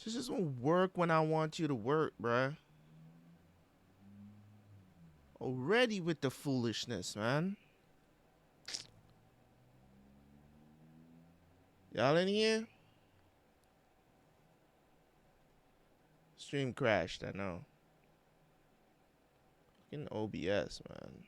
This just won't work when I want you to work, bruh. Already with the foolishness, man. Y'all in here? Stream crashed, I know. Fucking OBS, man.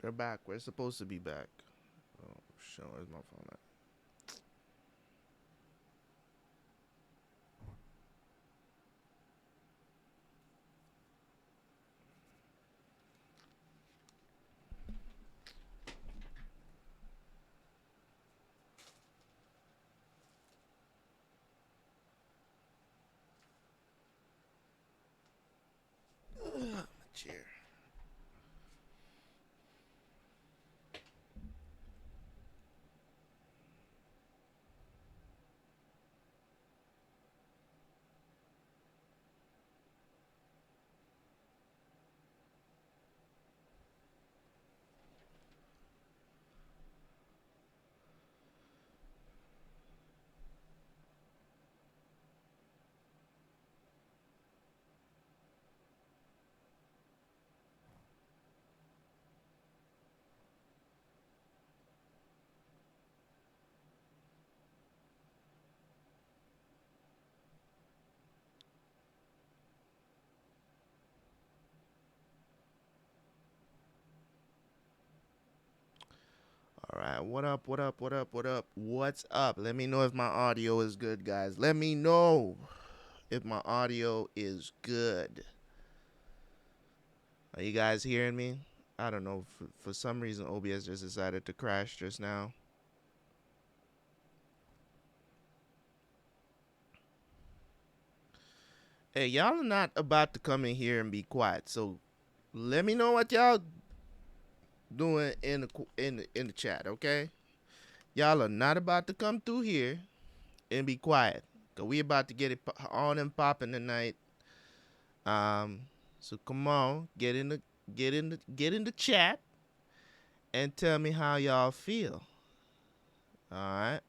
We're back. We're supposed to be back. Oh, shit. Where's my phone at? My chair. All right. What up? What up? What up? What up? What's up? Let me know if my audio is good, guys. Let me know if my audio is good. Are you guys hearing me? I don't know. For some reason, OBS just decided to crash just now. Hey, y'all are not about to come in here and be quiet. So let me know what y'all doing in the chat, okay? Y'all are not about to come through here and be quiet. Cause we about to get it on and popping tonight. So come on, get in the chat and tell me how y'all feel. All right.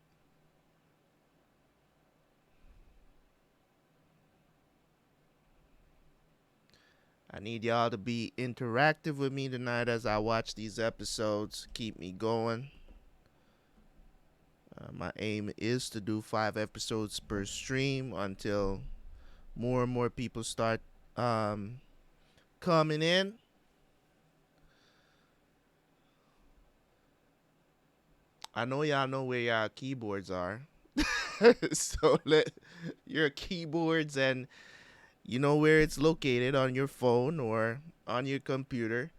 I need y'all to be interactive with me tonight as I watch these episodes. Keep me going. My aim is to do 5 episodes per stream until more and more people start coming in. I know y'all know where y'all keyboards are. So let your keyboards, and you know where it's located on your phone or on your computer.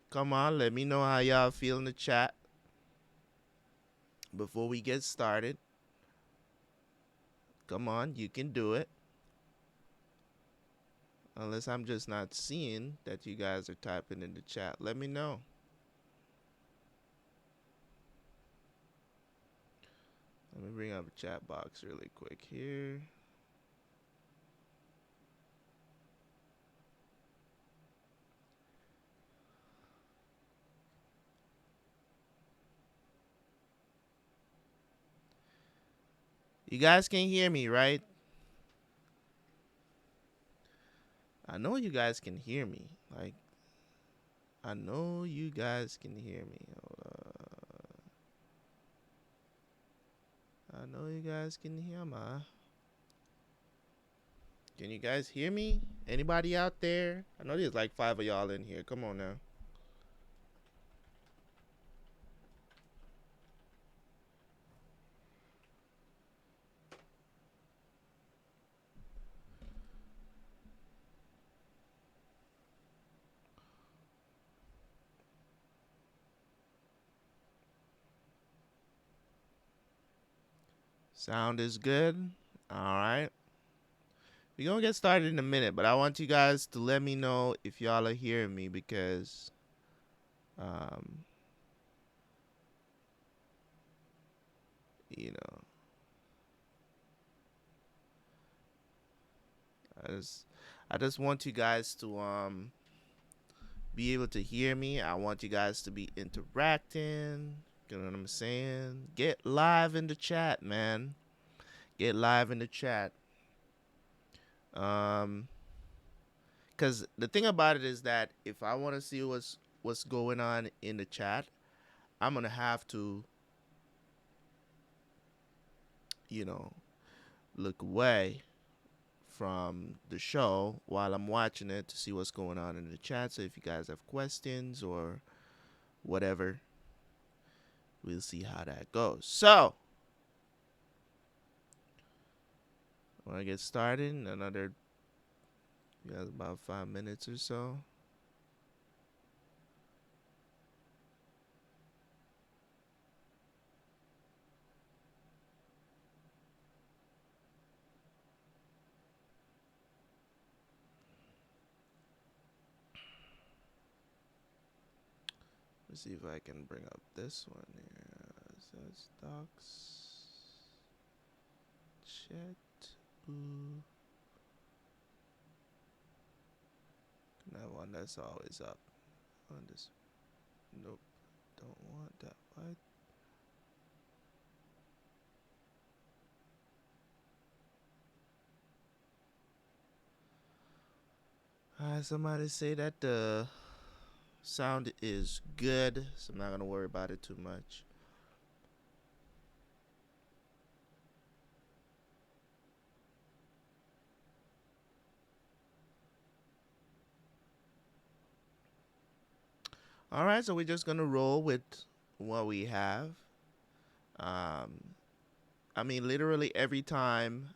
Come on, let me know how y'all feel in the chat before we get started. Come on, you can do it. Unless I'm just not seeing that you guys are typing in the chat. Let me know. Let me bring up a chat box really quick here. You guys can hear me, right? I know you guys can hear me. Like, I know you guys can hear me. I know you guys can hear me. Can you guys hear me? Anybody out there? I know there's like 5 of y'all in here. Come on now. Sound is good. All right. We're going to get started in a minute, but I want you guys to let me know if y'all are hearing me because Um, you know, I just I just want you guys to be able to hear me. I want you guys to be interacting. You know what I'm saying? Get live in the chat, man. Get live in the chat. Um, Cause the thing about it is that if I want to see what's going on in the chat, I'm gonna have to, you know, look away from the show while I'm watching it to see what's going on in the chat. So if you guys have questions or whatever, we'll see how that goes. So, when I get started, in another, you guys, about 5 minutes or so. Let's see if I can bring up this one here. It says docs, chat, ooh. That one that's always up on this. Nope, don't want that. What? Somebody say that the sound is good, so I'm not gonna worry about it too much. All right, so we're just gonna roll with what we have. Um, I mean, literally every time,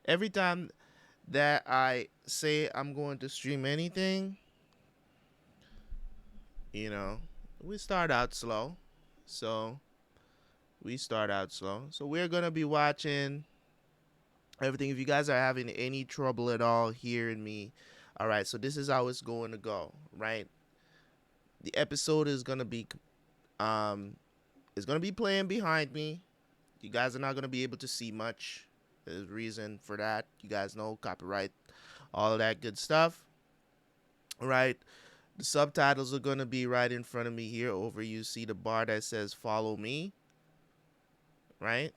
every time that I say I'm going to stream anything, you know, we start out slow. So we start out slow. So we're gonna be watching everything. If you guys are having any trouble at all hearing me, all right. So this is how it's going to go, right? The episode um is gonna be playing behind me. You guys are not gonna be able to see much. There's a reason for that. You guys know copyright, all of that good stuff. All right. The subtitles are gonna be right in front of me here. Over you see the bar that says "Follow Me," right?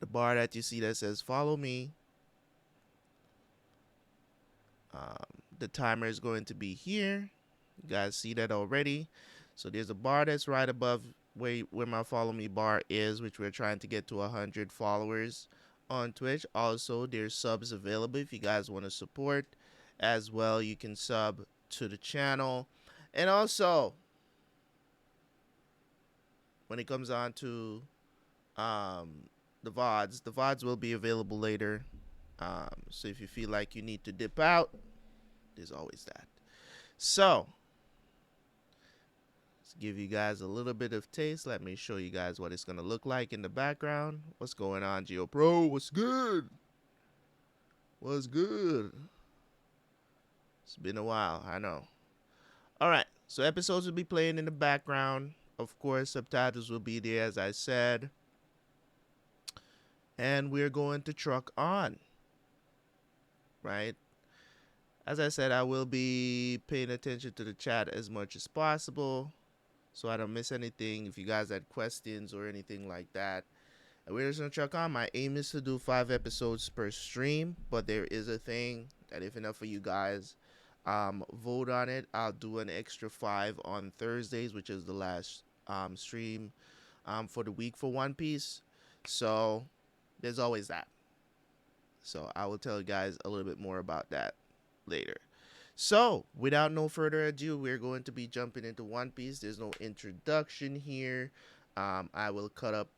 The bar that you see that says "Follow Me." The timer is going to be here. You guys see that already. So there's a bar that's right above where my follow me bar is, which we're trying to get to 100 followers on Twitch. Also, there's subs available if you guys want to support as well. You can sub to the channel. And also, when it comes on to the VODs will be available later. So if you feel like you need to dip out, there's always that. So, let's give you guys a little bit of taste. Let me show you guys what it's going to look like in the background. What's going on, Geo Pro? What's good? What's good? It's been a while, I know. All right, so episodes will be playing in the background. Of course, subtitles will be there, as I said. And we're going to truck on, right? As I said, I will be paying attention to the chat as much as possible so I don't miss anything. If you guys had questions or anything like that, and we're just gonna truck on. My aim is to do 5 episodes per stream, but there is a thing that if enough of you guys vote on it, I'll do an extra 5 on Thursdays, which is the last stream for the week for One Piece. So there's always that. So I will tell you guys a little bit more about that later. So, without no further ado, we're going to be jumping into One Piece. There's no introduction here. I will cut up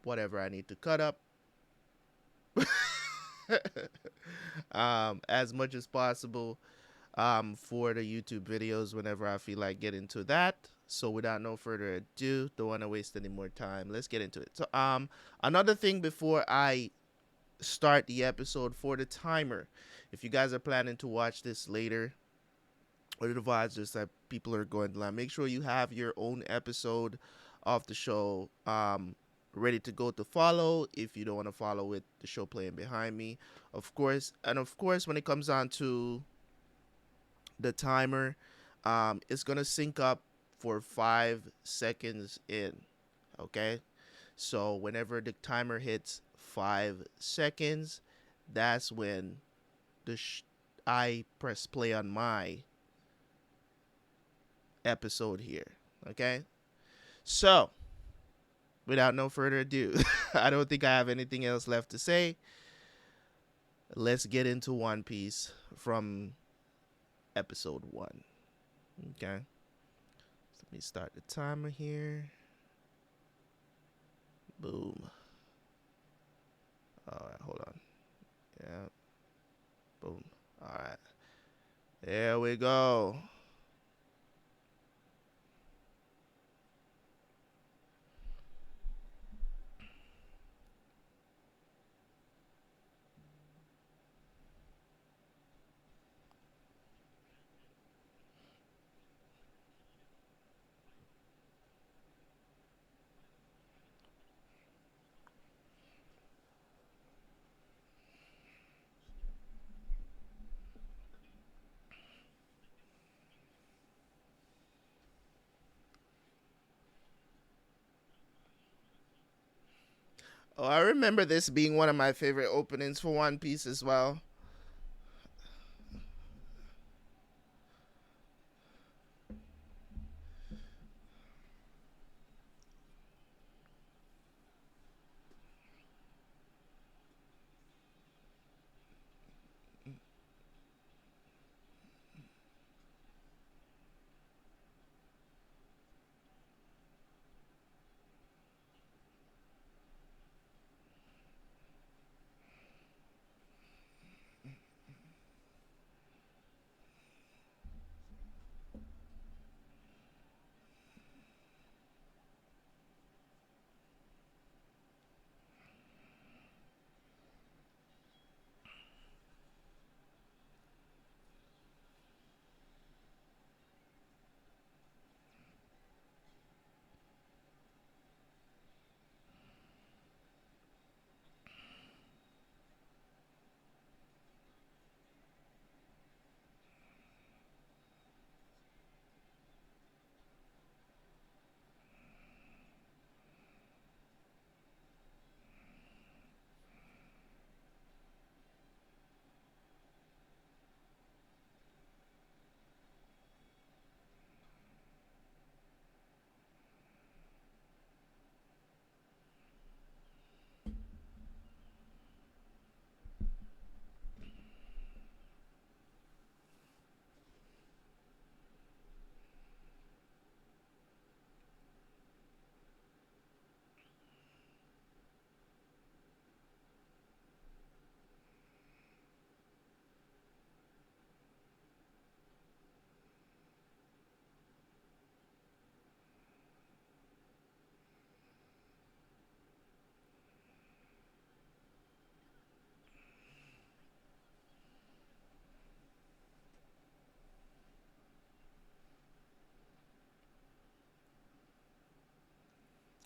whatever I need to cut up as much as possible for the YouTube videos whenever I feel like getting to that. So, without no further ado, don't want to waste any more time. Let's get into it. So, another thing before I start the episode for the timer, if you guys are planning to watch this later, or the vibes that people are going to like. Make sure you have your own episode of the show ready to go to follow if you don't want to follow with the show playing behind me, of course. And of course, when it comes on to the timer, it's gonna sync up for 5 seconds in. Okay, so whenever the timer hits 5 seconds, that's when I press play on my episode here. Okay, so without no further ado, I don't think I have anything else left to say. Let's get into One Piece from episode 1. Okay, so let me start the timer here. Boom. All right, hold on. Yeah. Boom. All right. There we go. Oh, I remember this being one of my favorite openings for One Piece as well.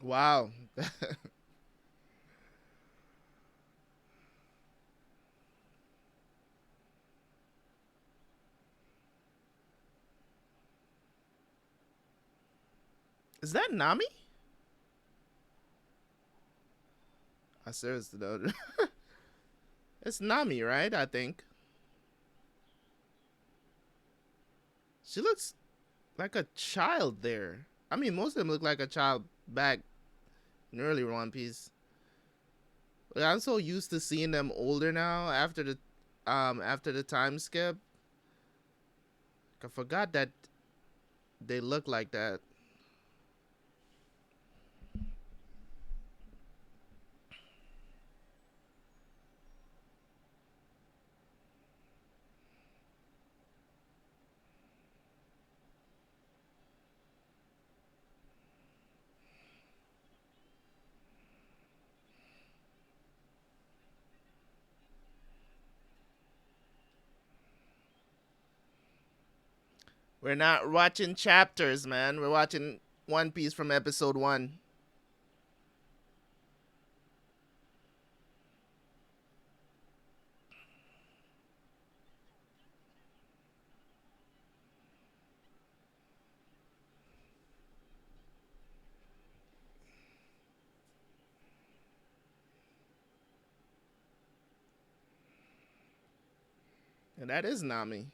Wow. Is that Nami? I seriously don't. It's Nami, right? I think. She looks like a child there. I mean, most of them look like a child back in early One Piece. But I'm so used to seeing them older now after the time skip. I forgot that they look like that. We're not watching chapters, man. We're watching One Piece from episode 1. And that is Nami.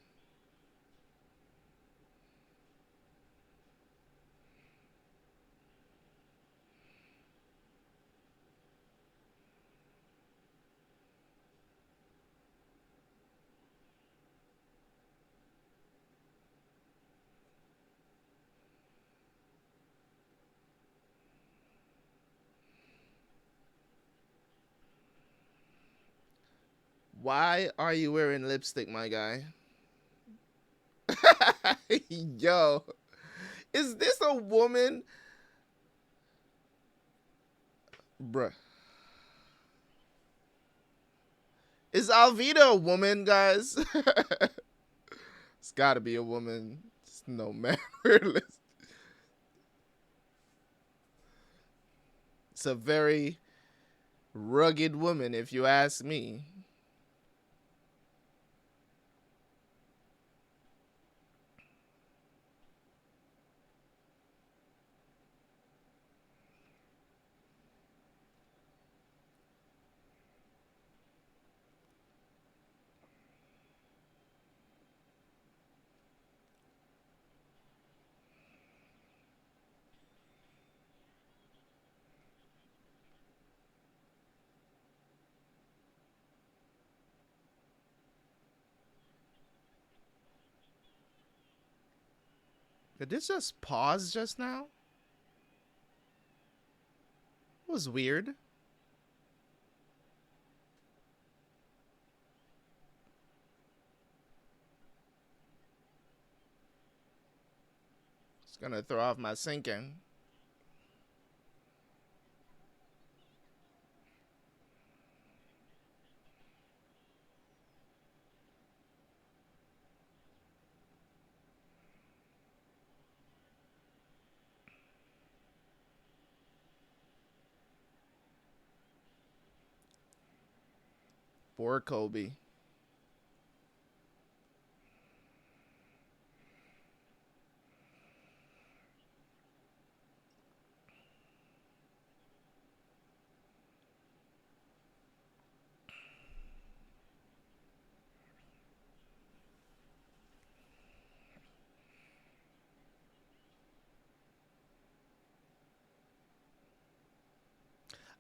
Why are you wearing lipstick, my guy? Yo, is this a woman? Bruh. Is Alvida a woman, guys? It's gotta be a woman. It's no man. It's a very rugged woman, if you ask me. Did this just pause just now? It was weird. It's gonna throw off my sinking. Poor Kobe.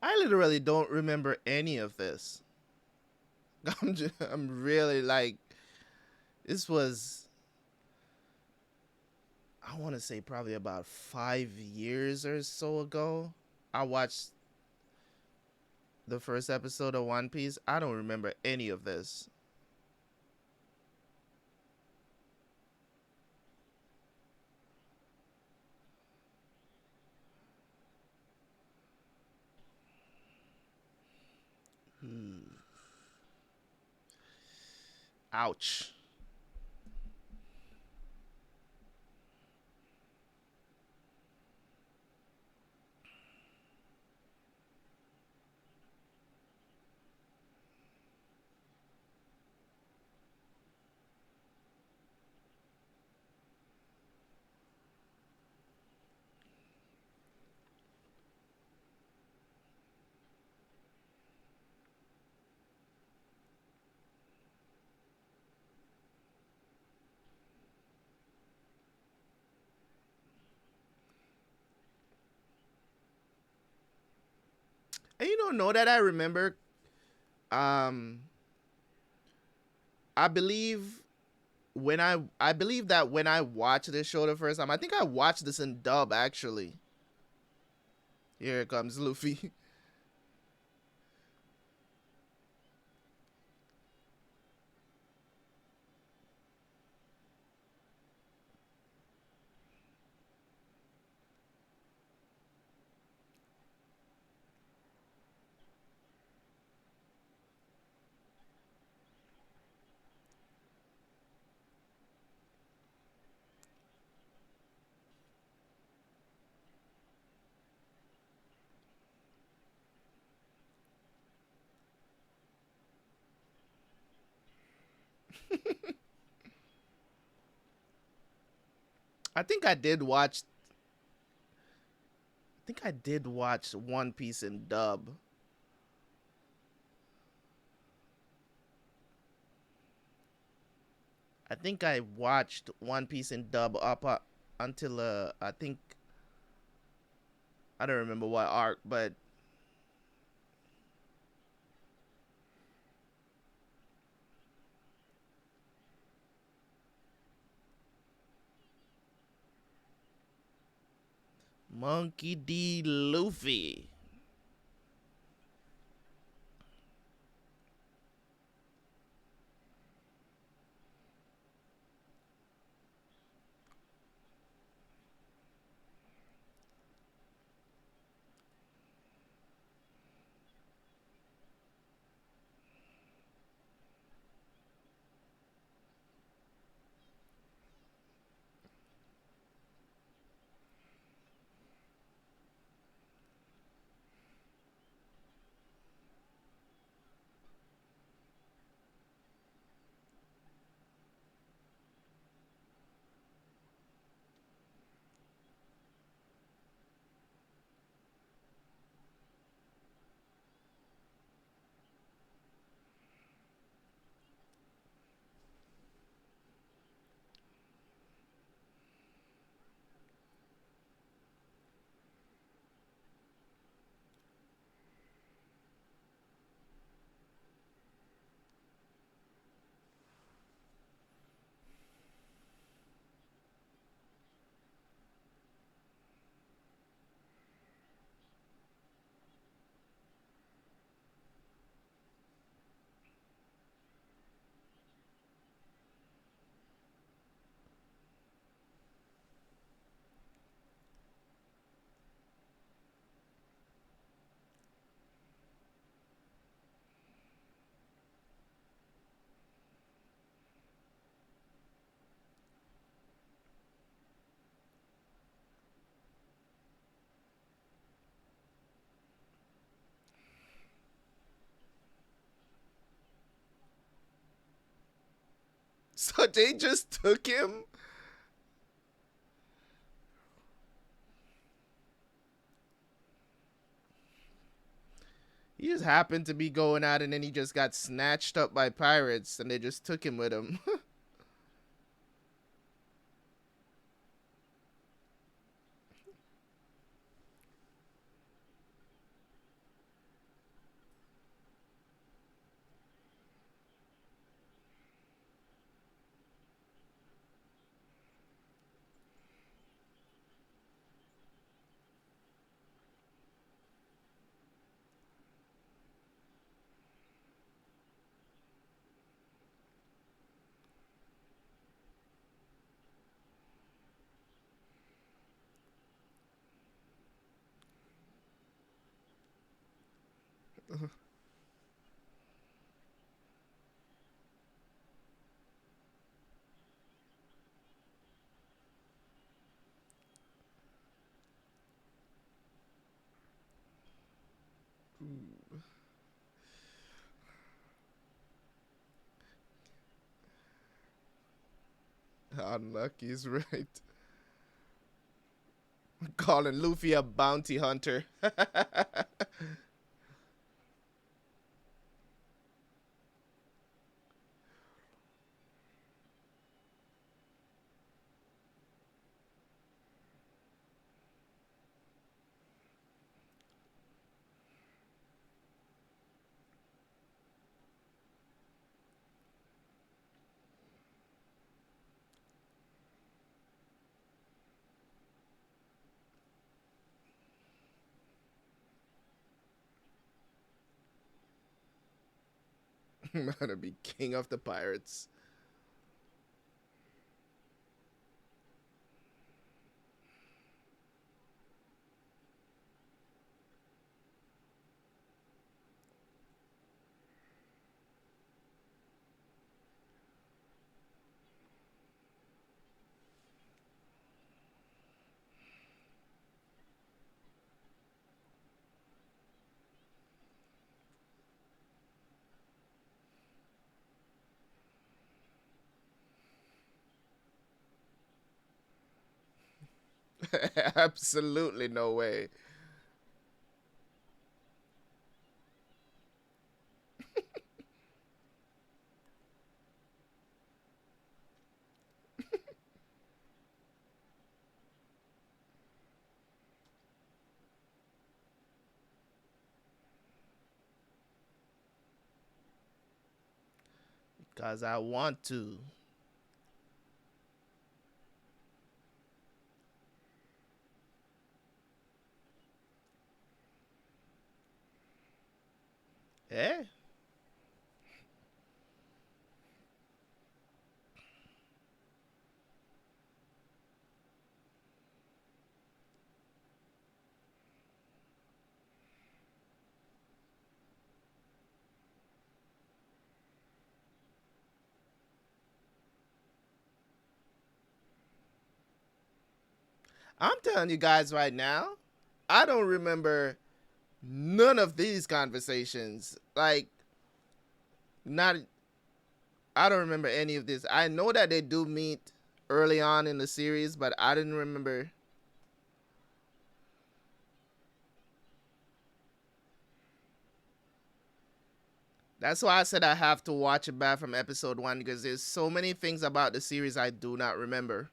I literally don't remember any of this. I'm really like, this was, I want to say probably about 5 years or so ago. I watched the first episode of One Piece. I don't remember any of this. Ouch. And you don't know that I remember. Um, I believe I believe that when I watched this show the first time, I think I watched this in dub actually. Here comes Luffy. I think I did watch. I think I did watch One Piece in dub. I think I watched One Piece in dub up until I think I don't remember what arc, but Monkey D. Luffy. So they just took him. He just happened to be going out, and then he just got snatched up by pirates, and they just took him with him. Unlucky's right. Calling Luffy a bounty hunter. I'm gonna be king of the pirates. Absolutely no way. Because I want to. Eh? I'm telling you guys right now, I don't remember none of these conversations. Like, not, I don't remember any of this. I know that they do meet early on in the series, but I didn't remember. That's why I said I have to watch it back from episode one because there's so many things about the series I do not remember.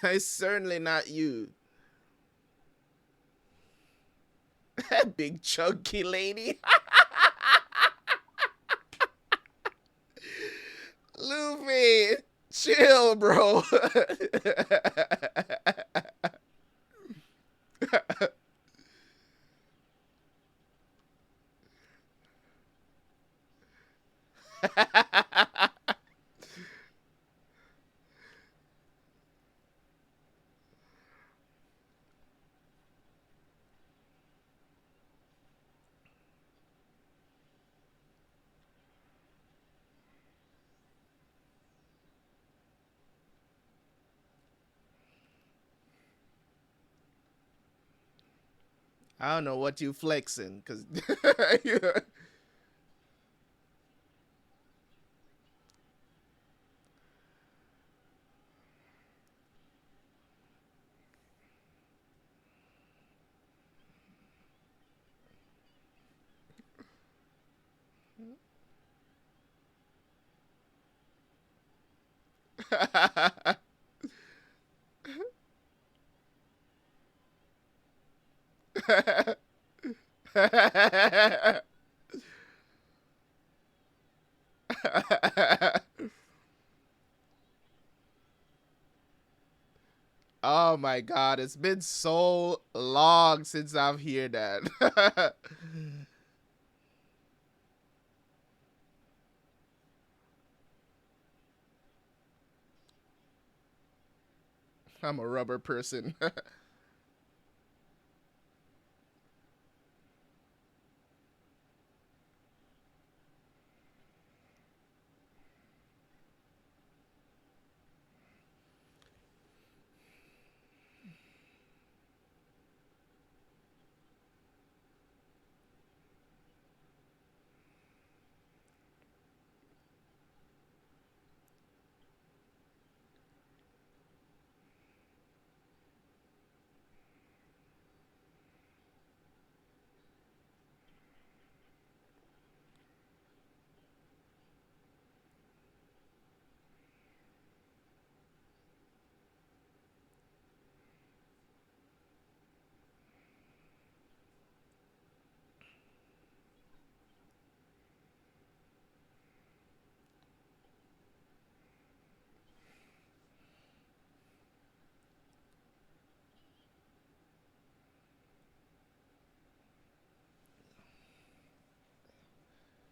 It's certainly not you. Big chunky lady. Luffy, chill, bro. I don't know what you flexing, cause oh my god, it's been so long since I've heard that. I'm a rubber person.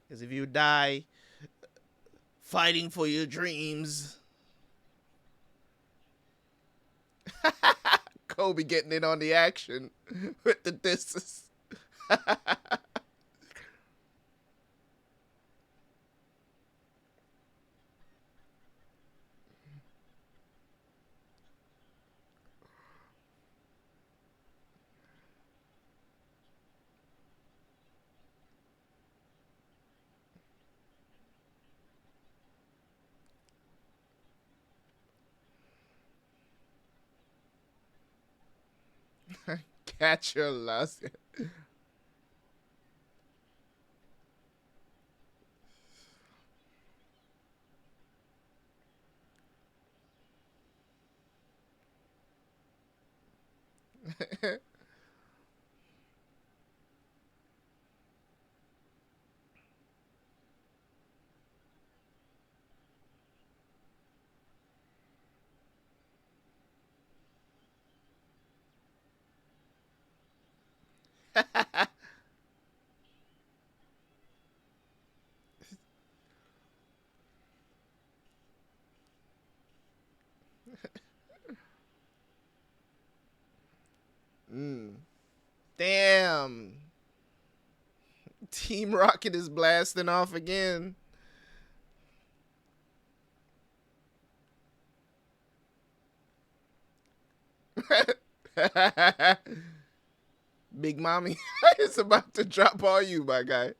Because if you die fighting for your dreams, Kobe getting in on the action with the distance. Catch your loss. Mm. Damn. Team Rocket is blasting off again. Big Mommy is about to drop on you, my guy.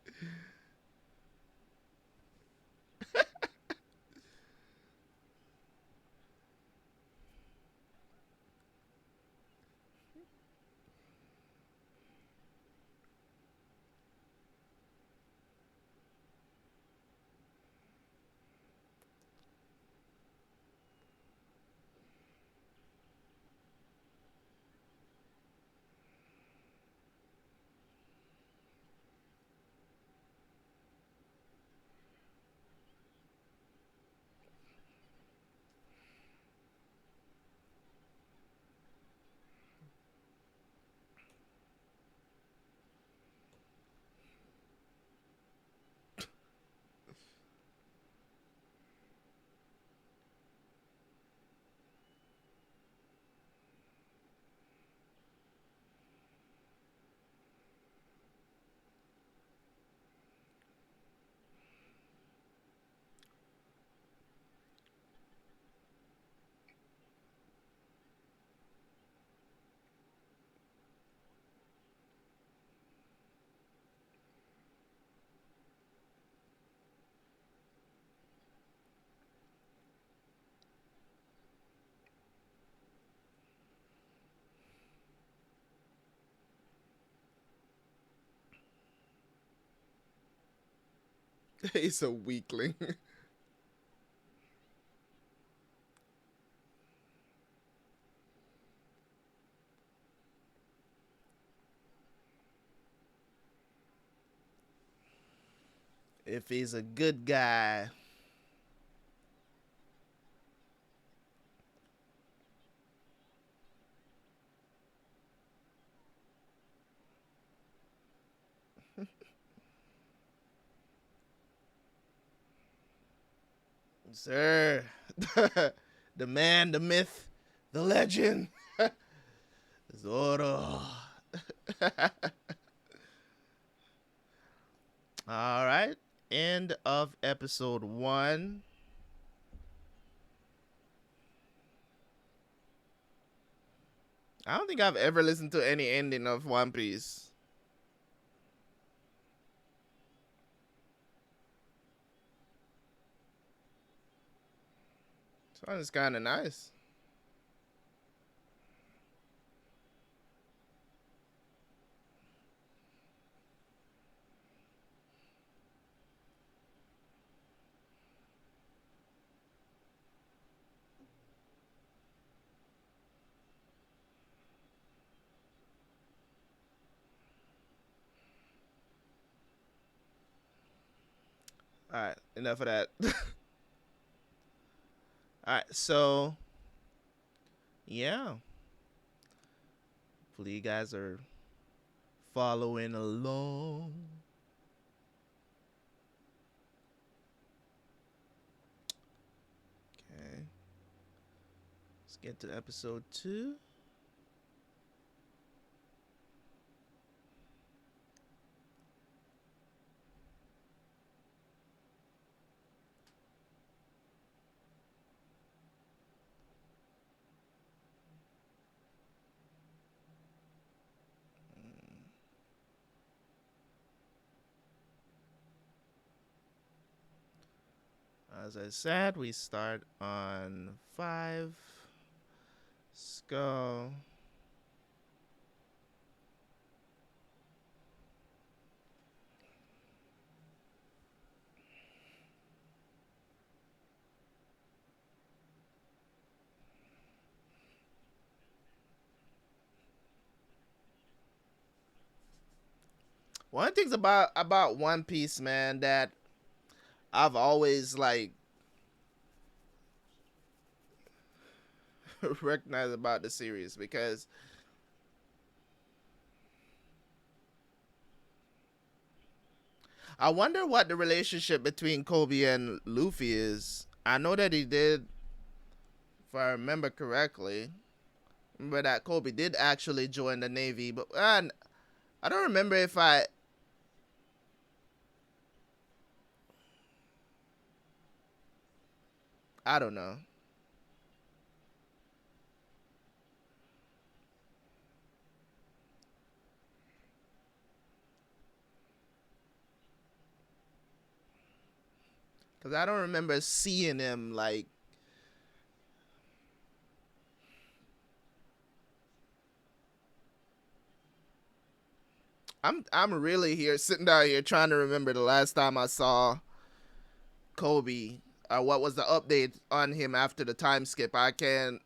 He's a weakling. If he's a good guy. Sir. The man, the myth, the legend. Zoro. All right. End of episode 1. I don't think I've ever listened to any ending of One Piece. So it's kind of nice. All right, enough of that. All right, so yeah, hopefully you guys are following along. Okay, let's Get to episode 2. As I said, we start on 5. Let's go. One of the things about One Piece, man, that I've always like recognized about the series, because I wonder what the relationship between Kobe and Luffy is. I know that he did, if I remember correctly, remember that Kobe did actually join the Navy, but I don't remember if I don't know. Because I don't remember seeing him like. I'm really here sitting down here trying to remember the last time I saw Kobe. What was the update on him after the time skip? I don't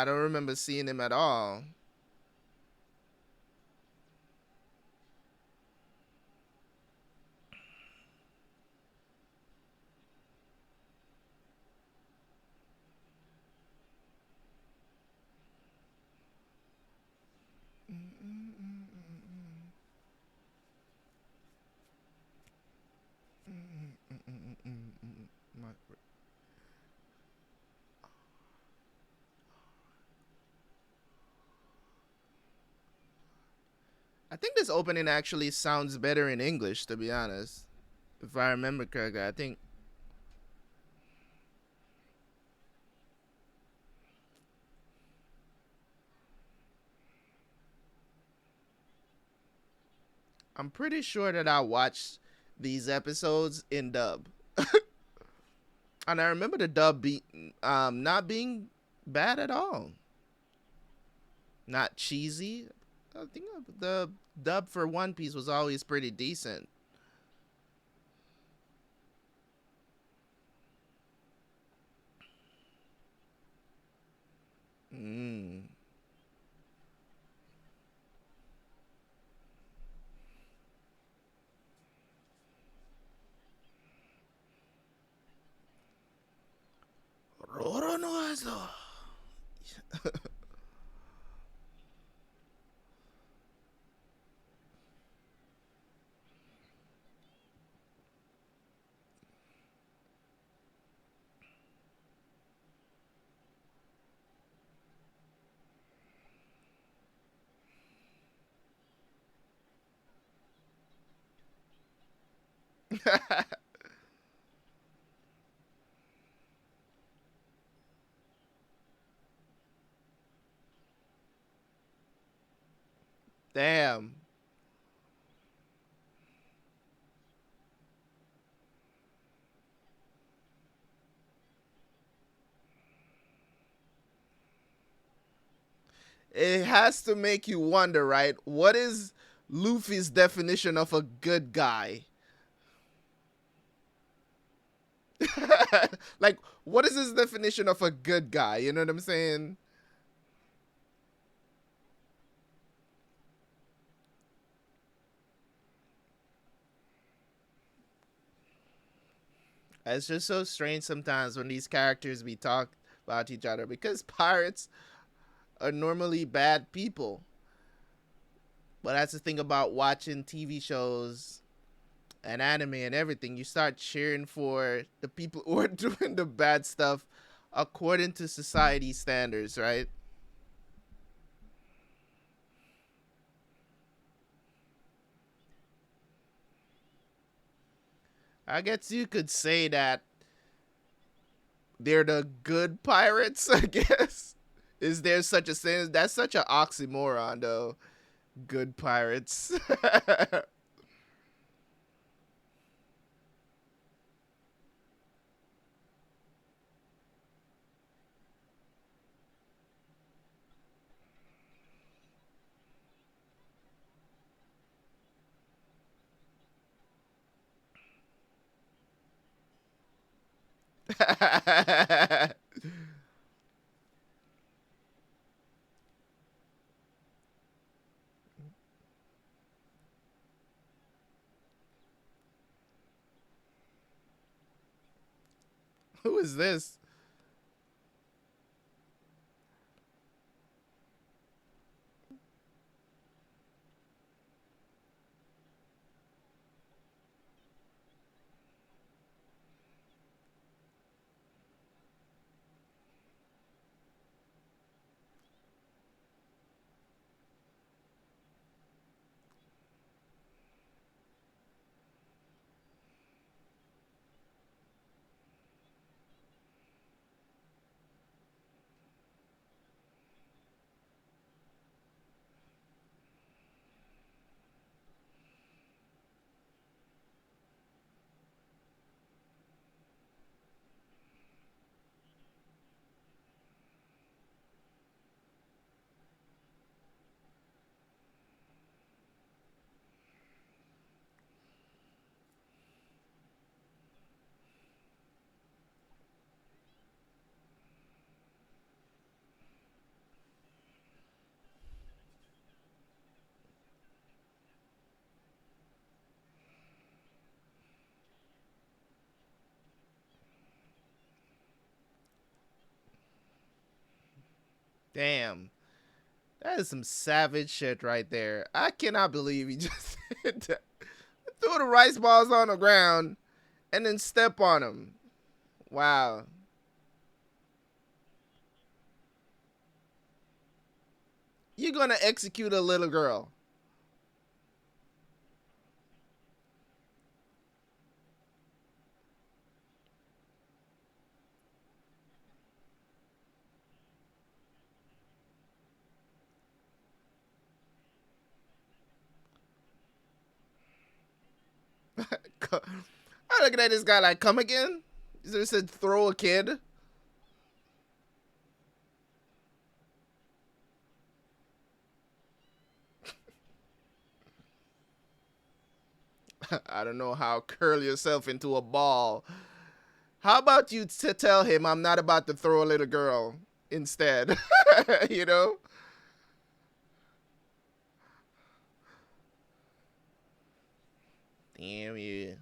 remember seeing him at all. I think this opening actually sounds better in English, to be honest. If I remember correctly, I think I'm pretty sure that I watched these episodes in dub, and I remember the dub not being bad at all, not cheesy. I think the dub for One Piece was always pretty decent. Mm. Roro no Azo. Damn. It has to make you wonder, right? What is Luffy's definition of a good guy? Like, what is his definition of a good guy? You know what I'm saying? It's just so strange sometimes when these characters be talk about each other, because pirates are normally bad people. But that's the thing about watching TV shows and anime and everything. You start cheering for the people who are doing the bad stuff according to society standards, right? I guess you could say that they're the good pirates, I guess. Is there such a thing? That's such an oxymoron, though. Good pirates. Who is this? Damn. That is some savage shit right there. I cannot believe he just did that. Threw the rice balls on the ground and then step on them. Wow. You're gonna execute a little girl. I'm looking at this guy like, come again? He just said throw a kid. I don't know how curl yourself into a ball. How about you tell him I'm not about to throw a little girl instead? you know? Damn you.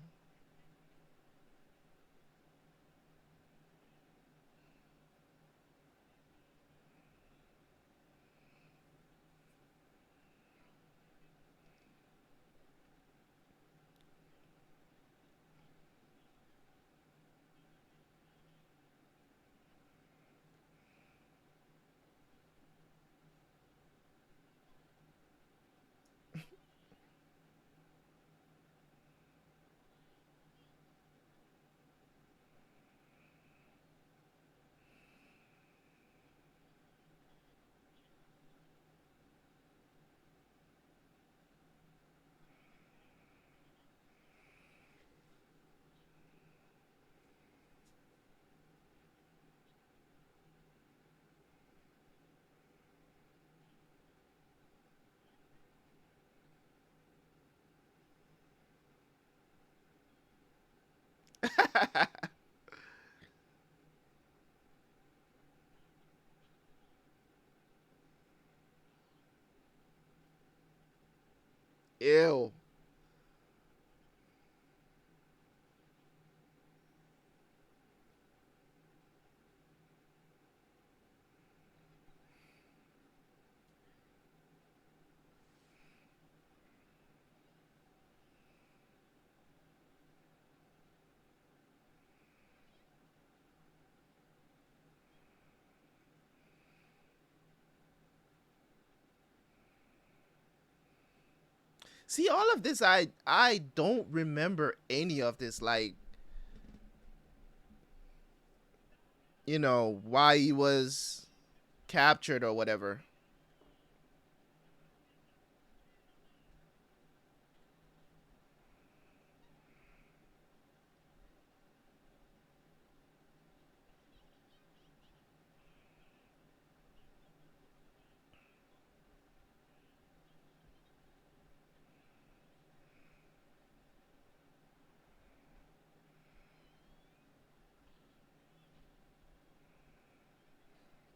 Ew. See, all of this, I don't remember any of this. Like, why he was captured or whatever.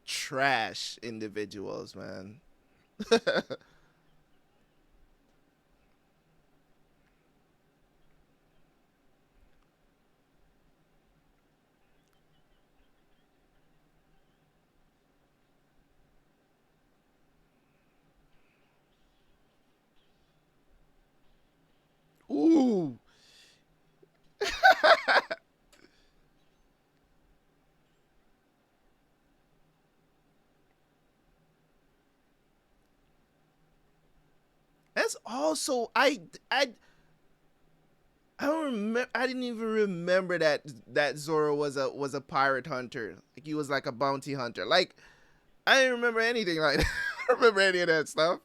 Trash individuals, man. Ooh. That's also I don't remember. I didn't even remember that Zoro was a pirate hunter. Like he was like a bounty hunter. Like I didn't remember anything like that. I don't remember any of that stuff.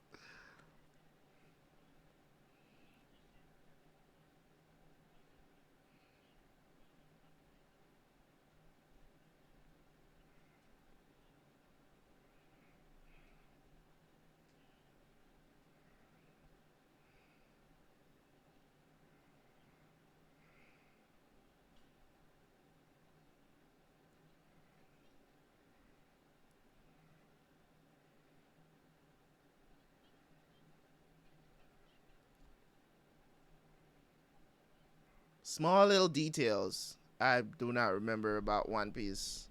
Small little details I do not remember about One Piece.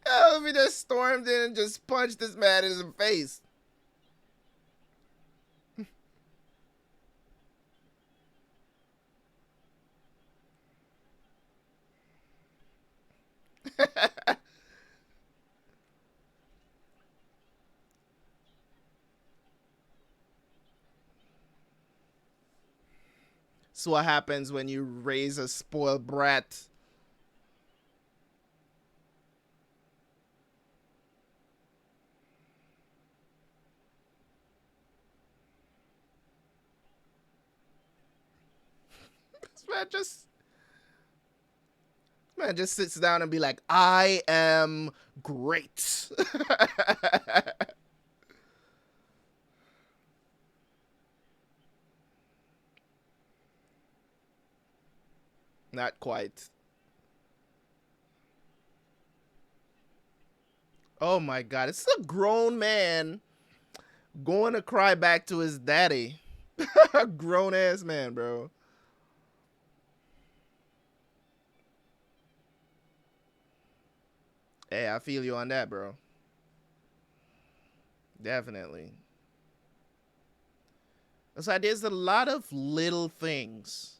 Oh, we just stormed in and just punched this man in his face. So what happens when you raise a spoiled brat? This man just sits down and be like, I am great. Not quite. Oh my god, it's a grown man going to cry back to his daddy. A grown ass man, bro. Hey, I feel you on that, bro. Definitely. It's like there's a lot of little things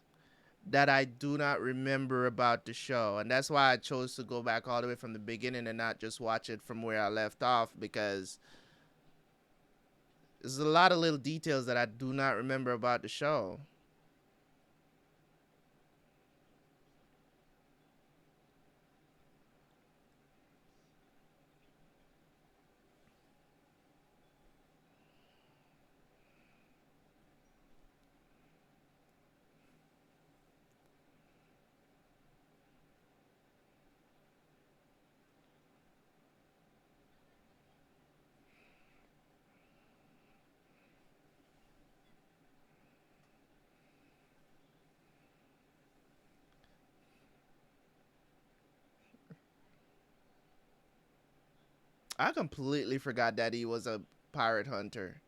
that I do not remember about the show. And that's why I chose to go back all the way from the beginning and not just watch it from where I left off, because there's a lot of little details that I do not remember about the show. I completely forgot that he was a pirate hunter.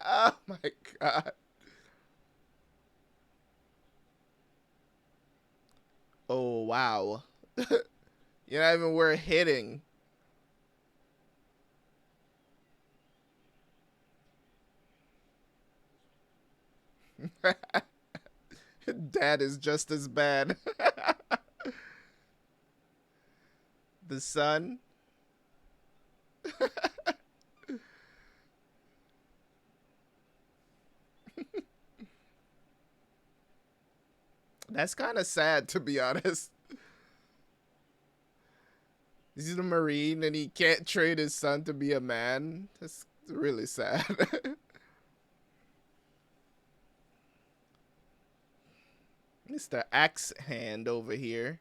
Oh my god. Oh wow. You're not even worth hitting. That is just as bad. The sun. That's kind of sad, to be honest. He's a marine and he can't trade his son to be a man. That's really sad. Mr. Axe Hand over here.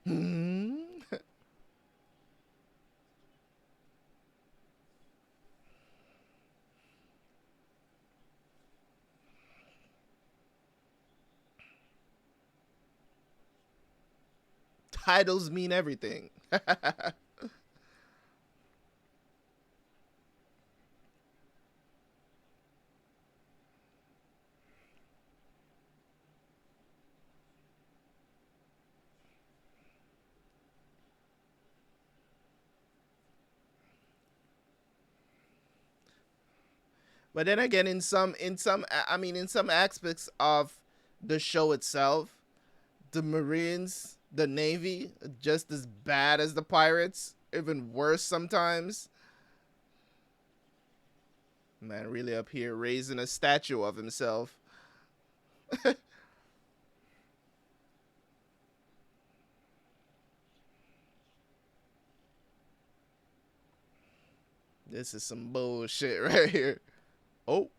Hmm? Titles mean everything. But then again, in some aspects of the show itself, the Marines, the Navy, are just as bad as the pirates, even worse sometimes. Man, really up here raising a statue of himself. This is some bullshit right here. Oh,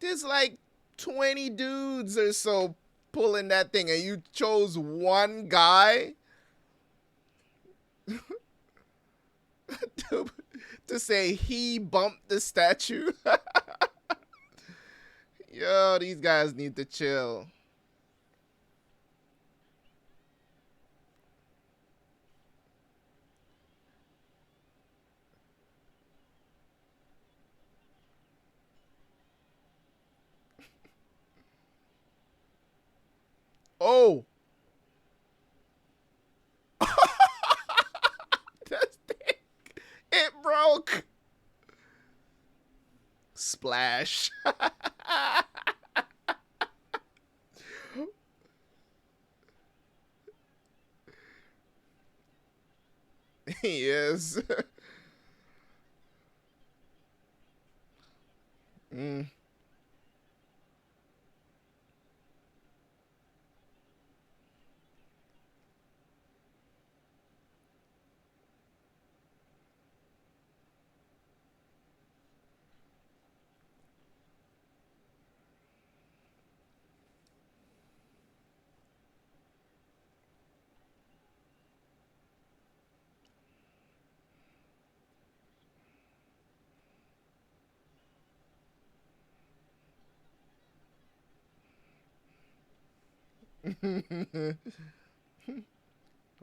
there's like 20 dudes or so pulling that thing, and you chose one guy to, to say he bumped the statue. Yo, these guys need to chill. Oh, that's it. It broke. Splash. Yes. Mm.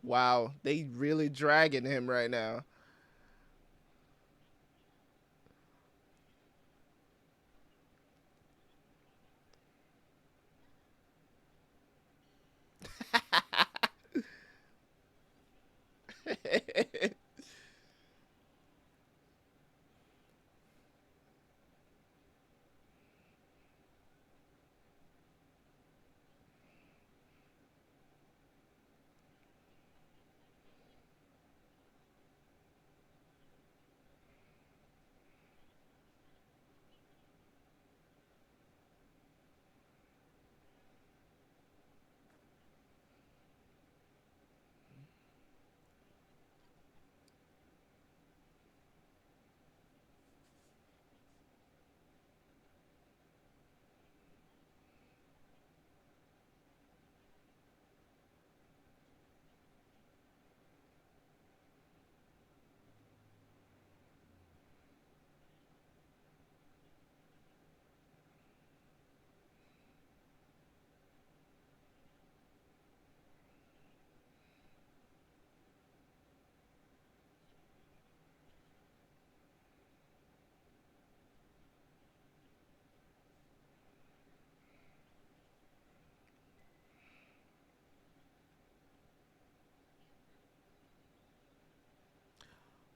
Wow, they really dragging him right now.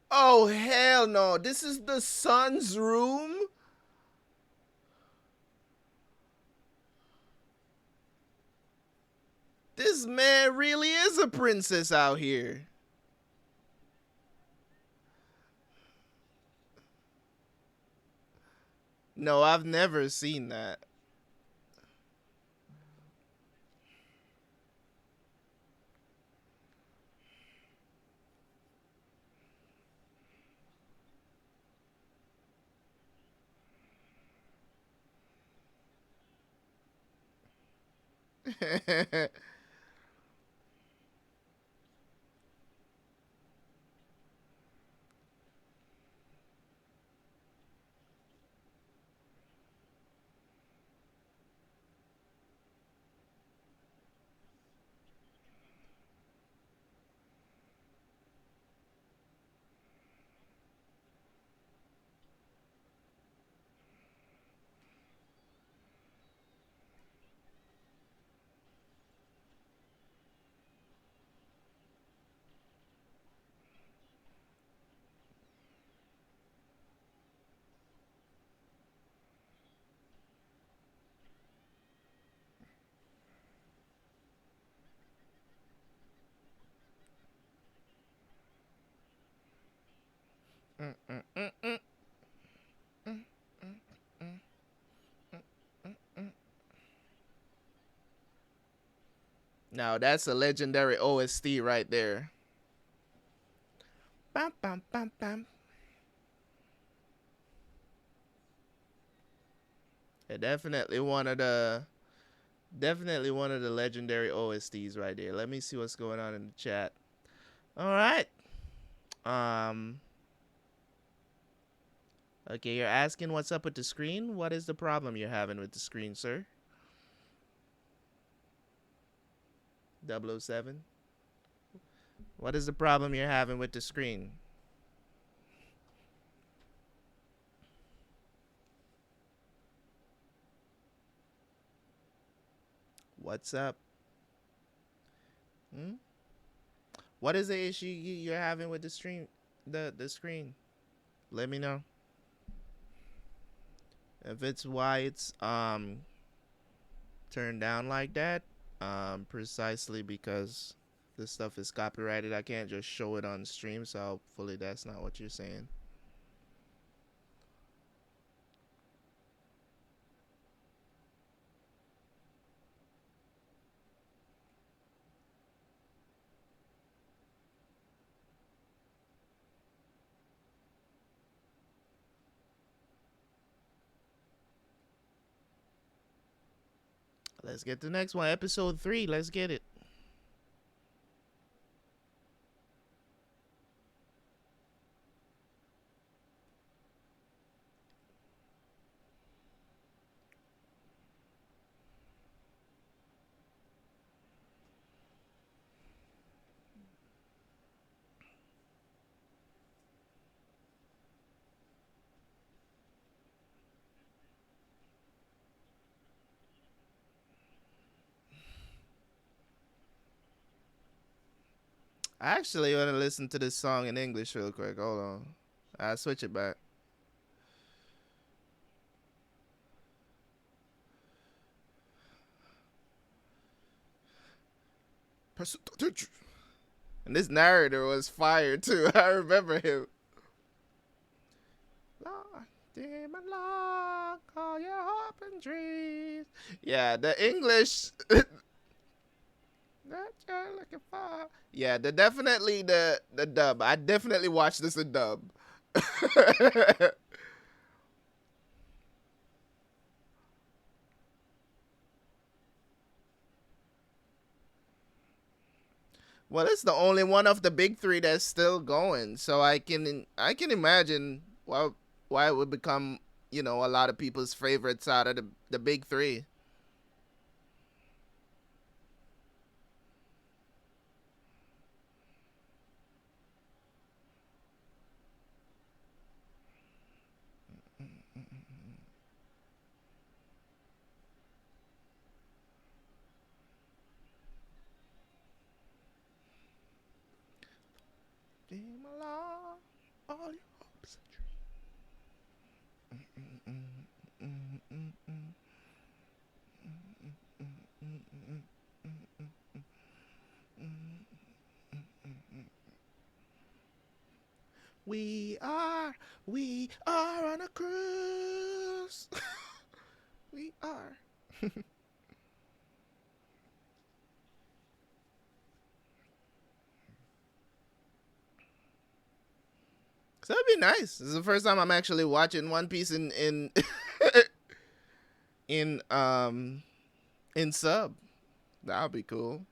Oh hell no! This is the sun's room. This man really is a princess out here. No, I've never seen that. Now that's a legendary OST right there. Bam, bam, bam, bam. Yeah, definitely one of the legendary OSTs right there. Let me see what's going on in the chat. All right. Um. Okay, you're asking what's up with the screen. What is the problem you're having with the screen, sir? 007. What is the problem you're having with the screen? What's up? Hmm? What is the issue you're having with the stream? The screen. Let me know. If it's why it's turned down like that, precisely because this stuff is copyrighted. I can't just show it on stream, so hopefully that's not what you're saying. Let's get the next one. Episode 3. Let's get it. I actually want to listen to this song in English real quick. Hold on. I'll switch it back. And this narrator was fire too. I remember him. Demon lock all your hope and dreams. Yeah, the English that you're looking for. Yeah, the dub. I definitely watched this in dub. Well, it's the only one of the big three that's still going, so I can imagine why it would become a lot of people's favorites out of the big three. Dream along. We are, we are on a cruise. We are. So that'd be nice. This is the first time I'm actually watching One Piece in in in sub. That'll be cool.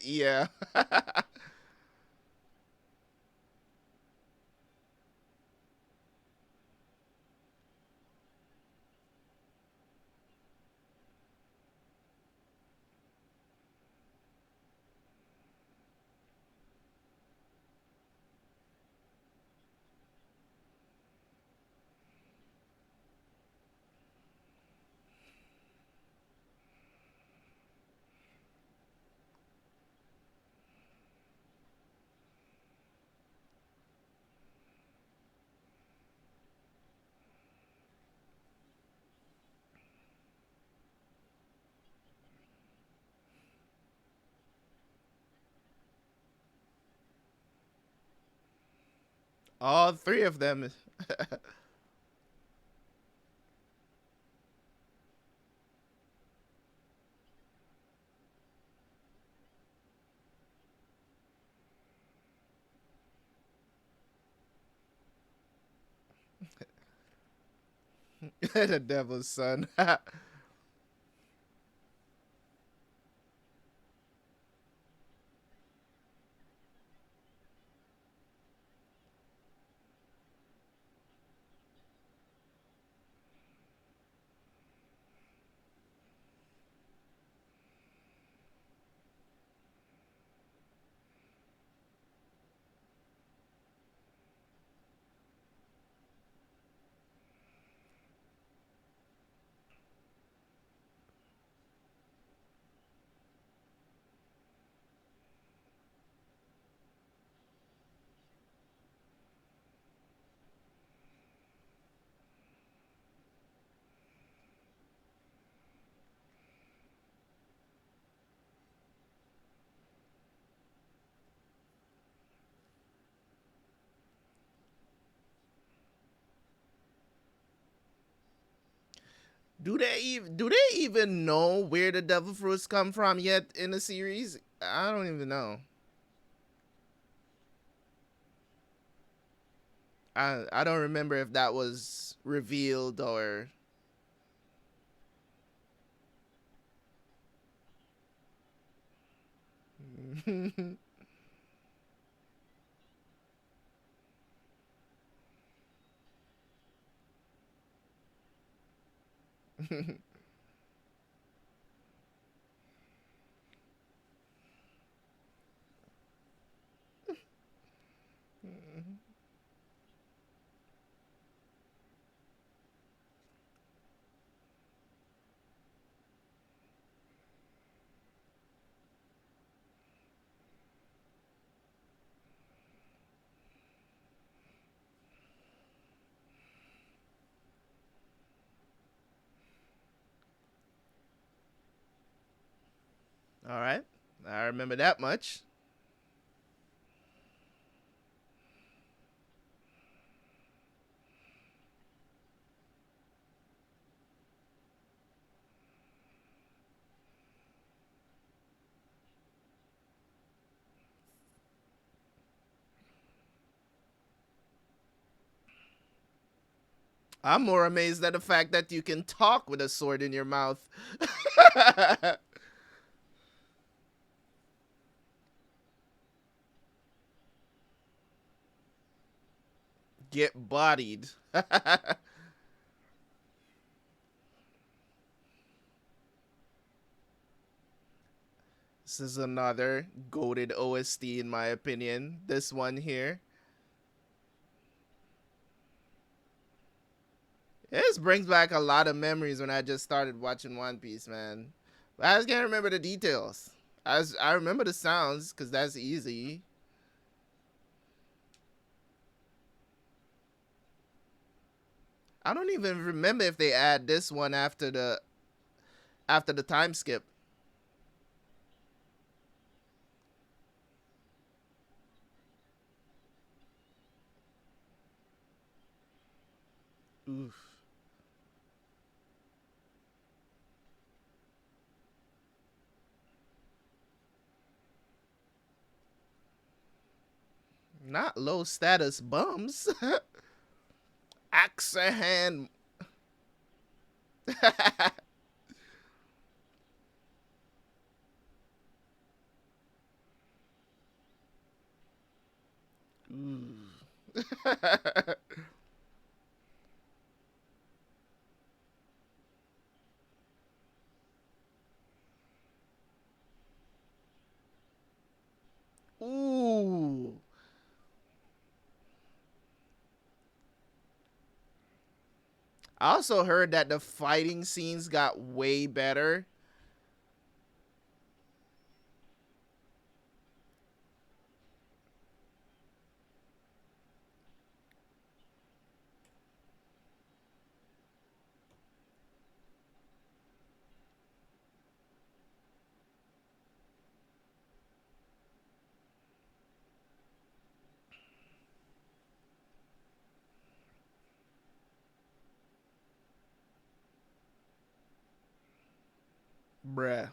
Yeah. All three of them. The devil's son. Do they even know where the devil fruits come from yet in the series? I don't even know. I don't remember if that was revealed or. All right, I remember that much. I'm more amazed at the fact that you can talk with a sword in your mouth. Get bodied. This is another goated OST in my opinion. This one here. This brings back a lot of memories when I just started watching One Piece, man. But I just can't remember the details. I remember the sounds because that's easy. I don't even remember if they add this one after the time skip. Oof. Not low status bums. Axe hand. Ooh. I also heard that the fighting scenes got way better. Bruh.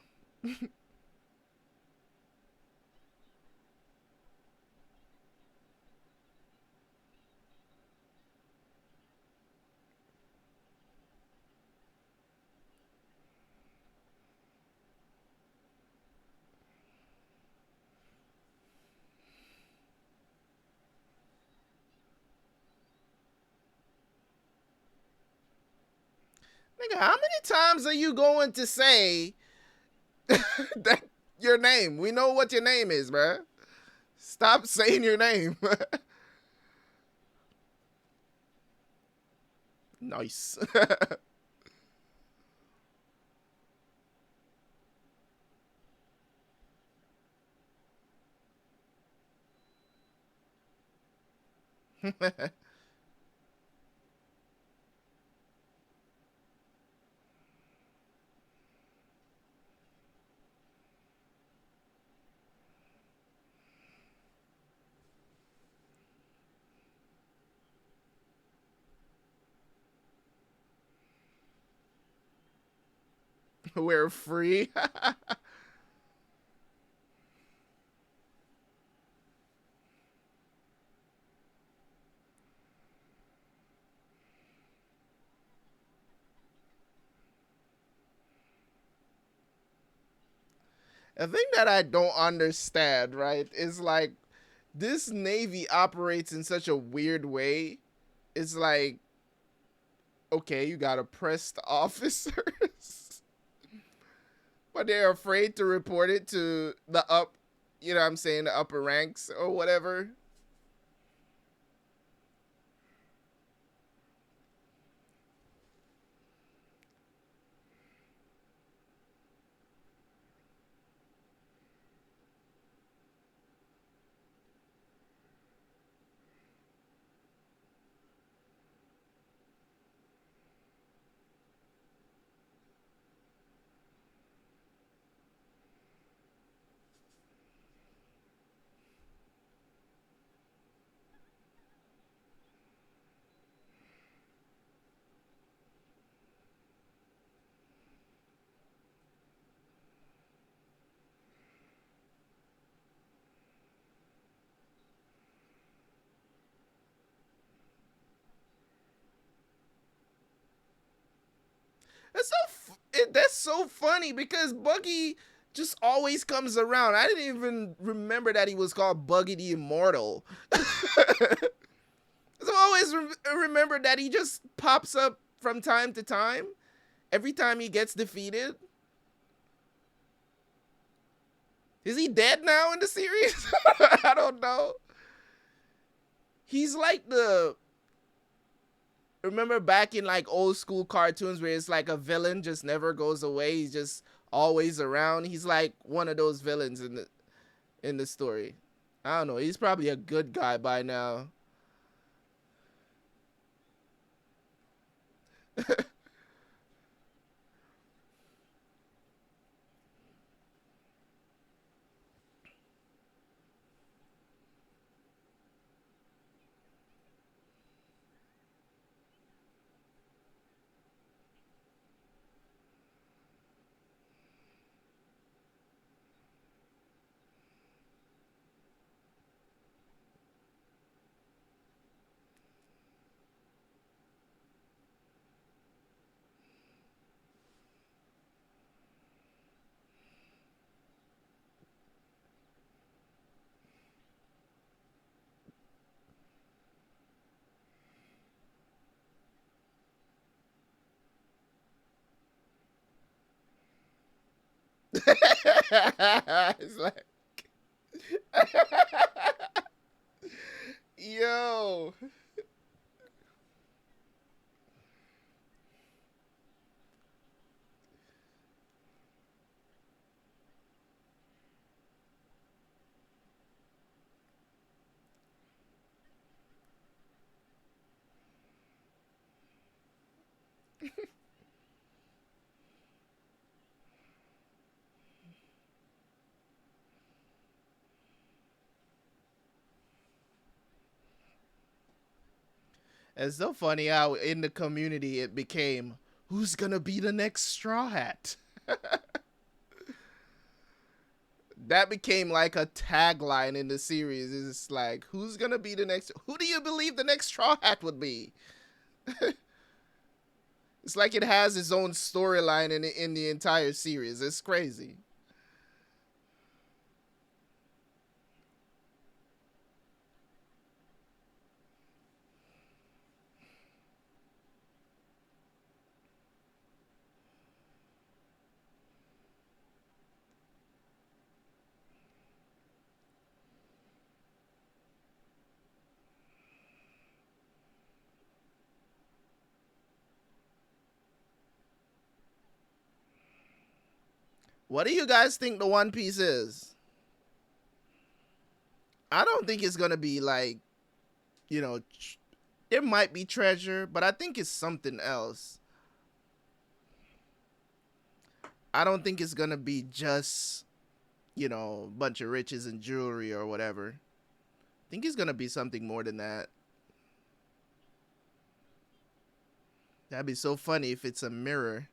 Nigga, how many times are you going to say that your name? We know what your name is, bruh. Stop saying your name. Nice. We're free. The thing that I don't understand, right, is like this Navy operates in such a weird way. It's like, okay, you got oppressed officers, but they're afraid to report it to the you know what I'm saying, the upper ranks or whatever. That's so funny because Buggy just always comes around. I didn't even remember that he was called Buggy the Immortal. It's So always remember that he just pops up from time to time. Every time he gets defeated. Is he dead now in the series? I don't know. He's like the, remember back in like old school cartoons where it's like a villain just never goes away. He's just always around. He's like one of those villains in the story. I don't know. He's probably a good guy by now. It's like, yo. It's so funny how in the community it became, who's gonna be the next Straw Hat? That became like a tagline in the series. It's like, who's gonna be the next? Who do you believe the next Straw Hat would be? It's like it has its own storyline in the entire series. It's crazy. What do you guys think the One Piece is? I don't think it's gonna be like, you know, there might be treasure, but I think it's something else. I don't think it's gonna be just, you know, a bunch of riches and jewelry or whatever. I think it's gonna be something more than that. That'd be so funny if it's a mirror.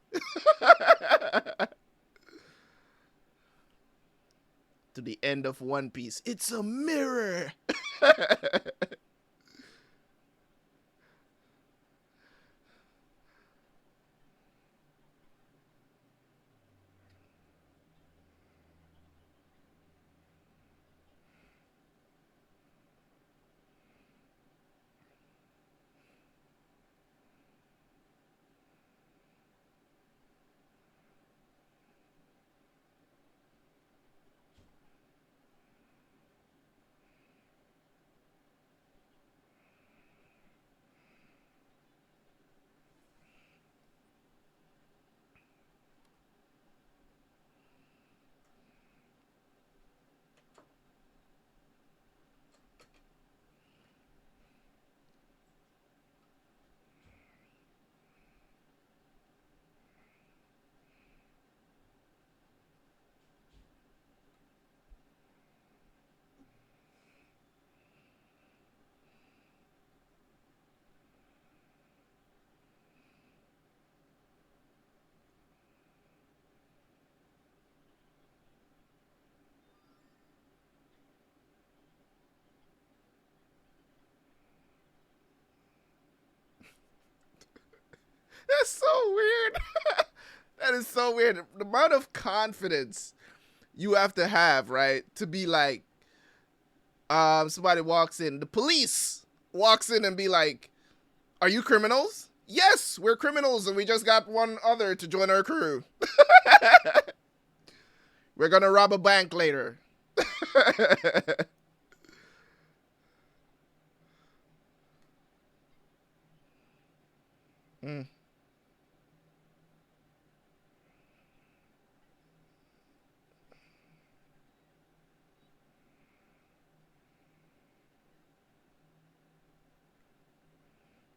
To the end of One Piece. It's a mirror. That's so weird. That is so weird. The amount of confidence you have to have, right? To be like, somebody walks in, the police. walks in and be like, "Are you criminals?" Yes, we're criminals, and we just got one other to join our crew. We're gonna rob a bank later. Mm,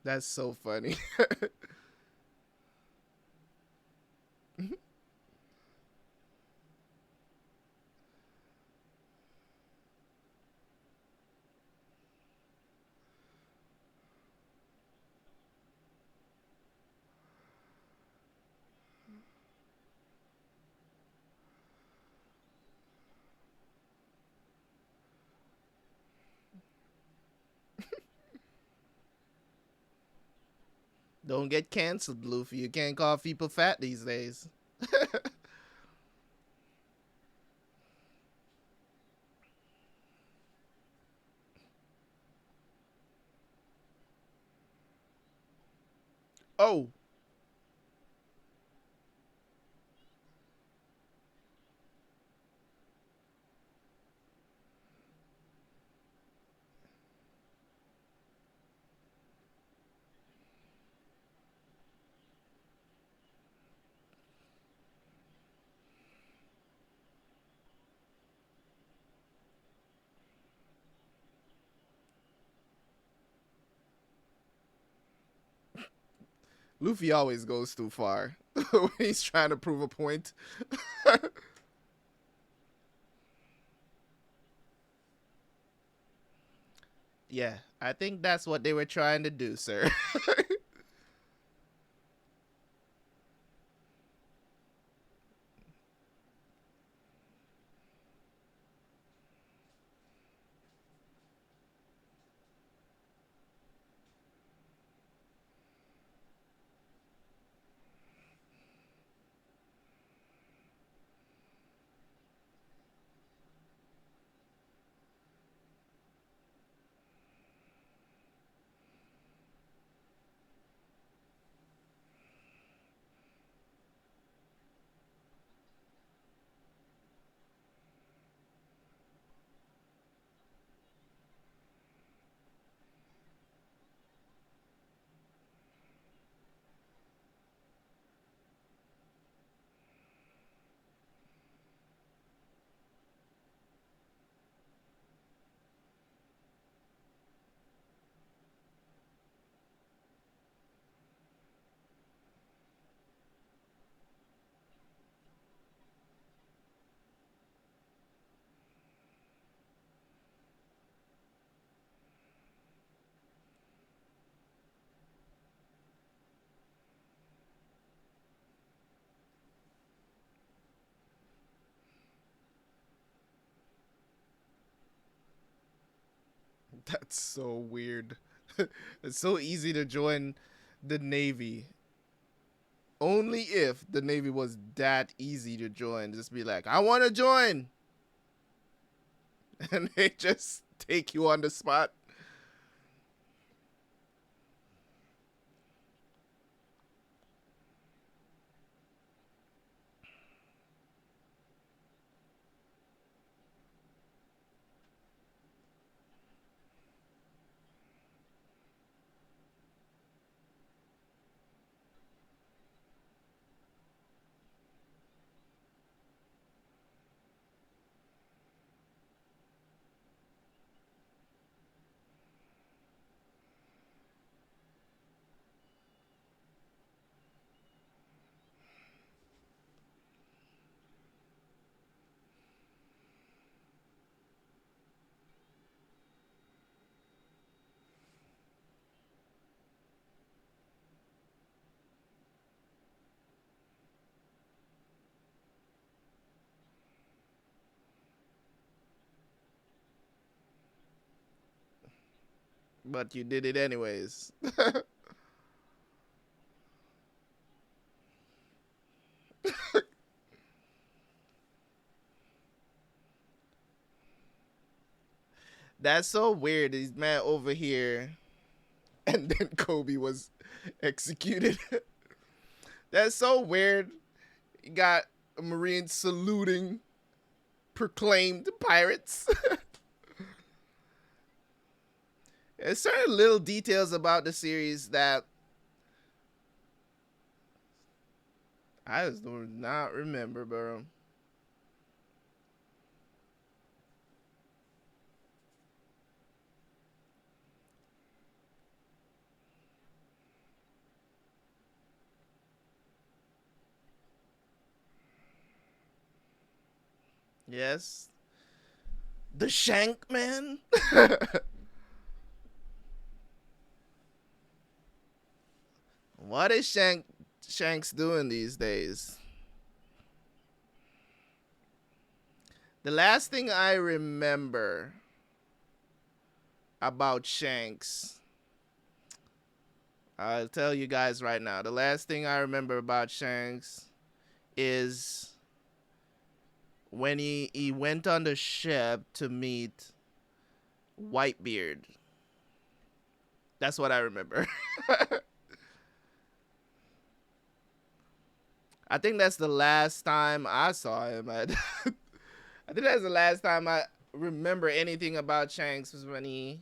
that's so funny. Don't get canceled, Luffy. You can't call people fat these days. Oh, Luffy always goes too far when he's trying to prove a point. Yeah, I think that's what they were trying to do, sir. That's so weird. It's so easy to join the Navy. Only if the Navy was that easy to join. Just be like, I want to join. And they just take you on the spot. But you did it anyways. That's so weird. These man over here. and then Kobe was executed. That's so weird. You got a Marine saluting proclaimed pirates. There's certain little details about the series that I just do not remember, bro. Yes. The Shank Man? What is Shanks doing these days? The last thing I remember about Shanks, I'll tell you guys right now. The last thing I remember about Shanks is when he went on the ship to meet Whitebeard. That's what I remember. I think that's the last time I saw him. I think that's the last time I remember anything about Shanks was when he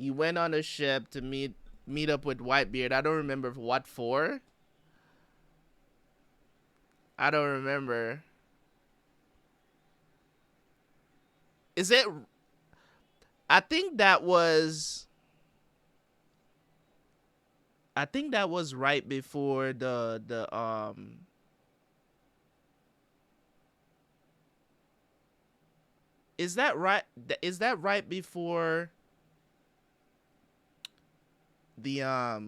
went on a ship to meet up with Whitebeard. I don't remember what for. I don't remember. Is it? I think that was. I think that was right before the. Is that right? Is that right before the? I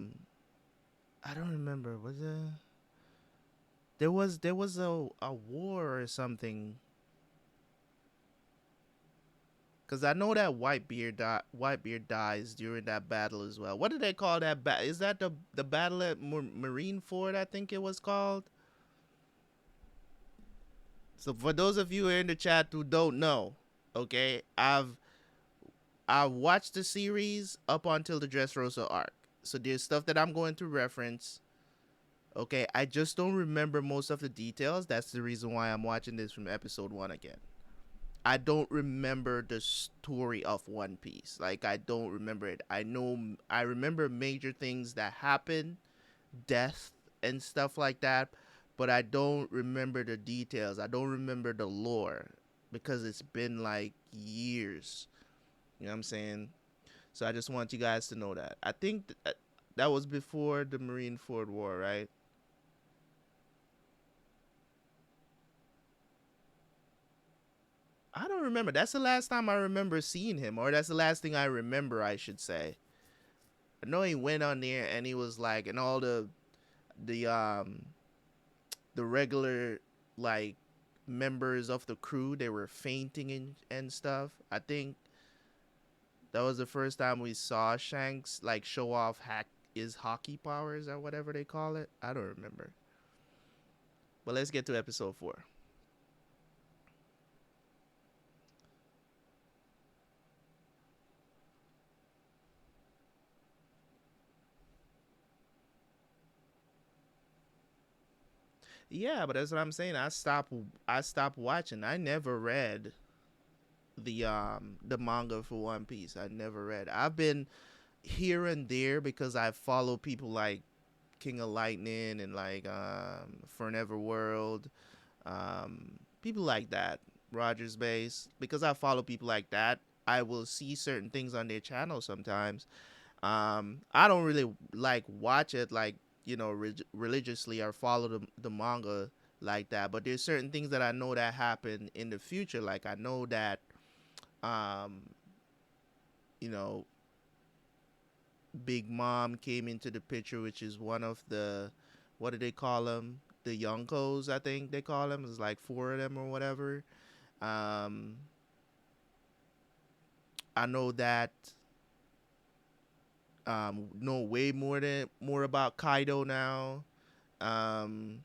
don't remember. Was it? There was a war or something. Cause I know that Whitebeard dies during that battle as well. What do they call that battle? Is that the battle at Marine Ford? I think it was called. So for those of you in the chat who don't know, okay, I've watched the series up until the Dressrosa arc. So there's stuff that I'm going to reference. Okay, I just don't remember most of the details. That's the reason why I'm watching this from episode 1 again. I don't remember the story of One Piece. Like I don't remember it. I remember major things that happened, death and stuff like that, but I don't remember the details. I don't remember the lore because it's been like years. You know what I'm saying? So I just want you guys to know that. I think that was before the Marineford War, right? I don't remember. That's the last time I remember seeing him, or that's the last thing I remember, I should say. I know he went on there and he was like, and all the the regular like members of the crew, they were fainting and stuff. I think that was the first time we saw Shanks like show off his hockey powers or whatever they call it. I don't remember. But let's get to episode 4. Yeah, but that's what I'm saying. I stopped watching. I never read the manga for One Piece. I never read. I've been here and there because I follow people like King of Lightning and like Forever World, people like that, Rogers Base. Because I follow people like that, I will see certain things on their channel sometimes. I don't really like watch it like religiously or follow the manga like that. But there's certain things that I know that happen in the future. Like I know that um, you know Big Mom came into the picture, which is one of the, what do they call them? The Yonkos, I think they call them. It's like 4 of them or whatever. Um, I know that know way more about Kaido now. Um,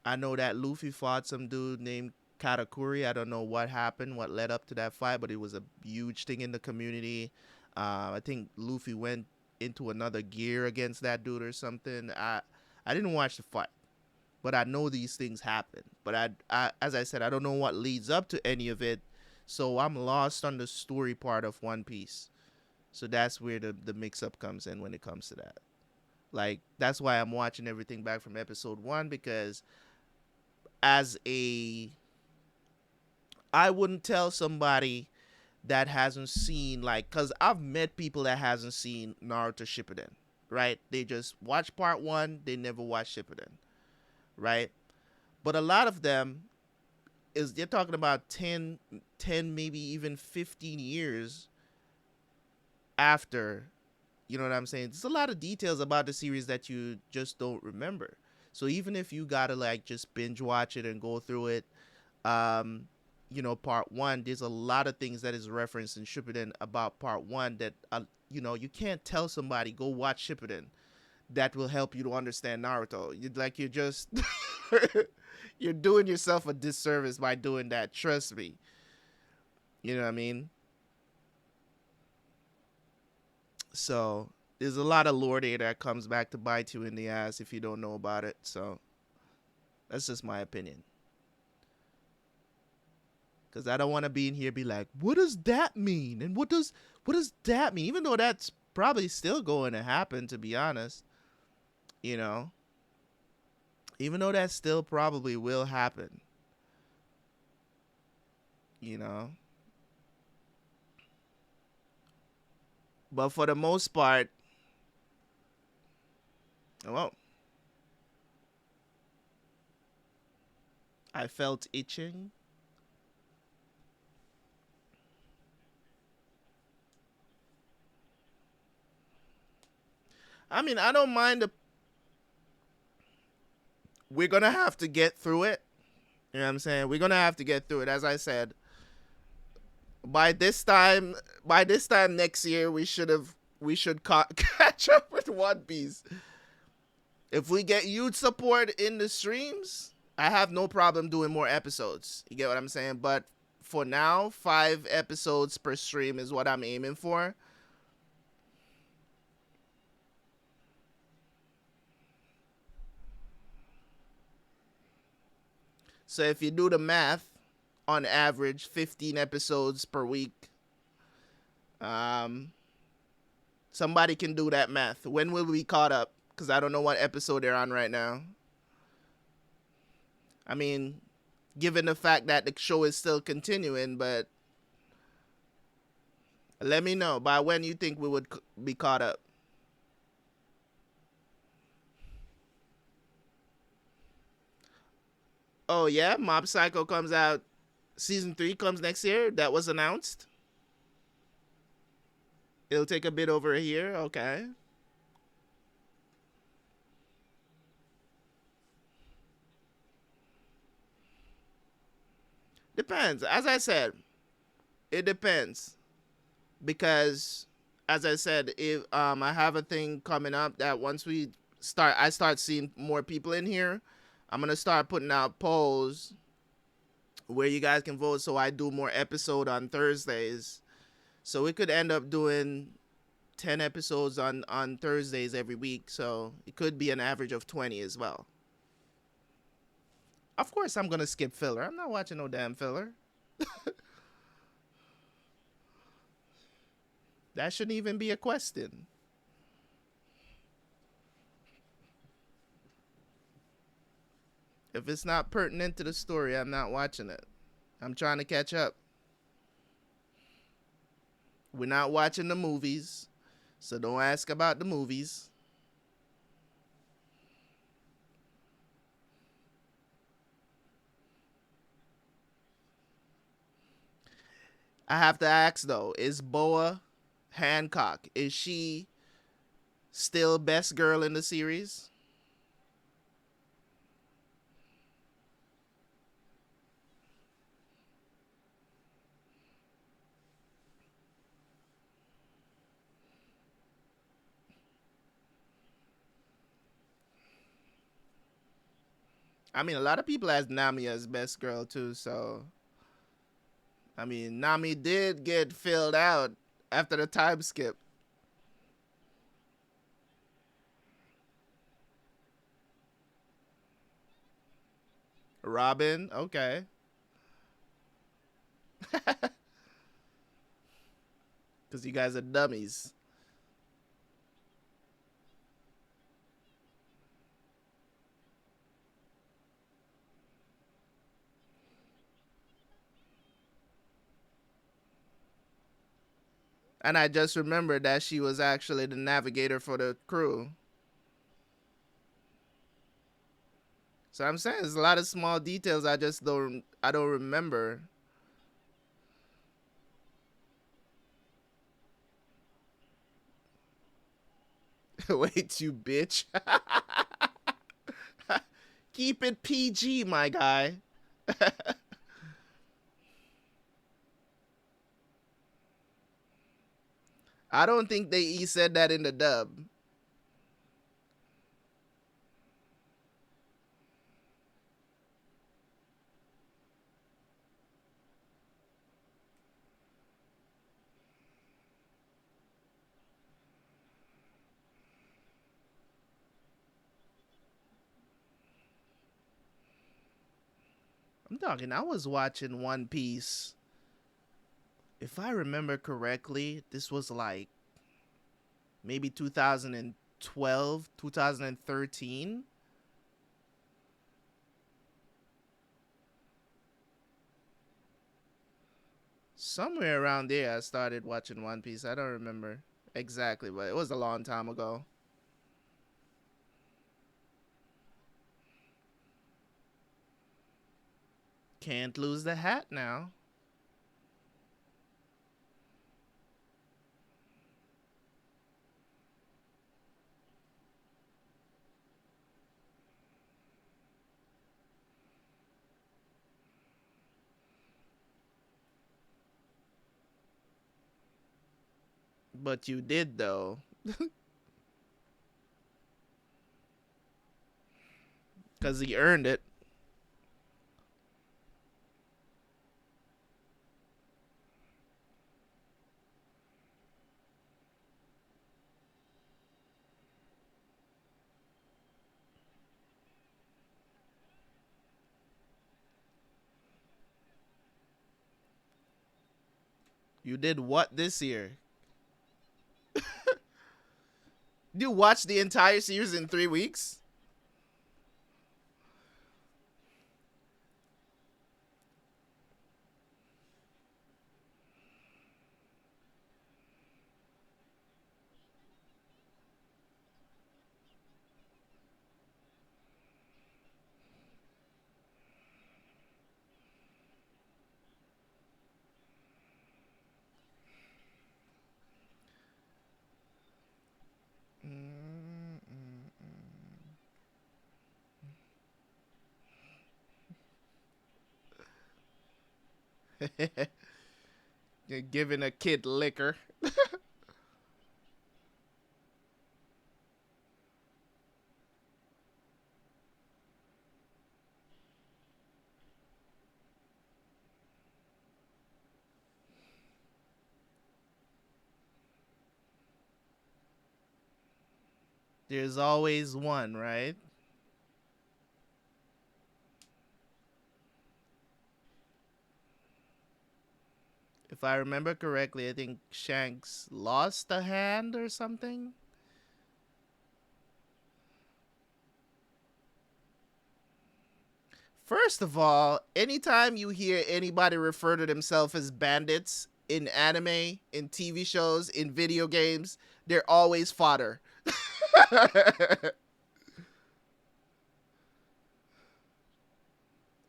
I know that Luffy fought some dude named Katakuri. I don't know what happened, what led up to that fight, but it was a huge thing in the community. I think Luffy went into another gear against that dude or something. I didn't watch the fight, but I know these things happen. But as I said, I don't know what leads up to any of it, so I'm lost on the story part of One Piece. So that's where the mix up comes in when it comes to that. Like that's why I'm watching everything back from episode 1, because as a I wouldn't tell somebody that hasn't seen, like, cuz I've met people that hasn't seen Naruto Shippuden, right? They just watch part 1, they never watch Shippuden, right? But a lot of them is they're talking about 10 maybe even 15 years after. You know what I'm saying? There's a lot of details about the series that you just don't remember. So even if you gotta like just binge watch it and go through it, um, part 1, there's a lot of things that is referenced in Shippuden about part 1 that you can't tell somebody go watch Shippuden. That will help you to understand Naruto. You're just you're doing yourself a disservice by doing that. Trust me. You know what I mean? So there's a lot of lore there that comes back to bite you in the ass if you don't know about it. So that's just my opinion. Because I don't want to be in here be like, what does that mean? And what does that mean? Even though that's probably still going to happen, to be honest. You know, even though that still probably will happen. You know, but for the most part, well, I felt itching. I mean, I don't mind the. We're gonna have to get through it. You know what I'm saying? We're gonna have to get through it. As I said, by this time next year, catch up with One Piece. If we get youth support in the streams, I have no problem doing more episodes. You get what I'm saying? But for now, 5 episodes per stream is what I'm aiming for. So if you do the math, on average, 15 episodes per week. Um, Somebody can do that math. When will we be caught up? Because I don't know what episode they're on right now. I mean, given the fact that the show is still continuing, but let me know by when you think we would be caught up. Oh yeah, Mob Psycho comes out. Season 3 comes next year. That was announced. It'll take a bit over a year. Okay. Depends. As I said, it depends because, as I said, if I have a thing coming up that once I start seeing more people in here, I'm gonna start putting out polls where you guys can vote. So I do more episode on Thursdays. So we could end up doing 10 episodes on Thursdays every week. So it could be an average of 20 as well. Of course, I'm gonna skip filler. I'm not watching no damn filler. That shouldn't even be a question. If it's not pertinent to the story, I'm not watching it. I'm trying to catch up. We're not watching the movies, so don't ask about the movies. I have to ask though, is Boa Hancock, is she still best girl in the series? I mean, a lot of people has Nami as best girl too, so I mean, Nami did get filled out After the time skip. Robin, okay. Because you guys are dummies. And I just remembered that she was actually the navigator for the crew. So I'm saying there's a lot of small details I don't remember. Wait, you bitch. Keep it PG, my guy. I don't think he said that in the dub. I'm talking, I was watching One Piece. If I remember correctly, this was like maybe 2012, 2013. Somewhere around there, I started watching One Piece. I don't remember exactly, but it was a long time ago. Can't lose the hat now. But you did, though, because he earned it. You did what this year? You watched the entire series in 3 weeks? Mm, mm. You're giving a kid liquor. There's always one, right? If I remember correctly, I think Shanks lost a hand or something. First of all, anytime you hear anybody refer to themselves as bandits in anime, in TV shows, in video games, they're always fodder.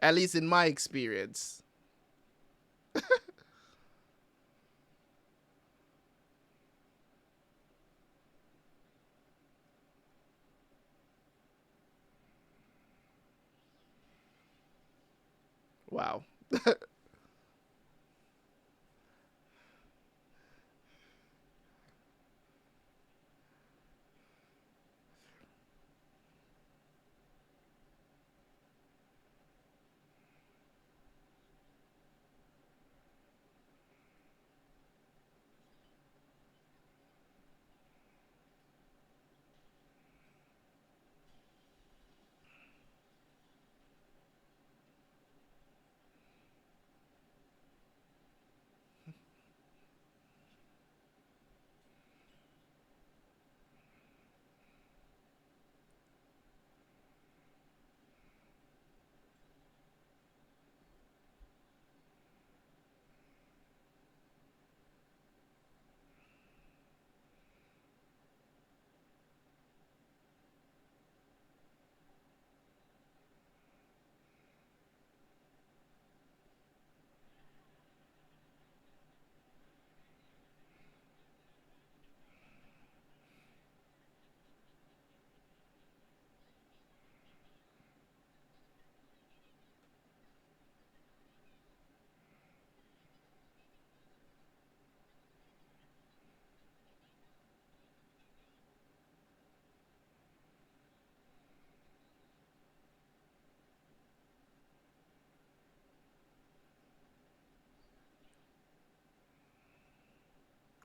At least in my experience. Wow.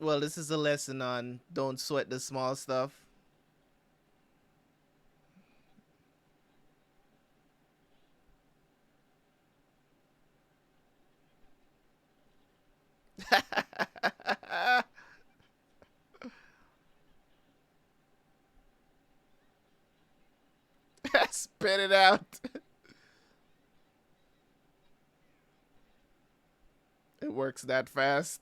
Well, this is a lesson on don't sweat the small stuff. Spit it out. It works that fast.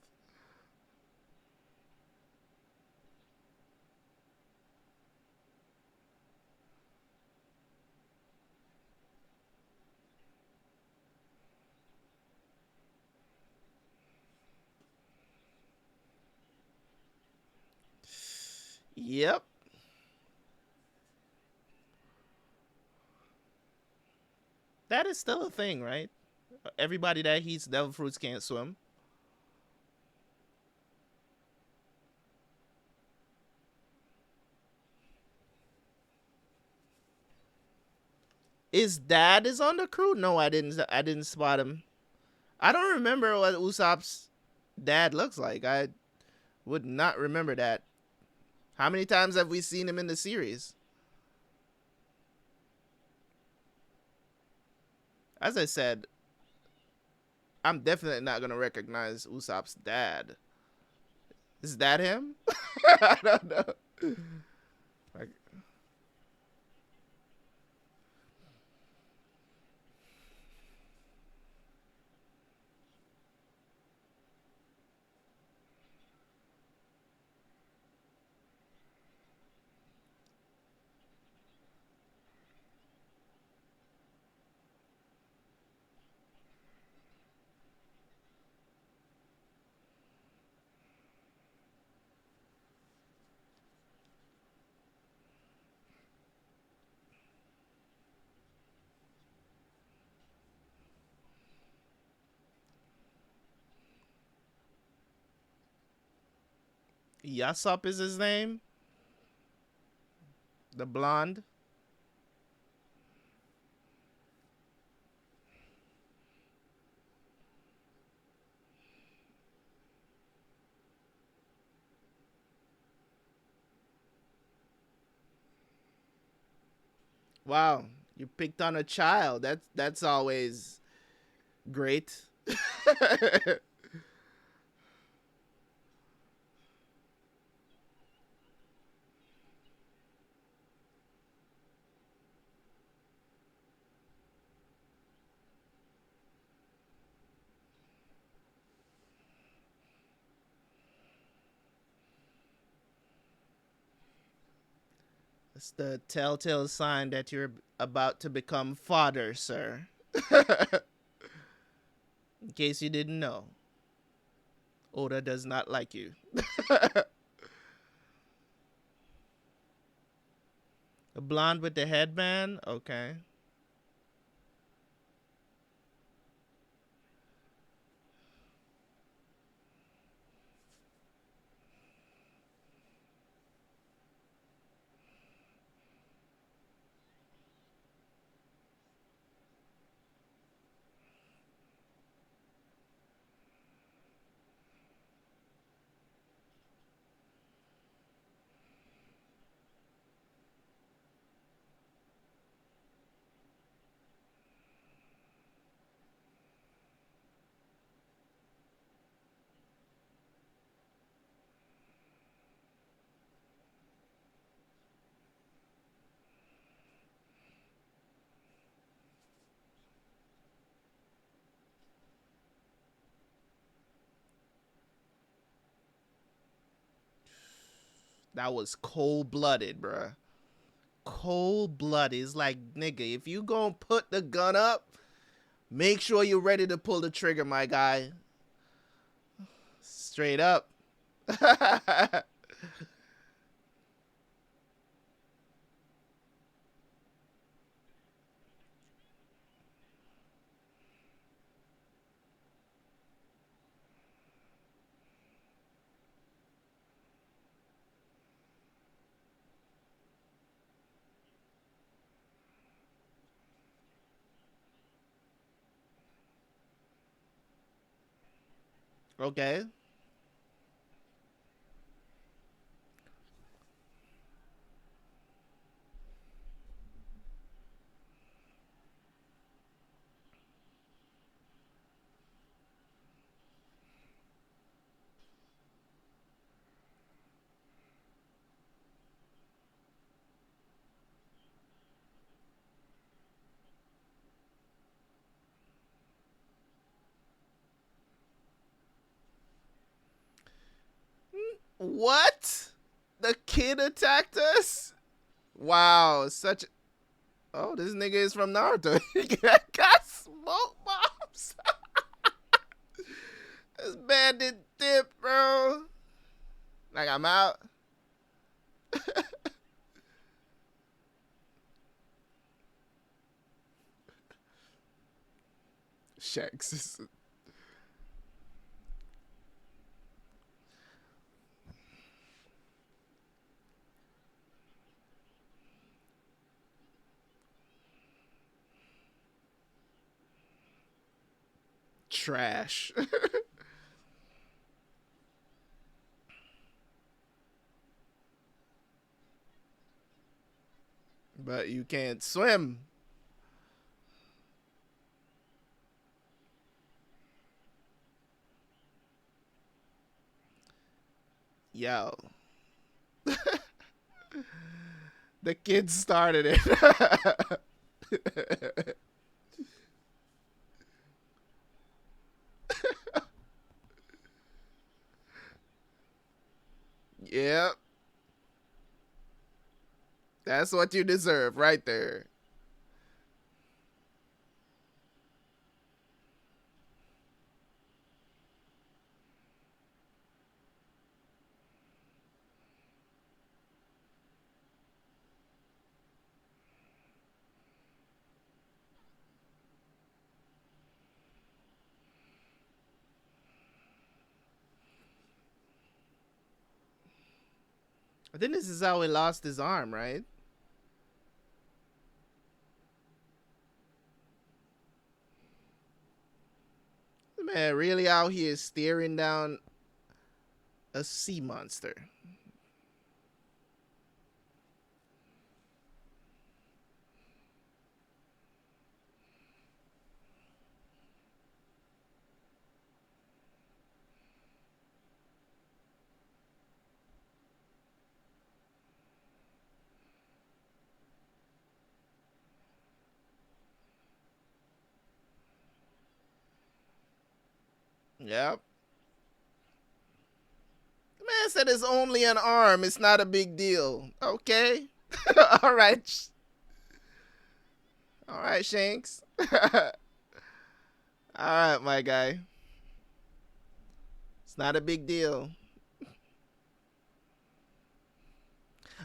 Yep. That is still a thing, right? Everybody that eats devil fruits can't swim. His dad is on the crew? No, I didn't. I didn't spot him. I don't remember what Usopp's dad looks like. I would not remember that. How many times have we seen him in the series? As I said, I'm definitely not gonna recognize Usopp's dad. Is that him? I don't know. Like, Yasop is his name. The blonde. Wow, you picked on a child. That's always great. It's the telltale sign that you're about to become fodder, sir. In case you didn't know, Oda does not like you. The blonde with the headband? Okay. That was cold blooded, bruh. Cold blooded. It's like, nigga, if you gonna put the gun up, make sure you're ready to pull the trigger, my guy. Straight up. Okay. What? The kid attacked us? Wow, such. Oh, this nigga is from Naruto. He got smoke bombs. This bandit dip, bro. Like I'm out. Shanks. Trash. But you can't swim. Yo. The kids started it. Yep. That's what you deserve right there. I think this is how he lost his arm, right? Man, really out here staring down a sea monster. Yep. The man said it's only an arm. It's not a big deal. Okay. All right. All right, Shanks. All right, my guy. It's not a big deal.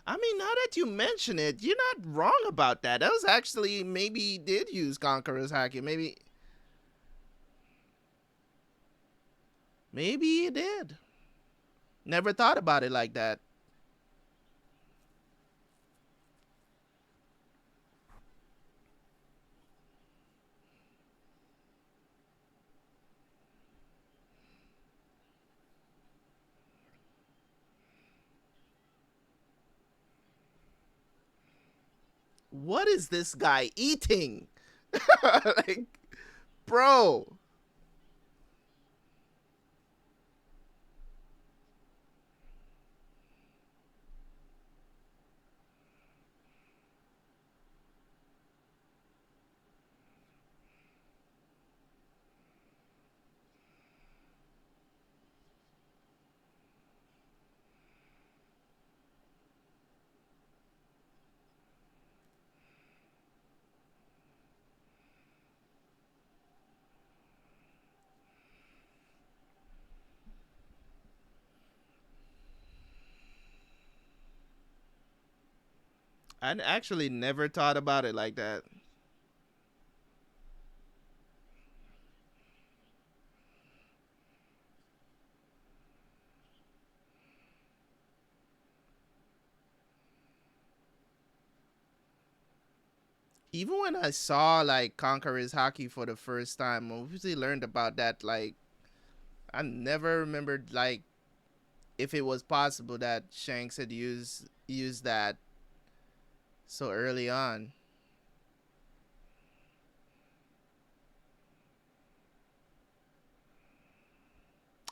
I mean, now that you mention it, you're not wrong about that. That was actually maybe he did use Conqueror's Haki. Maybe he did. Never thought about it like that. What is this guy eating? Like, bro. I actually never thought about it like that. Even when I saw like Conqueror's Hockey for the first time, I obviously learned about that. Like, I never remembered like if it was possible that Shanks had used that so early on.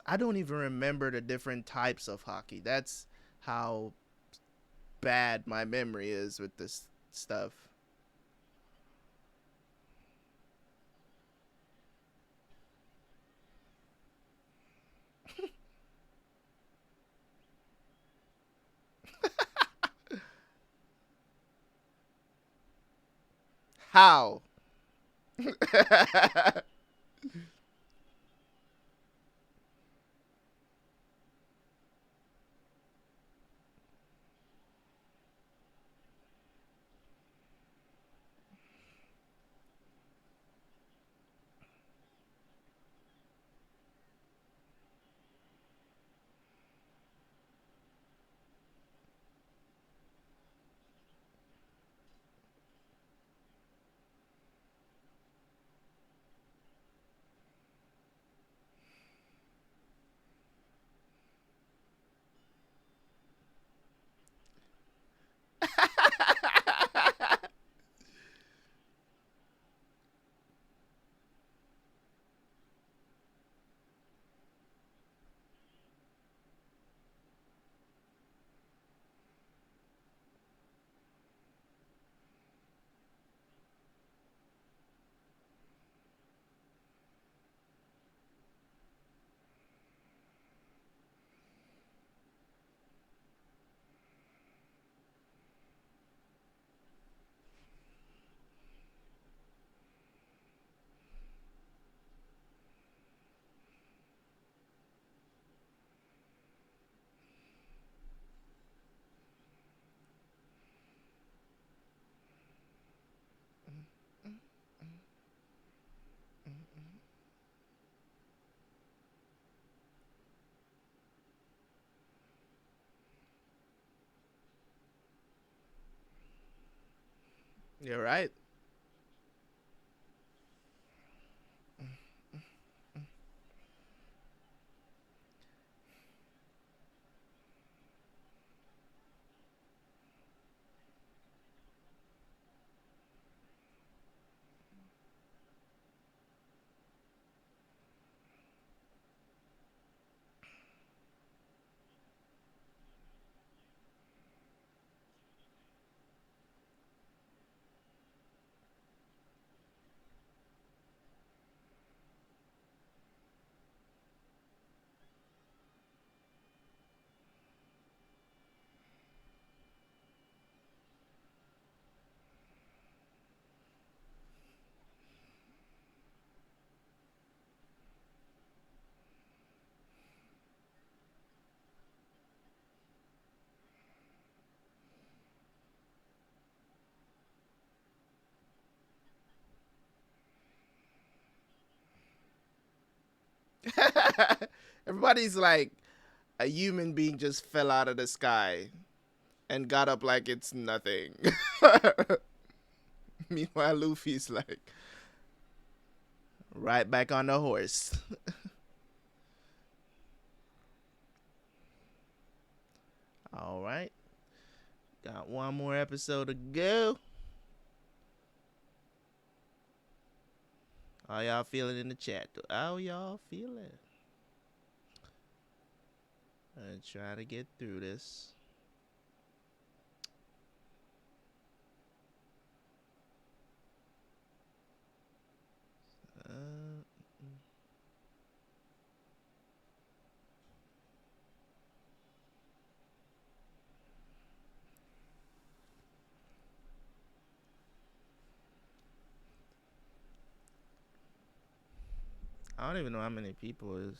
I don't even remember the different types of hockey. That's how bad my memory is with this stuff. How? You're right. Everybody's like a human being just fell out of the sky and got up like it's nothing. Meanwhile, Luffy's like right back on the horse. All right. Got one more episode to go. How y'all feeling in the chat? How y'all feeling? I'm try to get through this. Uh, I don't even know how many people is.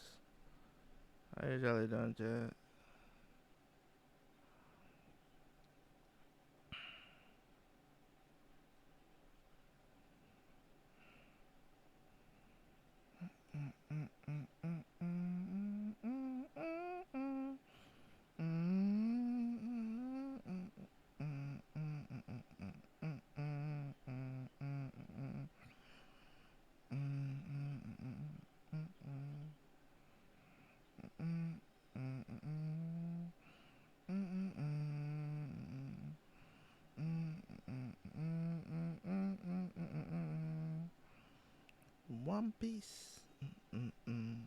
I usually don't chat. One Piece. Mm-mm.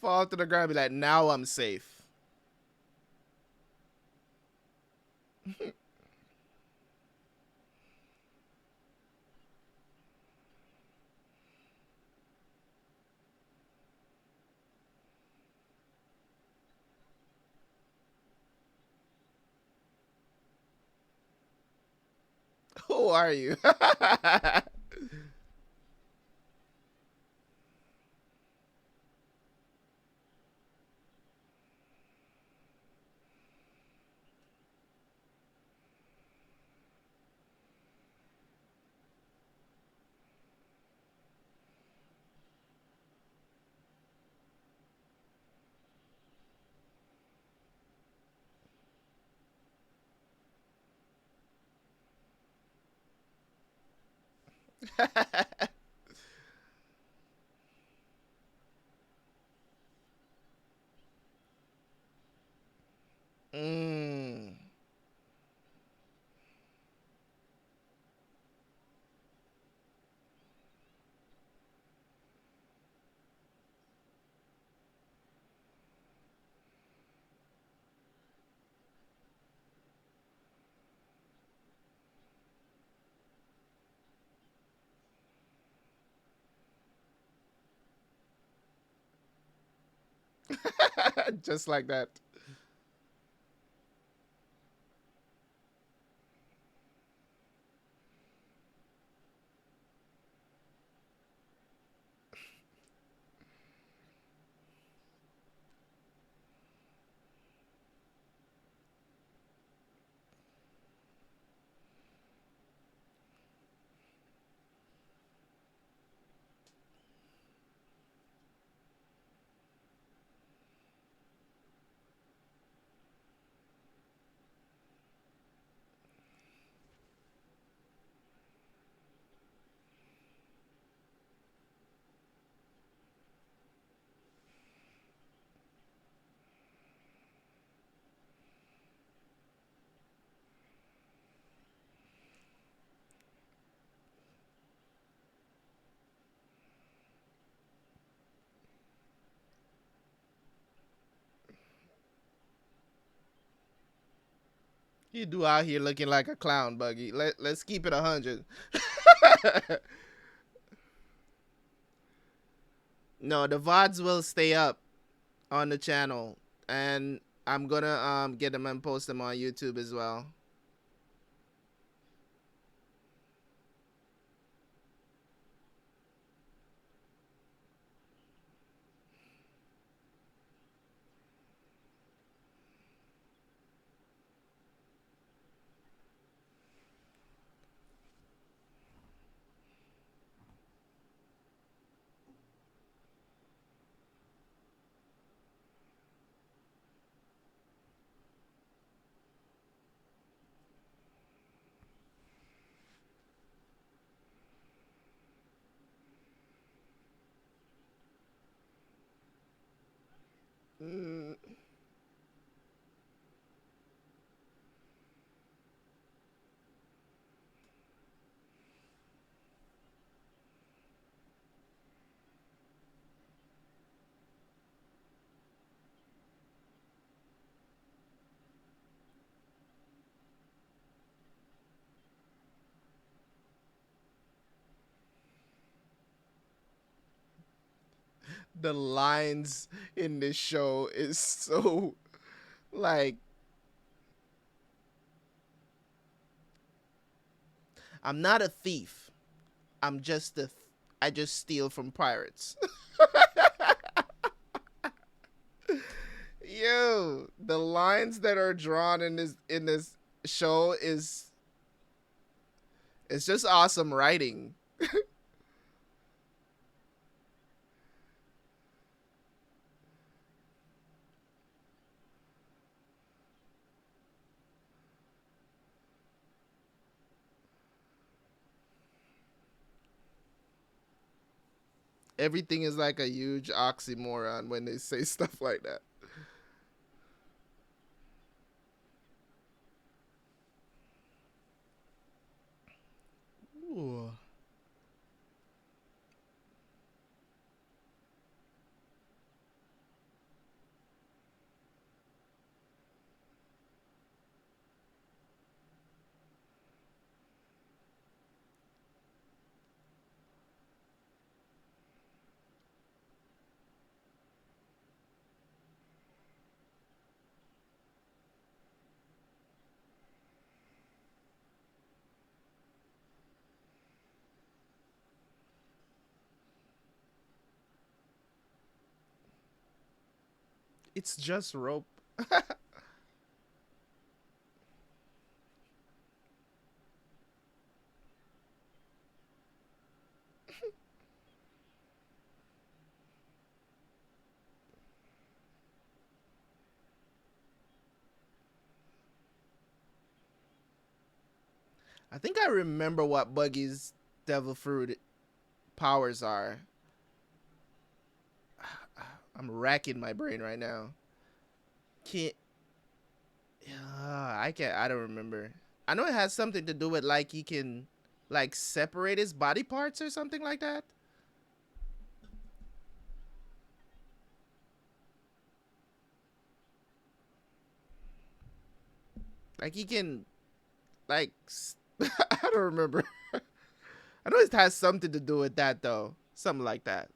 Fall to the ground, be like, now I'm safe. Who are you? mm. Just like that. You do out here looking like a clown, Buggy. Let's keep it 100. No, the VODs will stay up on the channel, and I'm gonna get them and post them on YouTube as well. Mm. The lines in this show is so Like, I'm not a thief. I'm just a. I just steal from pirates. Yo, the lines that are drawn in this show is it's just awesome writing. Everything is like a huge oxymoron when they say stuff like that. Ooh. It's just rope. I think I remember what Buggy's devil fruit powers are. I'm racking my brain right now. Can't. I can't. I don't remember. I know it has something to do with like he can, like separate his body parts or something like that. Like he can, like I don't remember. I know it has something to do with that though. Something like that.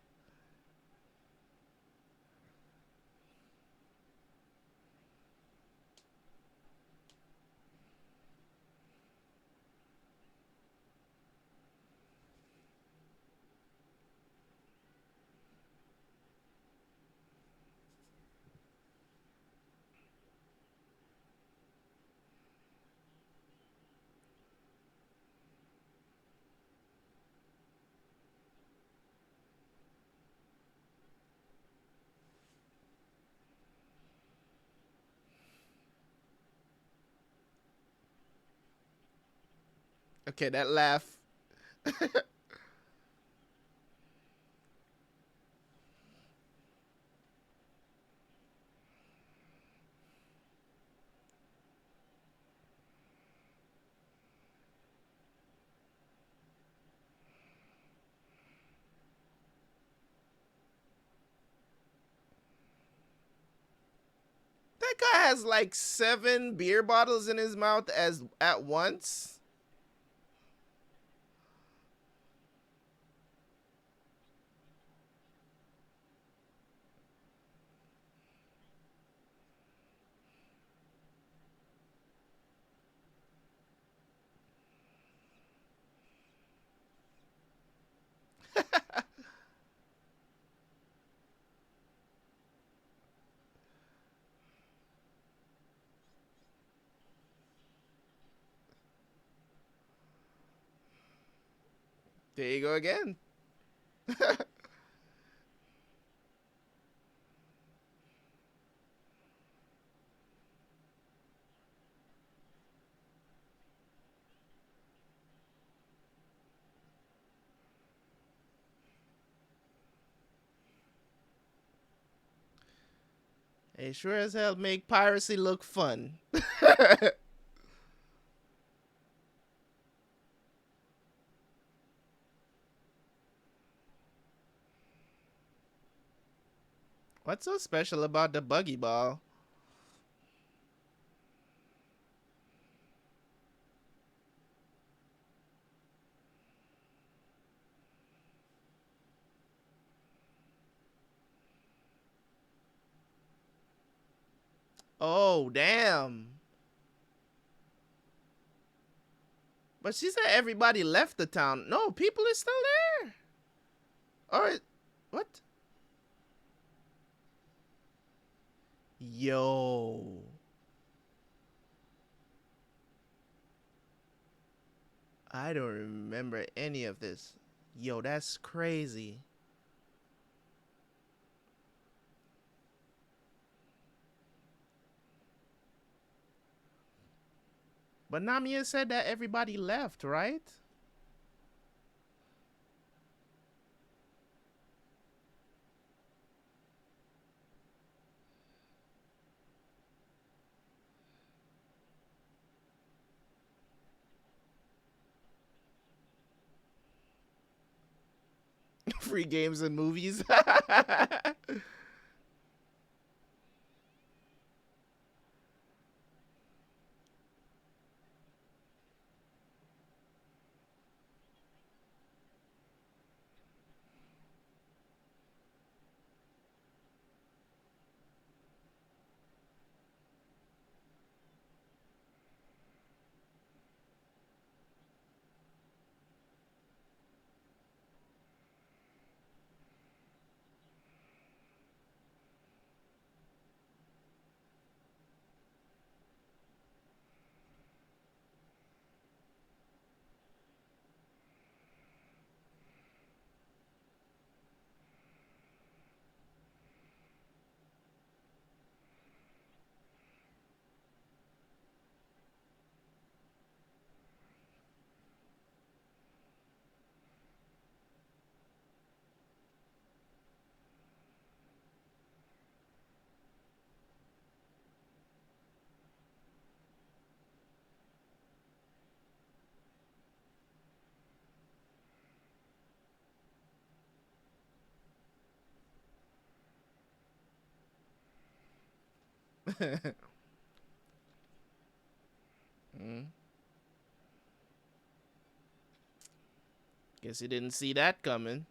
Okay, that laugh. That guy has like 7 beer bottles in his mouth as at once. There you go again. They sure as hell make piracy look fun. What's so special about the buggy ball? Oh, damn. But she said everybody left the town. No, people is still there. Or what? Yo. I don't remember any of this. Yo, that's crazy. But Namia said that everybody left, right? Free games and movies. Mm, guess he didn't see that coming.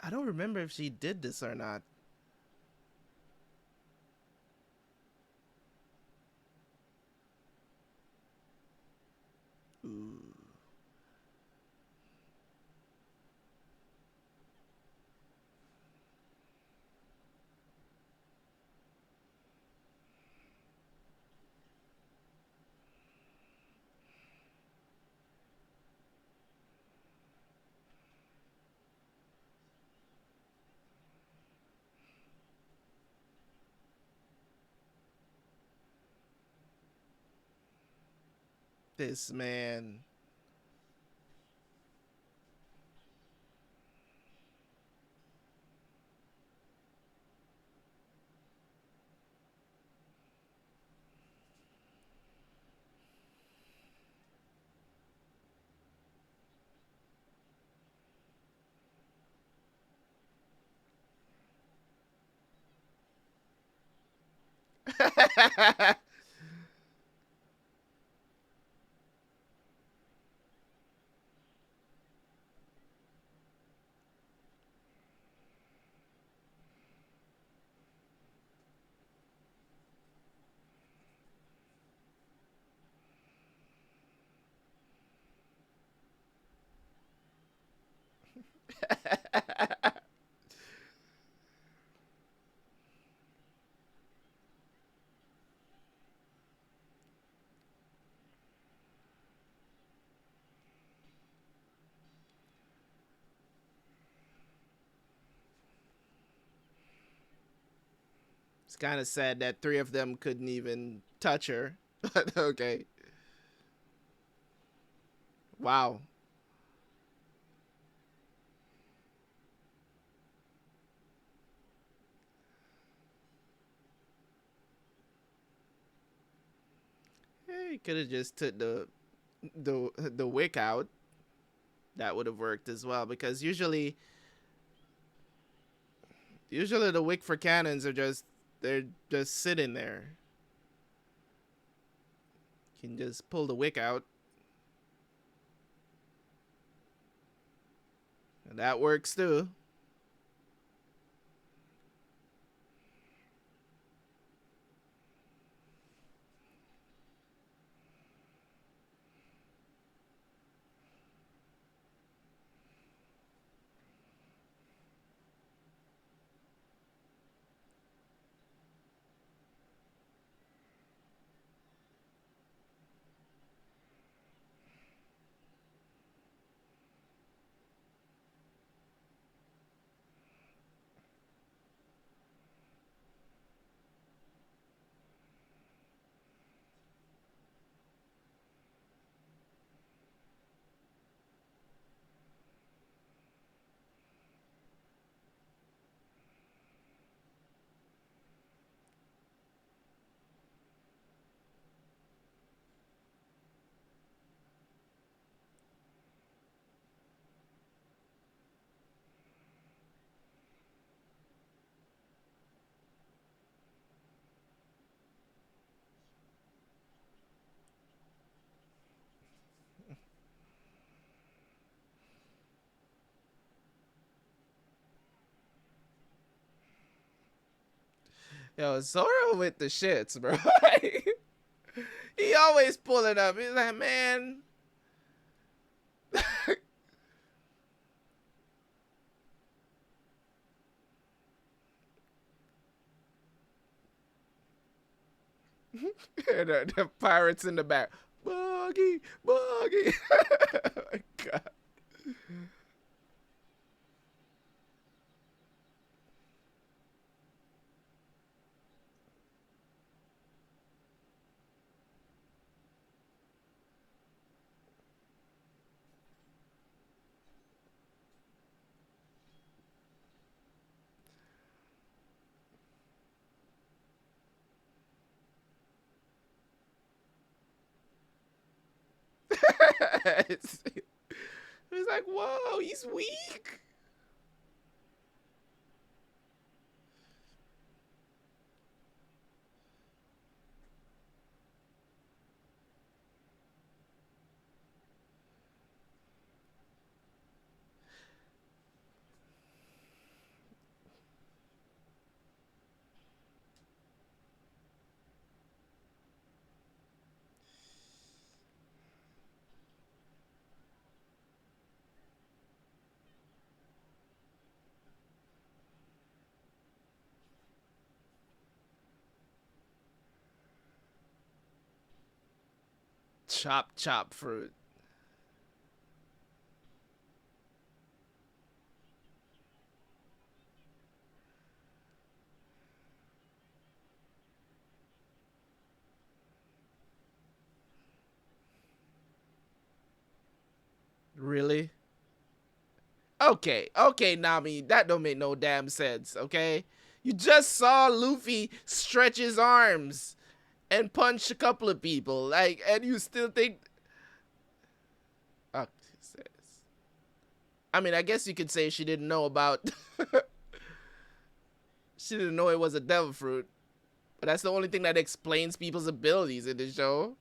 I don't remember if she did this or not. Ooh. This man. It's kind of sad that three of them couldn't even touch her. But okay. Wow. He could have just took the wick out. That would have worked as well because usually the wick for cannons are they're just sitting there. You can just pull the wick out. And that works too. Yo, Zoro with the shits, bro. He always pulling up. He's like, man. The pirates in the back. Buggy, buggy. Oh my God. He's like, whoa, he's weak. Chop, chop fruit. Really? Okay, okay, Nami, that don't make no damn sense, okay? You just saw Luffy stretch his arms and punch a couple of people, like, and you still think. Oh, I mean, I guess you could say she didn't know about. She didn't know it was a devil fruit, but that's the only thing that explains people's abilities in the show.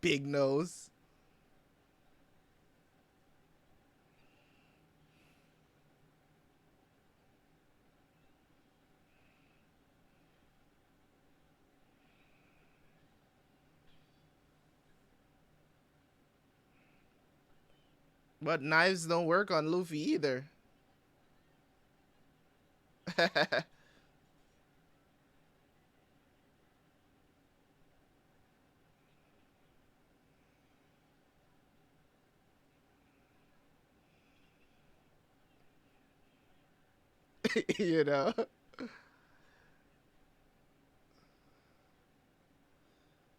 Big nose. But knives don't work on Luffy either. You know?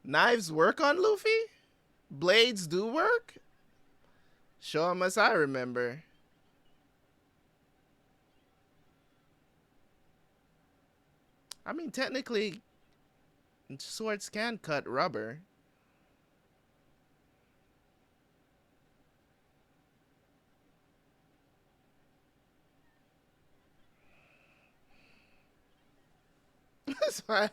Knives work on Luffy? Blades do work? Show him as I remember. I mean, technically, swords can cut rubber. That's fine.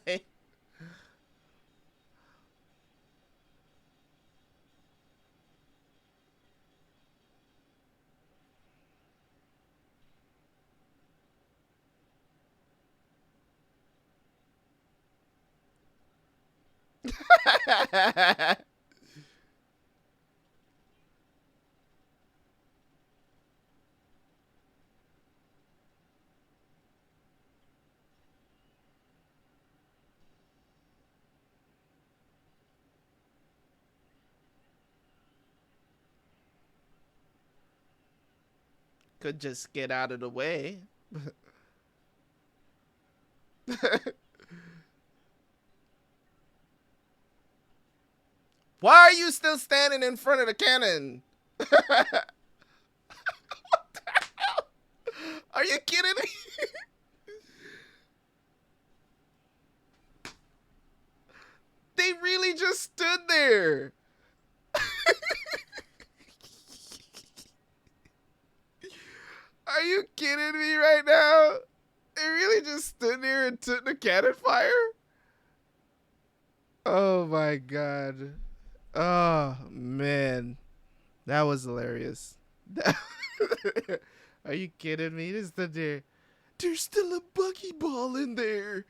Could just get out of the way. Why are you still standing in front of the cannon? Are you kidding me? They really just stood there. Are you kidding me right now? They really just stood there and took the cannon fire? Oh my god. Oh man. That was hilarious. Are you kidding me? They stood there. There's still a buckyball in there.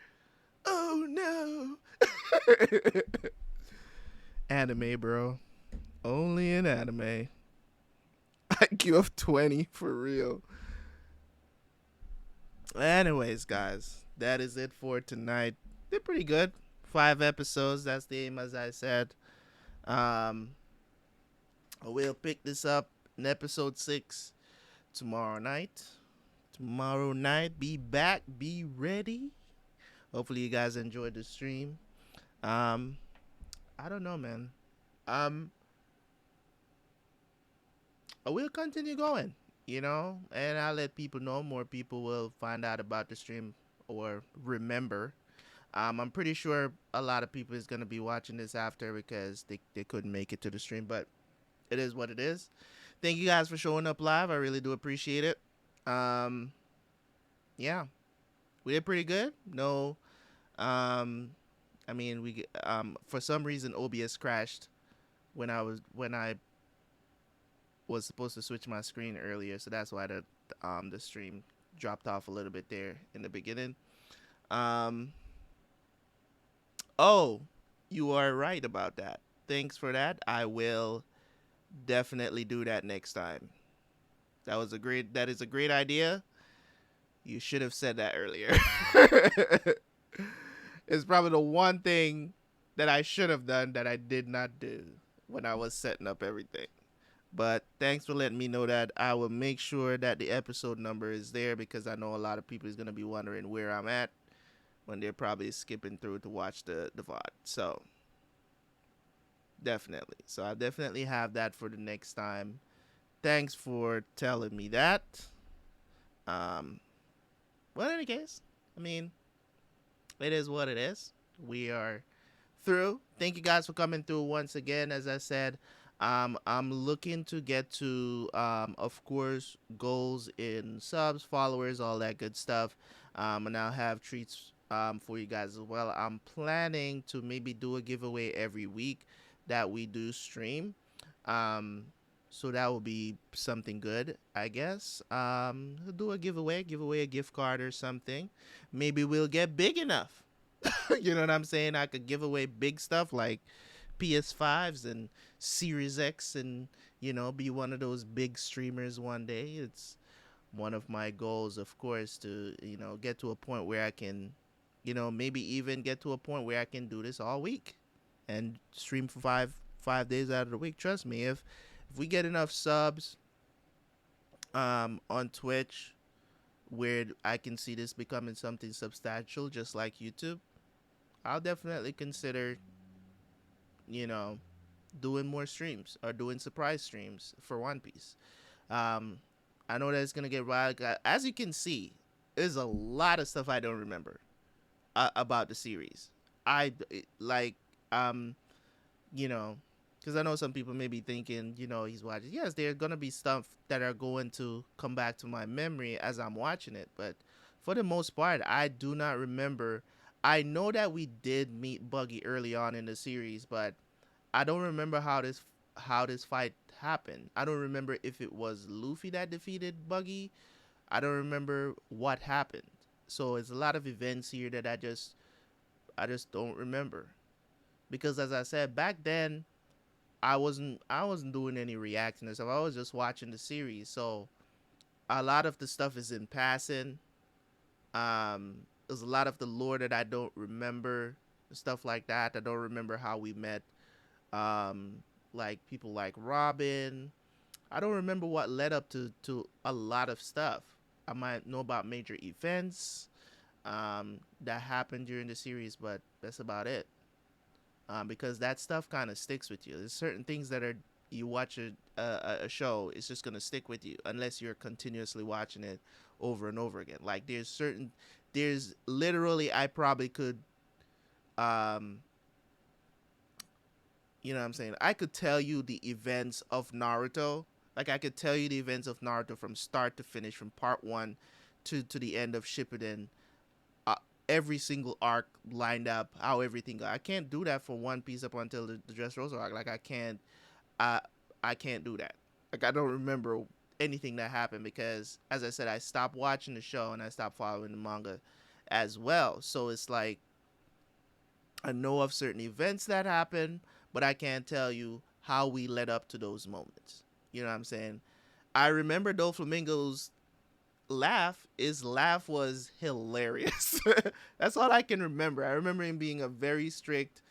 Oh no. Anime, bro. Only in anime. IQ of 20 for real. Anyways, guys, that is it for tonight. They're pretty good. 5 episodes. That's the aim, as I said. Um, we'll pick this up in episode 6 tomorrow night. Tomorrow night, be back, be ready. Hopefully, you guys enjoyed the stream. Um, I don't know, man. Um, we'll continue going, and I'll let people know. More people will find out about the stream or remember. I'm pretty sure a lot of people is gonna be watching this after because they couldn't make it to the stream, but it is what it is. Thank you guys for showing up live. I really do appreciate it. Um, yeah, we did pretty good. No, I mean we for some reason OBS crashed when I was supposed to switch my screen earlier, so that's why the stream dropped off a little bit there in the beginning. Um, oh, you are right about that. Thanks for that. I will definitely do that next time. That is a great idea. You should have said that earlier. It's probably the one thing that I should have done that I did not do when I was setting up everything. But thanks for letting me know that. I will make sure that the episode number is there because I know a lot of people is going to be wondering where I'm at when they're probably skipping through to watch the VOD. So, definitely. So, I definitely have that for the next time. Thanks for telling me that. Um, well, in any case, I mean, it is what it is. We are through. Thank you guys for coming through once again. As I said, I'm looking to get to, of course, goals in subs, followers, all that good stuff. And I'll have treats for you guys as well. I'm planning to maybe do a giveaway every week that we do stream. So that will be something good, I guess. Do a giveaway a gift card or something. Maybe we'll get big enough. You know what I'm saying? I could give away big stuff like PS5s and Series X and, be one of those big streamers one day. It's one of my goals, of course, to, get to a point where I can, maybe even get to a point where I can do this all week and stream for five days out of the week. Trust me, if we get enough subs on Twitch where I can see this becoming something substantial, just like YouTube, I'll definitely consider you know, doing more streams or doing surprise streams for One Piece. Um, I know that it's gonna get wild. As you can see, there's a lot of stuff I don't remember about the series. Like, um, you know, because I know some people may be thinking, he's watching. Yes, there's gonna be stuff that are going to come back to my memory as I'm watching it, but for the most part, I do not remember. I know that we did meet Buggy early on in the series, but I don't remember how this fight happened. I don't remember if it was Luffy that defeated Buggy. I don't remember what happened. So it's a lot of events here that I just don't remember. Because as I said back then, I wasn't doing any reacting and stuff. I was just watching the series. So a lot of the stuff is in passing. There's a lot of the lore that I don't remember, stuff like that. I don't remember how we met like people like Robin. I don't remember what led up to a lot of stuff. I might know about major events that happened during the series, but that's about it. Because that stuff kind of sticks with you. There's certain things that are you watch a show, it's just gonna stick with you unless you're continuously watching it over and over again. Like there's literally I probably could um what I'm saying? I could tell you the events of Naruto. Like I could tell you the events of Naruto from start to finish, from part one to the end of Shippuden. Uh, every single arc lined up, how everything got. I can't do that for One Piece up until the Dressrosa arc. Like I I can't do that. Like I don't remember anything that happened because, as I said, I stopped watching the show and I stopped following the manga as well. So it's like I know of certain events that happen, but I can't tell you how we led up to those moments. You know what I'm saying? I remember Doflamingo's laugh. His laugh was hilarious. That's all I can remember. I remember him being a very strict,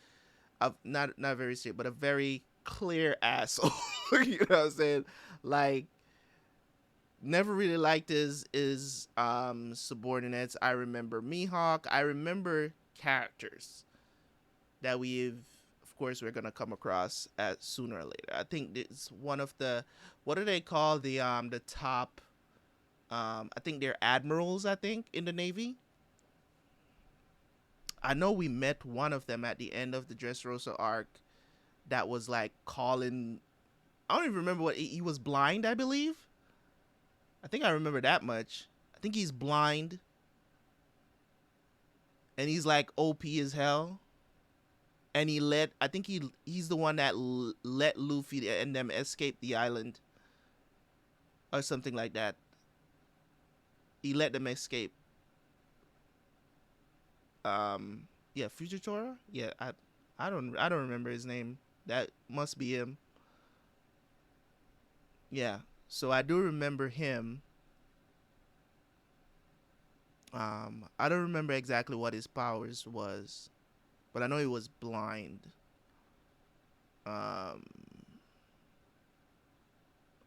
not very strict, but a very clear asshole. You know what I'm saying? Like never really liked his subordinates. I remember Mihawk. I remember characters that of course we're gonna come across at sooner or later. I think it's one of the what do they call the top I think they're admirals, I think, in the Navy. I know we met one of them at the end of the Dressrosa arc that was like calling I don't even remember what he was blind, I believe. I think I remember that much. I think he's blind and he's like OP as hell. And I think he's the one that let Luffy and them escape the island or something like that. He let them escape. Yeah, Fujitora. Yeah, I don't remember his name. That must be him. Yeah, so I do remember him. I don't remember exactly what his powers was, but I know he was blind. Um,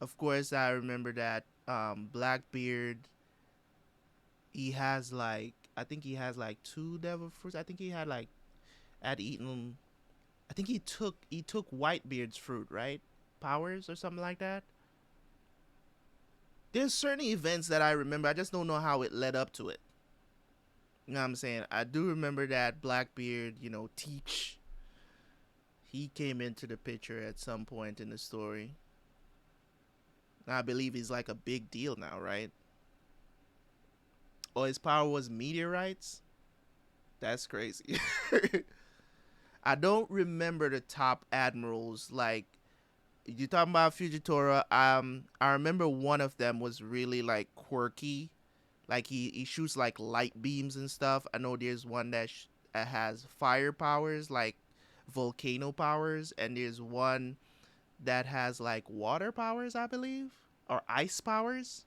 of course, I remember that Blackbeard. He has like I think he has like two devil fruits. I think he had eaten. I think he took Whitebeard's fruit, right? Powers or something like that. There's certain events that I remember. I just don't know how it led up to it. You know what I'm saying? I do remember that Blackbeard, Teach, he came into the picture at some point in the story. I believe he's like a big deal now, right? Oh, his power was meteorites? That's crazy. I don't remember the top admirals. Like, you talking about Fujitora. I remember one of them was really like quirky. Like he shoots like light beams and stuff. I know there's one that has fire powers, like volcano powers, and there's one that has like water powers, I believe, or ice powers.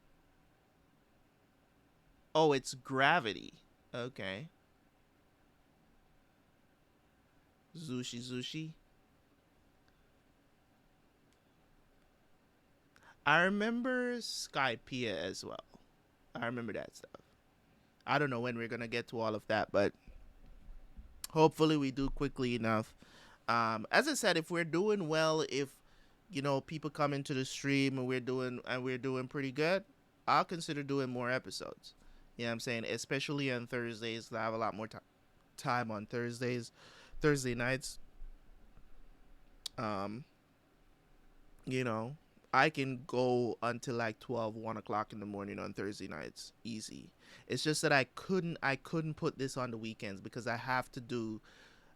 Oh, it's gravity. Okay. Zushi. I remember Skypiea as well. I remember that stuff. I don't know when we're gonna get to all of that, but hopefully we do quickly enough. As I said, if we're doing well, if people come into the stream and we're doing pretty good, I'll consider doing more episodes. You know what I'm saying? Especially on Thursdays, 'cause I have a lot more time on Thursday nights. Um, you know, I can go until like 12, 1 o'clock in the morning on Thursday nights, easy. It's just that I couldn't put this on the weekends because I have to do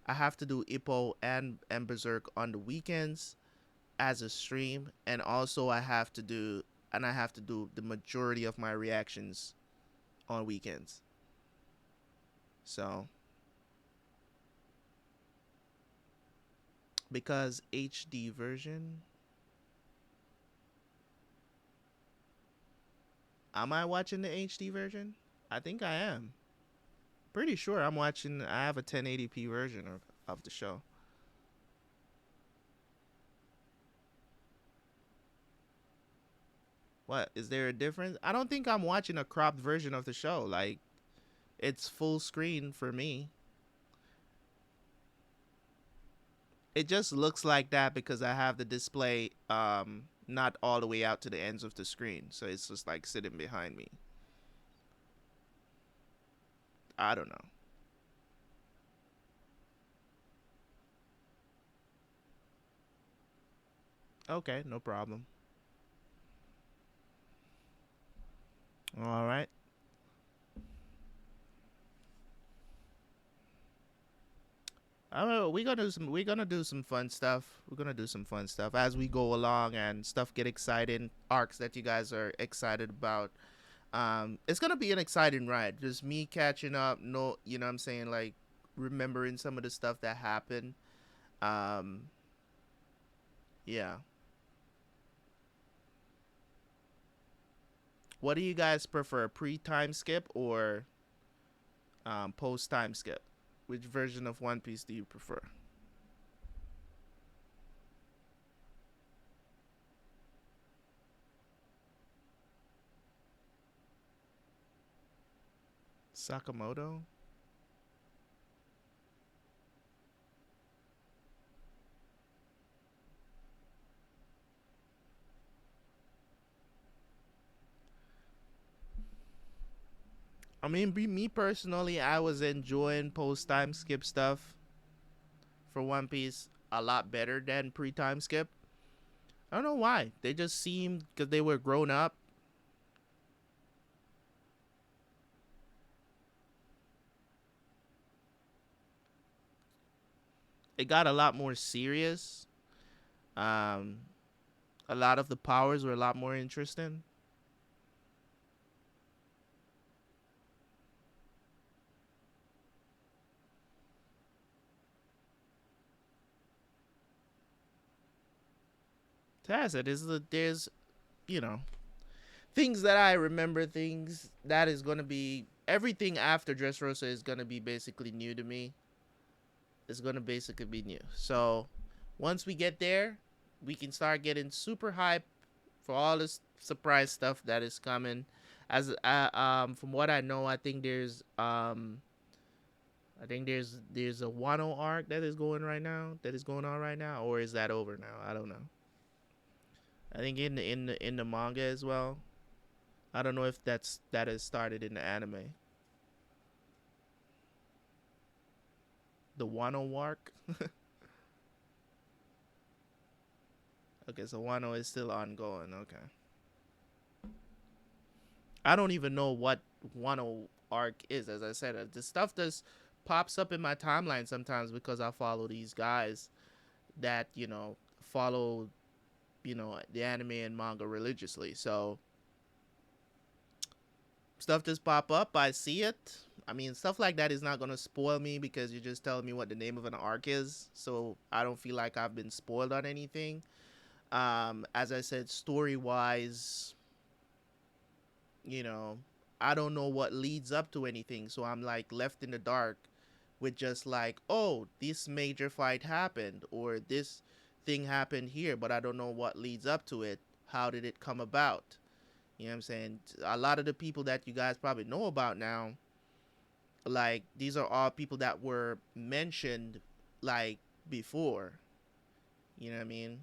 Ippo and Berserk on the weekends as a stream, and also I have to do the majority of my reactions on weekends. So because HD version, am I watching the HD version? I think I am. Pretty sure I'm watching. I have a 1080p version of the show. What is there a difference? I don't think I'm watching a cropped version of the show. Like it's full screen for me. It just looks like that because I have the display not all the way out to the ends of the screen. So it's just like sitting behind me. I don't know. Okay, no problem. All right. We're gonna do some fun stuff. We're gonna do some fun stuff as we go along and stuff get exciting. Arcs that you guys are excited about. It's gonna be an exciting ride. Just me catching up. No, you know what I'm saying, like remembering some of the stuff that happened. Um, yeah. What do you guys prefer, pre-time skip or post-time skip? Which version of One Piece do you prefer? Sakamoto? I mean, me personally, I was enjoying post-time skip stuff for One Piece a lot better than pre-time skip. I don't know why. They just seemed because they were grown up. It got a lot more serious. Um, a lot of the powers were a lot more interesting. That's it. There's you know things that I remember. Things that is gonna be everything after Dressrosa is gonna be basically new to me. It's gonna basically be new. So once we get there, we can start getting super hype for all this surprise stuff that is coming. As from what I know, I think there's a Wano arc that is going right now, that is going on right now, or is that over now? I don't know. I think in the manga as well. I don't know if that has started in the anime. The Wano arc. Okay, so Wano is still ongoing. Okay. I don't even know what Wano arc is. As I said, the stuff just pops up in my timeline sometimes because I follow these guys that follow the anime and manga religiously. So stuff just pop up. I see it. I mean, stuff like that is not gonna spoil me because you're just telling me what the name of an arc is. So I don't feel like I've been spoiled on anything. As I said, story wise, you know, I don't know what leads up to anything. So I'm like left in the dark with just like, oh, this major fight happened or this thing happened here, but I don't know what leads up to it. How did it come about? You know what I'm saying? A lot of the people that you guys probably know about now, like these are all people that were mentioned like before. You know what I mean?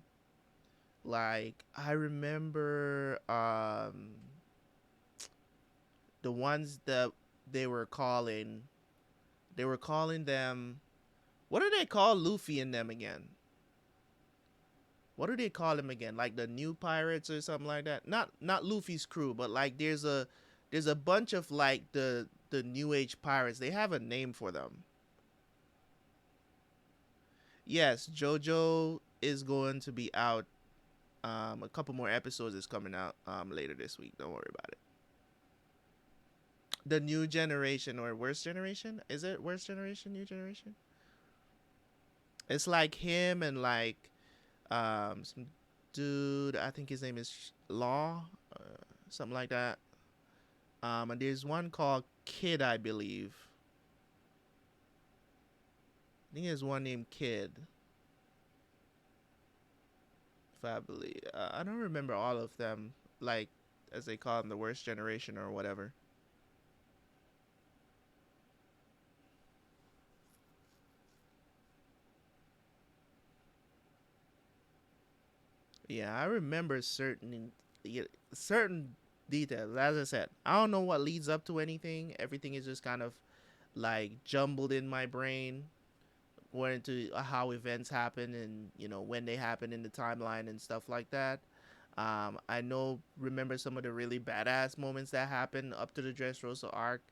Like I remember the ones that they were calling they were calling them, what do they call Luffy and them again? What do they call them again? Like the new pirates or something like that? Not Luffy's crew, but like there's a bunch of like the new age pirates. They have a name for them. Yes, JoJo is going to be out. A couple more episodes is coming out later this week. Don't worry about it. The new generation or worst generation? Is it worst generation, new generation? It's like him and like some dude. I think his name is Law, something like that. And there's one called Kid, I believe. I think there's one named Kid, if I believe. I don't remember all of them, like as they call them, the worst generation or whatever. Yeah, I remember yeah, certain details. As I said, I don't know what leads up to anything. Everything is just kind of like jumbled in my brain, going into how events happen and when they happen in the timeline and stuff like that. I know remember some of the really badass moments that happened up to the Dressrosa arc.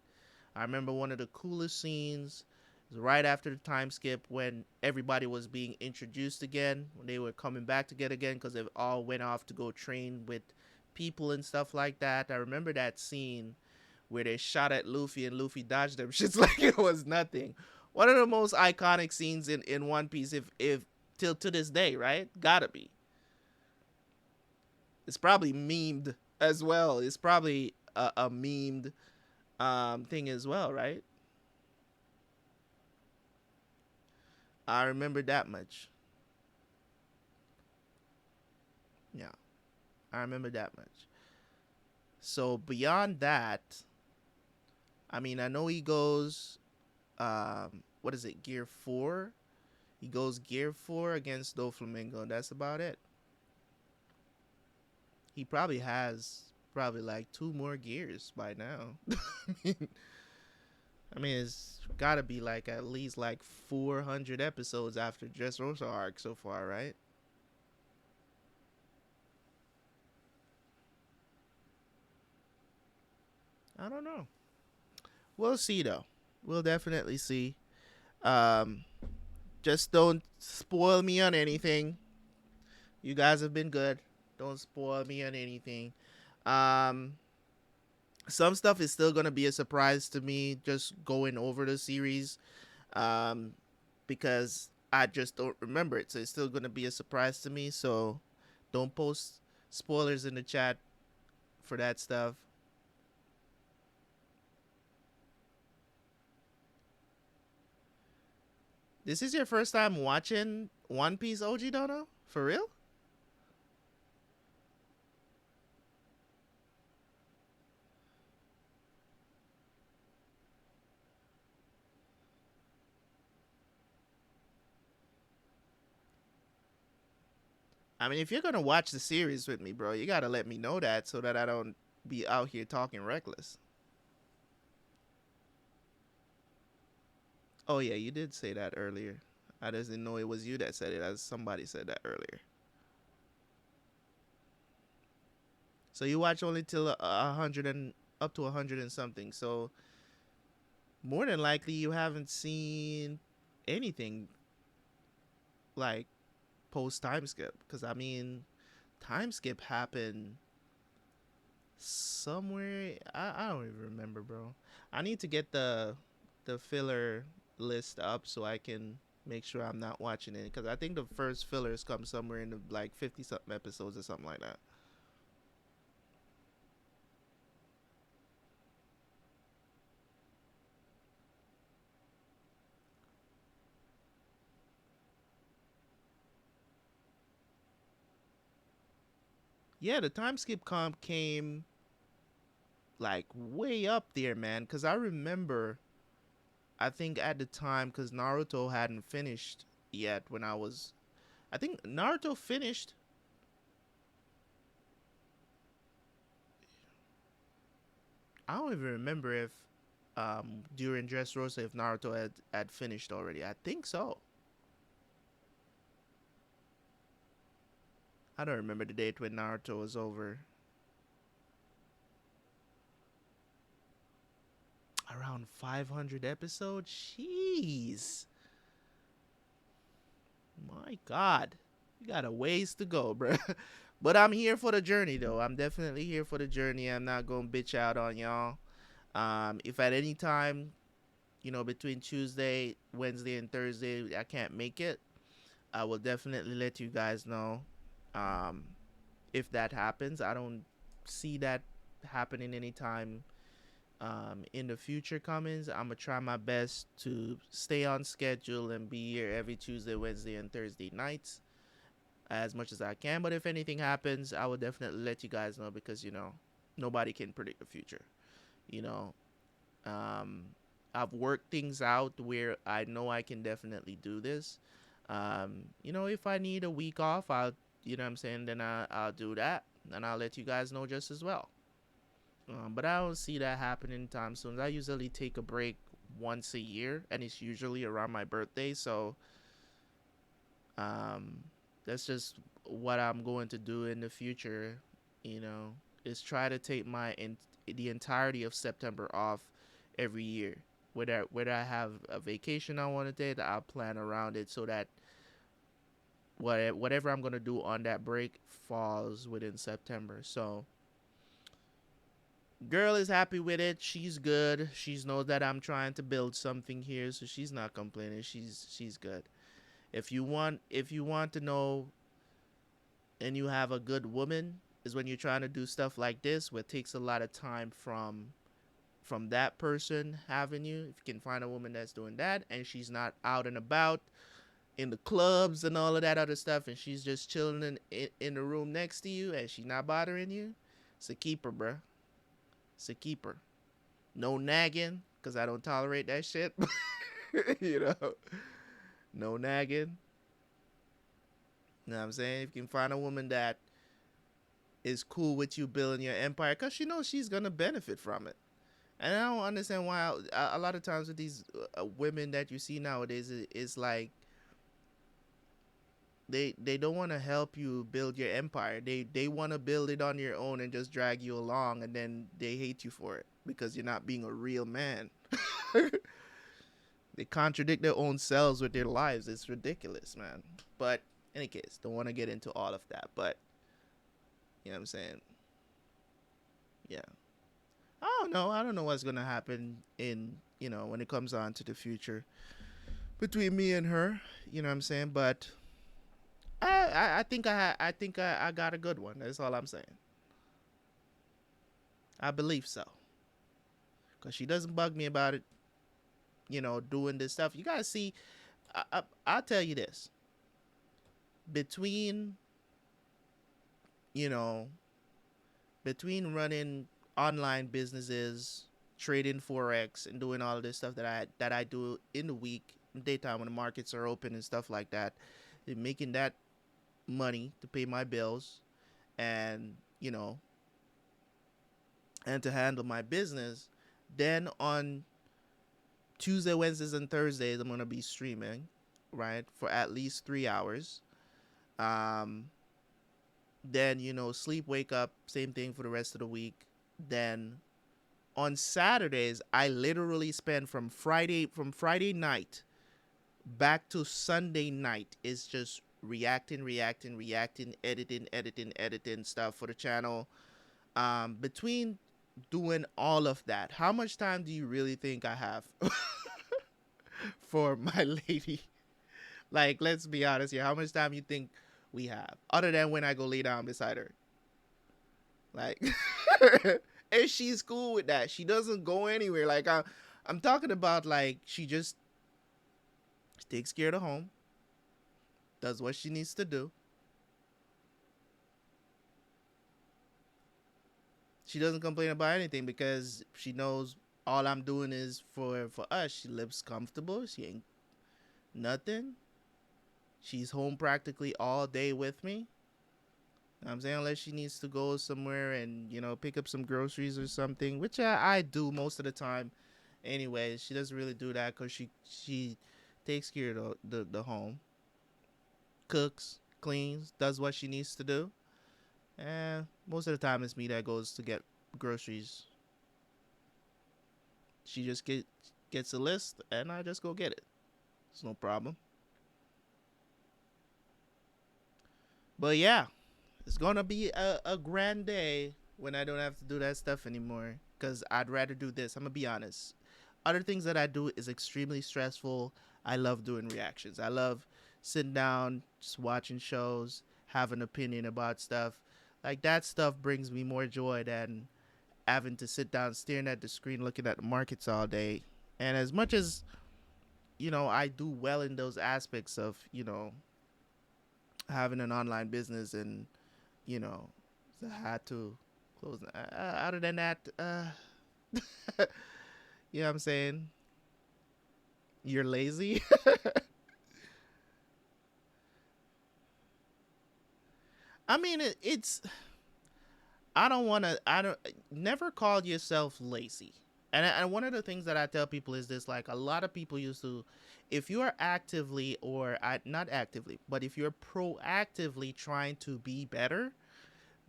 I remember one of the coolest scenes was right after the time skip when everybody was being introduced again, when they were coming back together again because they all went off to go train with people and stuff like that. I remember that scene where they shot at Luffy and Luffy dodged them shit's like it was nothing. One of the most iconic scenes in One Piece, if till to this day, right? Gotta be. It's probably memed as well. It's probably a memed thing as well, right? I remember that much. Yeah, I remember that much. So beyond that, I mean, I know he goes, what is it, Gear 4? He goes Gear 4 against Doflamingo. That's about it. He probably has probably like two more gears by now. I mean, it's gotta be like at least like 400 episodes after Dressrosa arc so far, right? I don't know. We'll see though. We'll definitely see. Um, just don't spoil me on anything. You guys have been good. Don't spoil me on anything. Um, some stuff is still gonna be a surprise to me. Just going over the series, um, because I just don't remember it. So it's still gonna be a surprise to me. So don't post spoilers in the chat for that stuff. This is your first time watching One Piece, OG Dono? For real? I mean, if you're gonna watch the series with me, bro, you gotta let me know that so that I don't be out here talking reckless. Oh yeah, you did say that earlier. I just didn't know it was you that said it, as somebody said that earlier. So you watch only till 100 and up to 100 and something. So more than likely you haven't seen anything like post time skip. Because I mean, time skip happened somewhere. I don't even remember, bro. I need to get the filler list up so I can make sure I'm not watching it because I think the first fillers come somewhere in the like 50 something episodes or something like that. Yeah, the time skip comp came like way up there, man. Because I remember, I think at the time, because Naruto hadn't finished yet when I think Naruto finished. I don't even remember if during Dressrosa if Naruto had finished already. I think so. I don't remember the date when Naruto was over. Around 500 episodes? Jeez. My God. You got a ways to go, bro. But I'm here for the journey, though. I'm definitely here for the journey. I'm not going to bitch out on y'all. If at any time, between Tuesday, Wednesday, and Thursday, I can't make it, I will definitely let you guys know. Um, if that happens, I don't see that happening anytime in the future comings. I'm gonna try my best to stay on schedule and be here every Tuesday, Wednesday, and Thursday nights as much as I can. But if anything happens, I will definitely let you guys know because nobody can predict the future. You know, um, I've worked things out where I know I can definitely do this. If I need a week off, what I'm saying, then I'll do that, and I'll let you guys know just as well. But I don't see that happening anytime soon. I usually take a break once a year, and it's usually around my birthday. So um, that's just what I'm going to do in the future. You know, is try to take the entirety of September off every year. Whether I have a vacation I want to take, I'll plan around it so that whatever I'm gonna do on that break falls within September. So girl is happy with it. She's good. She knows that I'm trying to build something here, so she's not complaining. She's good. If you want to know and you have a good woman is when you're trying to do stuff like this where it takes a lot of time from that person having you. If you can find a woman that's doing that and she's not out and about in the clubs and all of that other stuff and she's just chilling in the room next to you and she's not bothering you, it's a keeper, bruh. It's a keeper. No nagging, because I don't tolerate that shit. you know, no nagging. You know what I'm saying? If you can find a woman that is cool with you building your empire, because she knows she's going to benefit from it. And I don't understand why a lot of times with these women that you see nowadays, it's like they don't want to help you build your empire. They want to build it on your own and just drag you along, and then they hate you for it because you're not being a real man. They contradict their own selves with their lives. It's ridiculous, man. But in any case, don't want to get into all of that. But you know what I'm saying? Yeah. I don't know. I don't know what's gonna happen in when it comes on to the future between me and her. You know what I'm saying? But I think I got a good one. That's all I'm saying. I believe so. Cause she doesn't bug me about it. Doing this stuff. You gotta see. I'll tell you this. Between you know between running online businesses, trading forex, and doing all of this stuff that I do in the week, in daytime when the markets are open and stuff like that, and making that money to pay my bills, and and to handle my business. Then on Tuesday, Wednesdays, and Thursdays, I'm gonna be streaming, right, for at least 3 hours. Um, then sleep, wake up, same thing for the rest of the week. Then on Saturdays, I literally spend from Friday night back to Sunday night is just reacting, editing stuff for the channel. Between doing all of that, how much time do you really think I have for my lady? Like, let's be honest here. How much time you think we have, other than when I go lay down beside her? Like, and she's cool with that. She doesn't go anywhere. Like, I'm talking about, like, she just takes care of the home, does what she needs to do. She doesn't complain about anything because she knows all I'm doing is for us. She lives comfortable. She ain't nothing. She's home practically all day with me. I'm saying unless she needs to go somewhere and pick up some groceries or something, which I do most of the time. Anyway, she doesn't really do that because she takes care of the home, cooks, cleans, does what she needs to do, and most of the time it's me that goes to get groceries. She just gets a list and I just go get it. It's no problem. But yeah, it's gonna be a grand day when I don't have to do that stuff anymore. Cause I'd rather do this. I'm gonna be honest. Other things that I do is extremely stressful. I love doing reactions. I love sitting down, just watching shows, have an opinion about stuff. Like that stuff brings me more joy than having to sit down staring at the screen looking at the markets all day. And as much as, I do well in those aspects of, having an online business and, you know, so I had to close. Other than that, you know what I'm saying? You're lazy. I mean, it's. I don't want to. I don't. Never call yourself lazy. And one of the things that I tell people is this: like a lot of people used to, if you are actively or not actively, but if you're proactively trying to be better,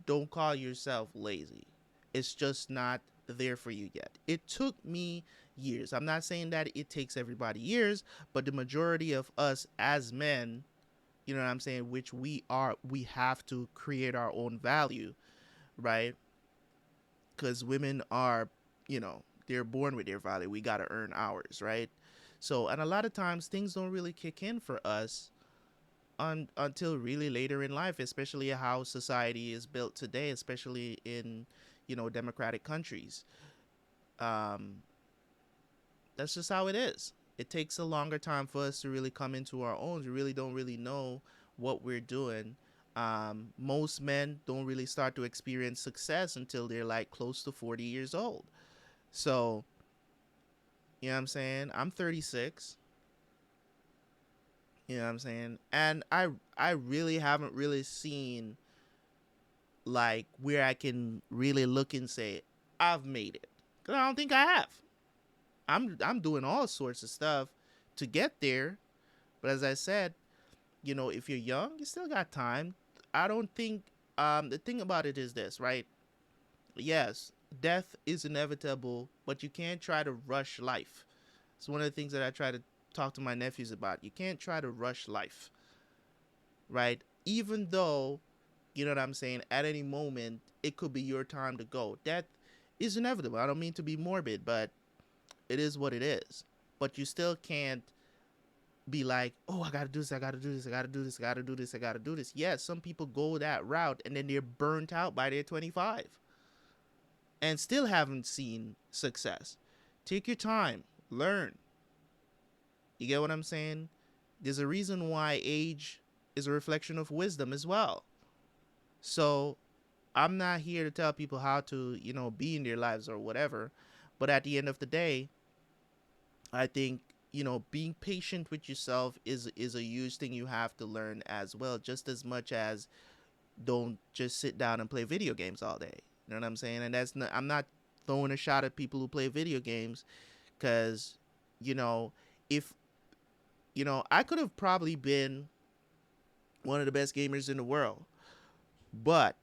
don't call yourself lazy. It's just not there for you yet. It took me years. I'm not saying that it takes everybody years, but the majority of us as men, you know what I'm saying, which we have to create our own value, right? Because women are, they're born with their value. We got to earn ours, right? So, and a lot of times things don't really kick in for us until really later in life, especially how society is built today, especially in, democratic countries. Um, that's just how it is. It takes a longer time for us to really come into our own. We really don't really know what we're doing. Most men don't really start to experience success until they're like close to 40 years old. So, you know what I'm saying? I'm 36. You know what I'm saying? And I really haven't really seen like where I can really look and say I've made it. Cuz I don't think I have. I'm doing all sorts of stuff to get there, but as I said, if you're young, you still got time. I don't think the thing about it is this, right? Yes, death is inevitable, but you can't try to rush life. It's one of the things that I try to talk to my nephews about. You can't try to rush life, right? Even though, you know what I'm saying, at any moment it could be your time to go. Death is inevitable. I don't mean to be morbid, but it is what it is. But you still can't be like, oh, I gotta do this, I gotta do this, I gotta do this, I gotta do this, I gotta do this. Yes, some people go that route and then they're burnt out by their 25 and still haven't seen success. Take your time, learn. You get what I'm saying? There's a reason why age is a reflection of wisdom as well. So I'm not here to tell people how to, be in their lives or whatever. But at the end of the day, I think, being patient with yourself is a huge thing you have to learn as well, just as much as don't just sit down and play video games all day. You know what I'm saying? And I'm not throwing a shot at people who play video games because, you know, if, I could have probably been one of the best gamers in the world, but,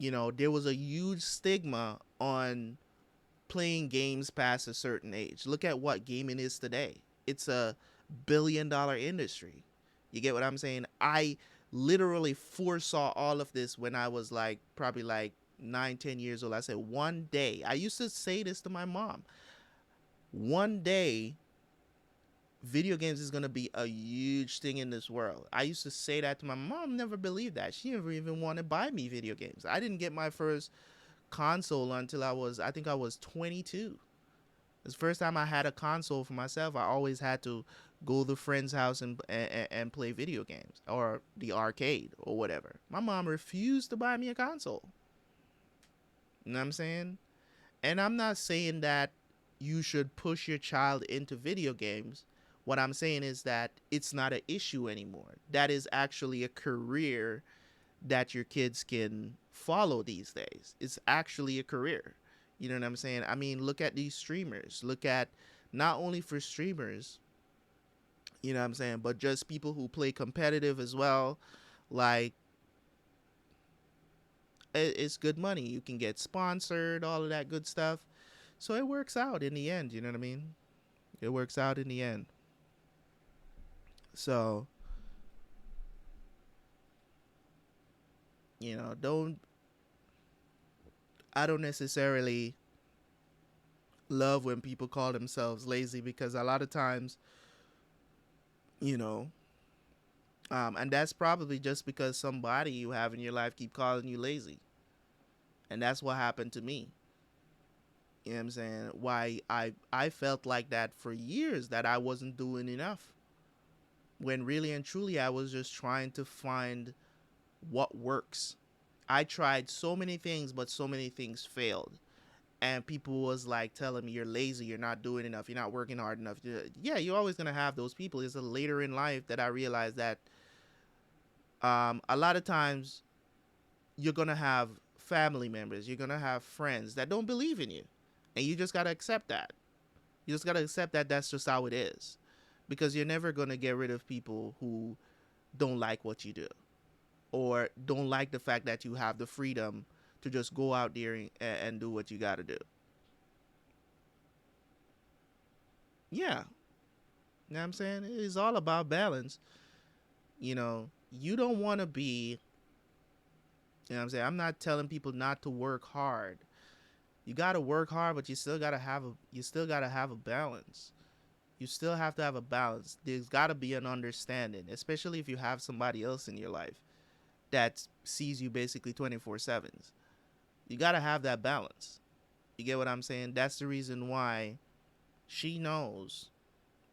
there was a huge stigma on playing games past a certain age. Look at what gaming is today. It's a $1 billion industry. You get what I'm saying? I literally foresaw all of this when I was like probably like 9, 10 years old. I said one day, I used to say this to my mom, one day video games is going to be a huge thing in this world. I used to say that to my mom, never believed that. She never even wanted to buy me video games. I didn't get my first console until I think I was 22. It's the first time I had a console for myself. I always had to go to a friend's house and play video games or the arcade or whatever. My mom refused to buy me a console. You know what I'm saying? And I'm not saying that you should push your child into video games. What I'm saying is that it's not an issue anymore. That is actually a career that your kids can follow these days. It's actually a career. You know what I'm saying? I mean, look at these streamers. Look at not only for streamers, you know what I'm saying, but just people who play competitive as well. Like, it's good money. You can get sponsored, all of that good stuff. So it works out in the end. You know what I mean? It works out in the end. So, don't I don't necessarily love when people call themselves lazy, because a lot of times, you know, and that's probably just because somebody you have in your life keep calling you lazy, and that's what happened to me. You know what I'm saying? Why I felt like that for years, that I wasn't doing enough, when really and truly I was just trying to find what works. I tried so many things, but so many things failed. And people was like telling me, you're lazy, you're not doing enough, you're not working hard enough. Yeah, you're always gonna have those people. It's a later in life that I realized that a lot of times you're gonna have family members, you're gonna have friends that don't believe in you, and you just gotta accept that. You just gotta accept that that's just how it is, because you're never gonna get rid of people who don't like what you do, or don't like the fact that you have the freedom to just go out there and do what you gotta do. Yeah, you know what I'm saying? It's all about balance. You don't want to be, you know what I'm saying? I'm not telling people not to work hard. You got to work hard, but you still got to have a balance. You still have to have a balance. There's got to be an understanding, especially if you have somebody else in your life that sees you basically 24/7s. You got to have that balance. You get what I'm saying? That's the reason why she knows.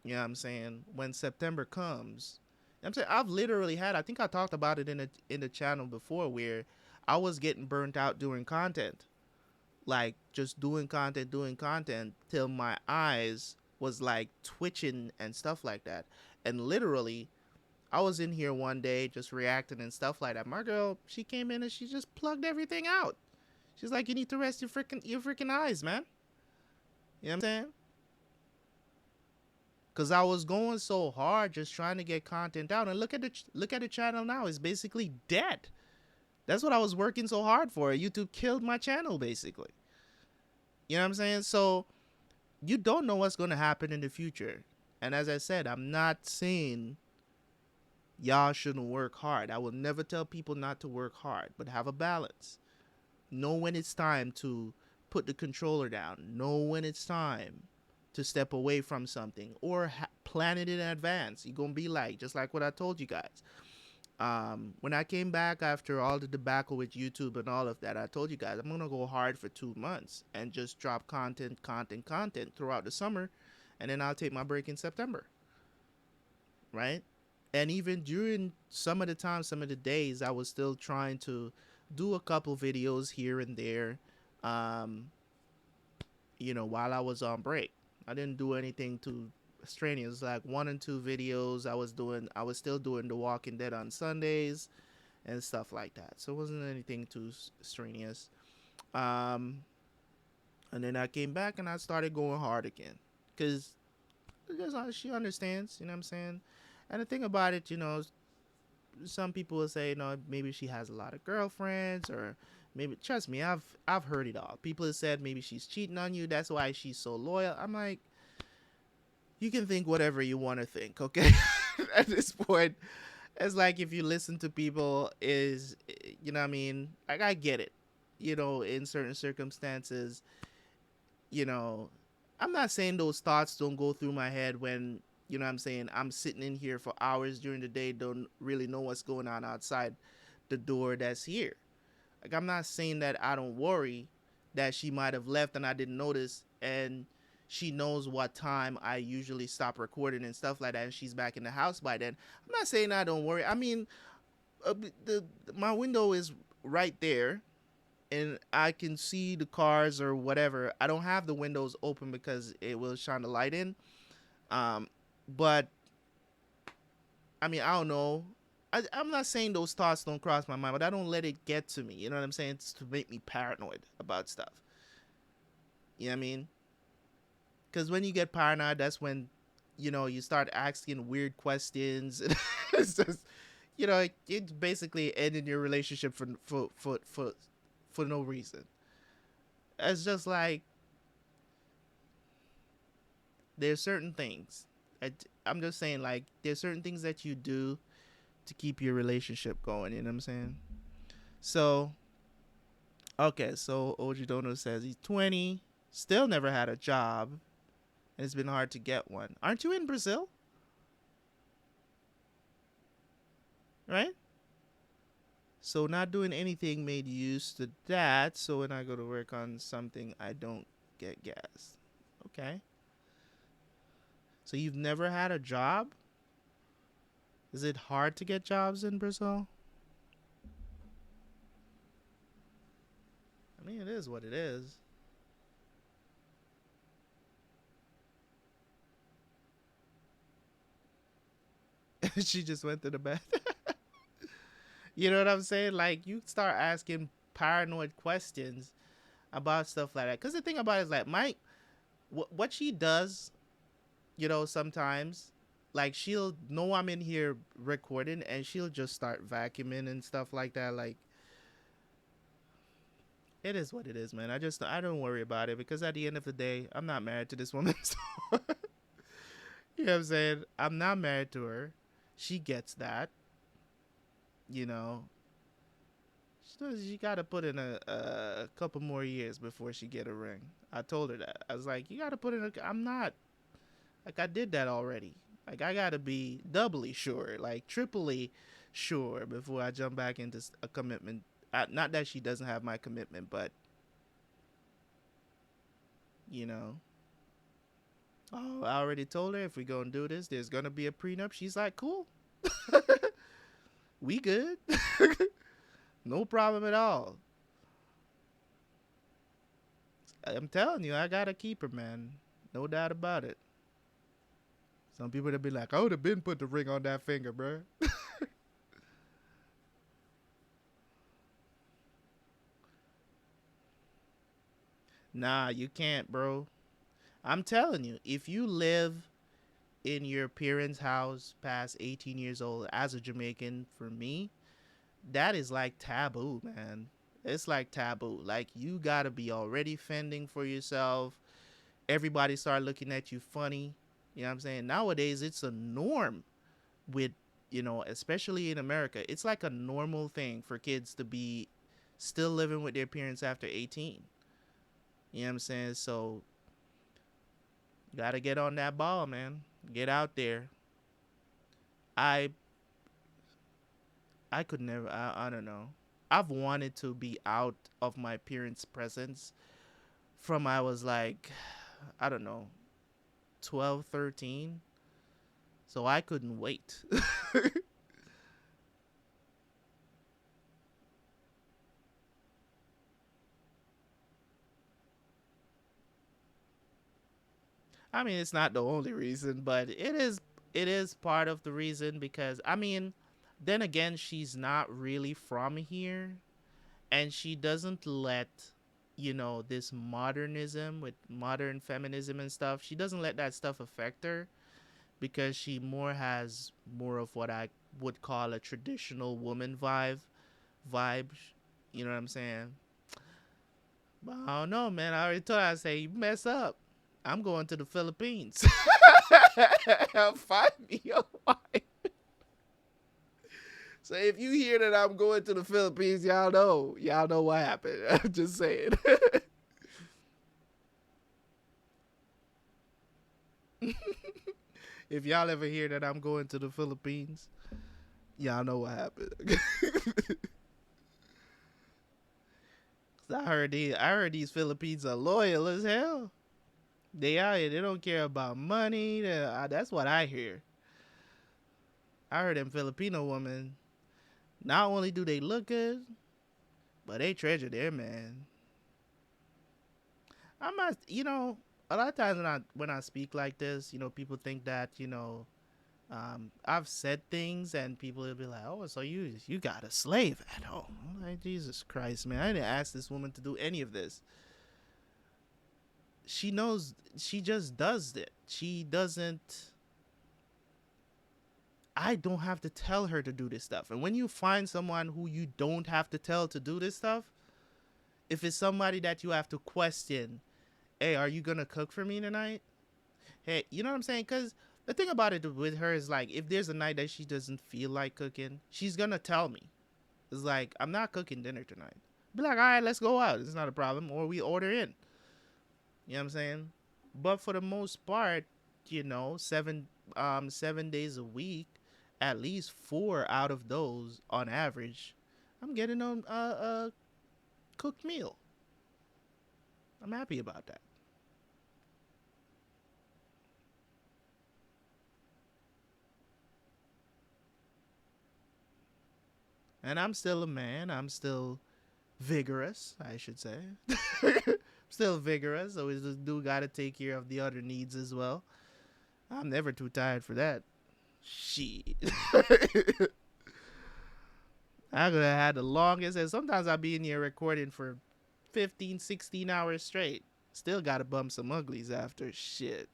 You know what I'm saying? When September comes, I'm saying I've literally had. I think I talked about it in the channel before, where I was getting burnt out doing content, like just doing content till my eyes was like twitching and stuff like that. And literally, I was in here one day just reacting and stuff like that. My girl, she came in and she just plugged everything out. She's like, "You need to rest your freaking eyes, man." You know what I'm saying? Cause I was going so hard just trying to get content out, and look at the channel now. It's basically dead. That's what I was working so hard for. YouTube killed my channel basically. You know what I'm saying? So you don't know what's going to happen in the future. And as I said, I'm not saying y'all shouldn't work hard. I will never tell people not to work hard, but have a balance. Know when it's time to put the controller down. Know when it's time to step away from something, or plan it in advance. You're going to be like, just like what I told you guys. When I came back after all the debacle with YouTube and all of that, I told you guys I'm gonna go hard for 2 months and just drop content throughout the summer, and then I'll take my break in September, right? And even during some of the time, some of the days, I was still trying to do a couple videos here and there, um, while I was on break. I didn't do anything too strenuous, like 1 and 2 videos. I was still doing The Walking Dead on Sundays and stuff like that. So it wasn't anything too strenuous. Um, and then I came back and I started going hard again, because she understands. You know what I'm saying? And the thing about it, some people will say, maybe she has a lot of girlfriends, or maybe, trust me, I've heard it all. People have said maybe she's cheating on you. That's why she's so loyal. I'm like, you can think whatever you want to think, okay? At this point, it's like, if you listen to people, is, you know what I mean? Like, I get it. In certain circumstances, you know, I'm not saying those thoughts don't go through my head when, you know what I'm saying, I'm sitting in here for hours during the day, don't really know what's going on outside the door that's here. Like, I'm not saying that I don't worry that she might have left and I didn't notice, and she knows what time I usually stop recording and stuff like that, and she's back in the house by then. I'm not saying I don't worry. I mean, the my window is right there, and I can see the cars or whatever. I don't have the windows open because it will shine the light in. Um, But I mean, I don't know. I'm not saying those thoughts don't cross my mind, but I don't let it get to me. You know what I'm saying? It's to make me paranoid about stuff. You know what I mean? Because when you get paranoid, that's when, you start asking weird questions. It's just, it's basically ending your relationship for no reason. It's just like there's certain things. I'm just saying, like, there's certain things that you do to keep your relationship going. You know what I'm saying? So, okay, so Ojidono says he's 20, still never had a job, and it's been hard to get one. Aren't you in Brazil? Right? So, not doing anything made you used to that. So, when I go to work on something, I don't get gas. Okay. So, you've never had a job? Is it hard to get jobs in Brazil? I mean, it is what it is. She just went to the bath. You know what I'm saying? Like, you start asking paranoid questions about stuff like that. Because the thing about it is, like, what she does, sometimes, like, she'll know I'm in here recording and she'll just start vacuuming and stuff like that. Like, it is what it is, man. I don't worry about it because at the end of the day, I'm not married to this woman. So, you know what I'm saying? I'm not married to her. She gets that, you know. She got to put in a couple more years before she get a ring. I told her that. I was like, you got to put in I'm not, like, I did that already. Like, I got to be doubly sure, like triply sure before I jump back into a commitment. Not that she doesn't have my commitment, but, you know. Oh, I already told her if we gonna do this, there's gonna be a prenup. She's like, cool. We good. No problem at all. I'm telling you, I gotta keep her, man. No doubt about it. Some people that be like, I would have been put the ring on that finger, bro. Nah, you can't, bro. I'm telling you, if you live in your parents' house past 18 years old as a Jamaican, for me, that is like taboo, man. It's like taboo. Like, you gotta be already fending for yourself. Everybody start looking at you funny. You know what I'm saying? Nowadays, it's a norm with, especially in America. It's like a normal thing for kids to be still living with their parents after 18. You know what I'm saying? So, you gotta get on that ball, man. Get out there. I I could never. I don't know. I've wanted to be out of my parents' presence from I was like, I don't know, 12, 13. So I couldn't wait. I mean, it's not the only reason, but it is part of the reason because I mean, then again, she's not really from here and she doesn't let this modernism with modern feminism and stuff, she doesn't let that stuff affect her because she more has more of what I would call a traditional woman vibe. You know what I'm saying? But I don't know, man. I already told her, I say, you mess up, I'm going to the Philippines. Find me a wife. So if you hear that I'm going to the Philippines, y'all know what happened. I'm just saying. If y'all ever hear that I'm going to the Philippines, y'all know what happened. I heard these Philippines are loyal as hell. They out here. They don't care about money. That's what I hear. I heard them Filipino women. Not only do they look good, but they treasure their man. I'm not. a lot of times when I speak like this, people think that I've said things and people will be like, "Oh, so you got a slave at home?" I'm like, Jesus Christ, man! I didn't ask this woman to do any of this. She knows. She just does it. She doesn't. I don't have to tell her to do this stuff. And when you find someone who you don't have to tell to do this stuff, if it's somebody that you have to question, hey, are you gonna cook for me tonight? Hey, you know what I'm saying? Because the thing about it with her is like, if there's a night that she doesn't feel like cooking, she's gonna tell me. It's like, I'm not cooking dinner tonight. Be like, all right, let's go out. It's not a problem. Or we order in. You know what I'm saying? But for the most part, 7 days a week, at least 4 out of those on average, I'm getting a cooked meal. I'm happy about that. And I'm still a man. I'm still vigorous, I should say. Still vigorous, so we just do got to take care of the other needs as well. I'm never too tired for that. Shit. I could have had the longest, and sometimes I'll be in here recording for 15, 16 hours straight. Still got to bump some uglies after. Shit.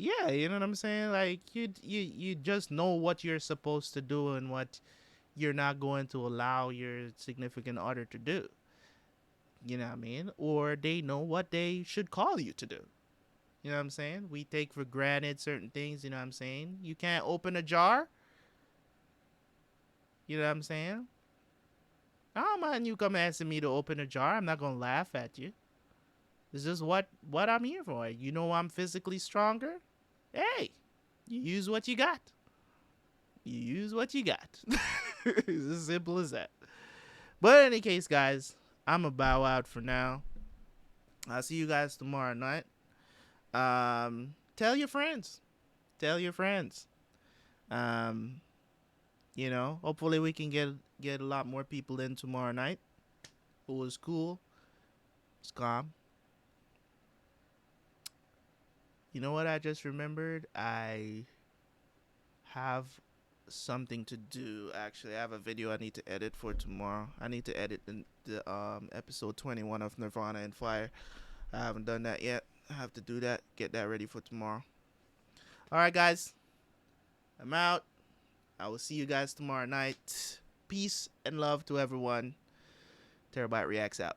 Yeah, you know what I'm saying? Like you just know what you're supposed to do and what you're not going to allow your significant other to do. You know what I mean? Or they know what they should call you to do. You know what I'm saying? We take for granted certain things, you know what I'm saying? You can't open a jar. You know what I'm saying? I don't mind you come asking me to open a jar. I'm not gonna laugh at you. This is what I'm here for. You know I'm physically stronger? Hey, you use what you got. You use what you got. It's as simple as that. But in any case, guys, I'm a bow out for now. I'll see you guys tomorrow night. Tell your friends. Tell your friends. Um, hopefully we can get a lot more people in tomorrow night. It was cool. It's calm. You know what I just remembered? I have something to do. Actually, I have a video I need to edit for tomorrow. I need to edit the episode 21 of Nirvana and Fire. I haven't done that yet. I have to do that. Get that ready for tomorrow. All right, guys. I'm out. I will see you guys tomorrow night. Peace and love to everyone. Terabyte Reacts out.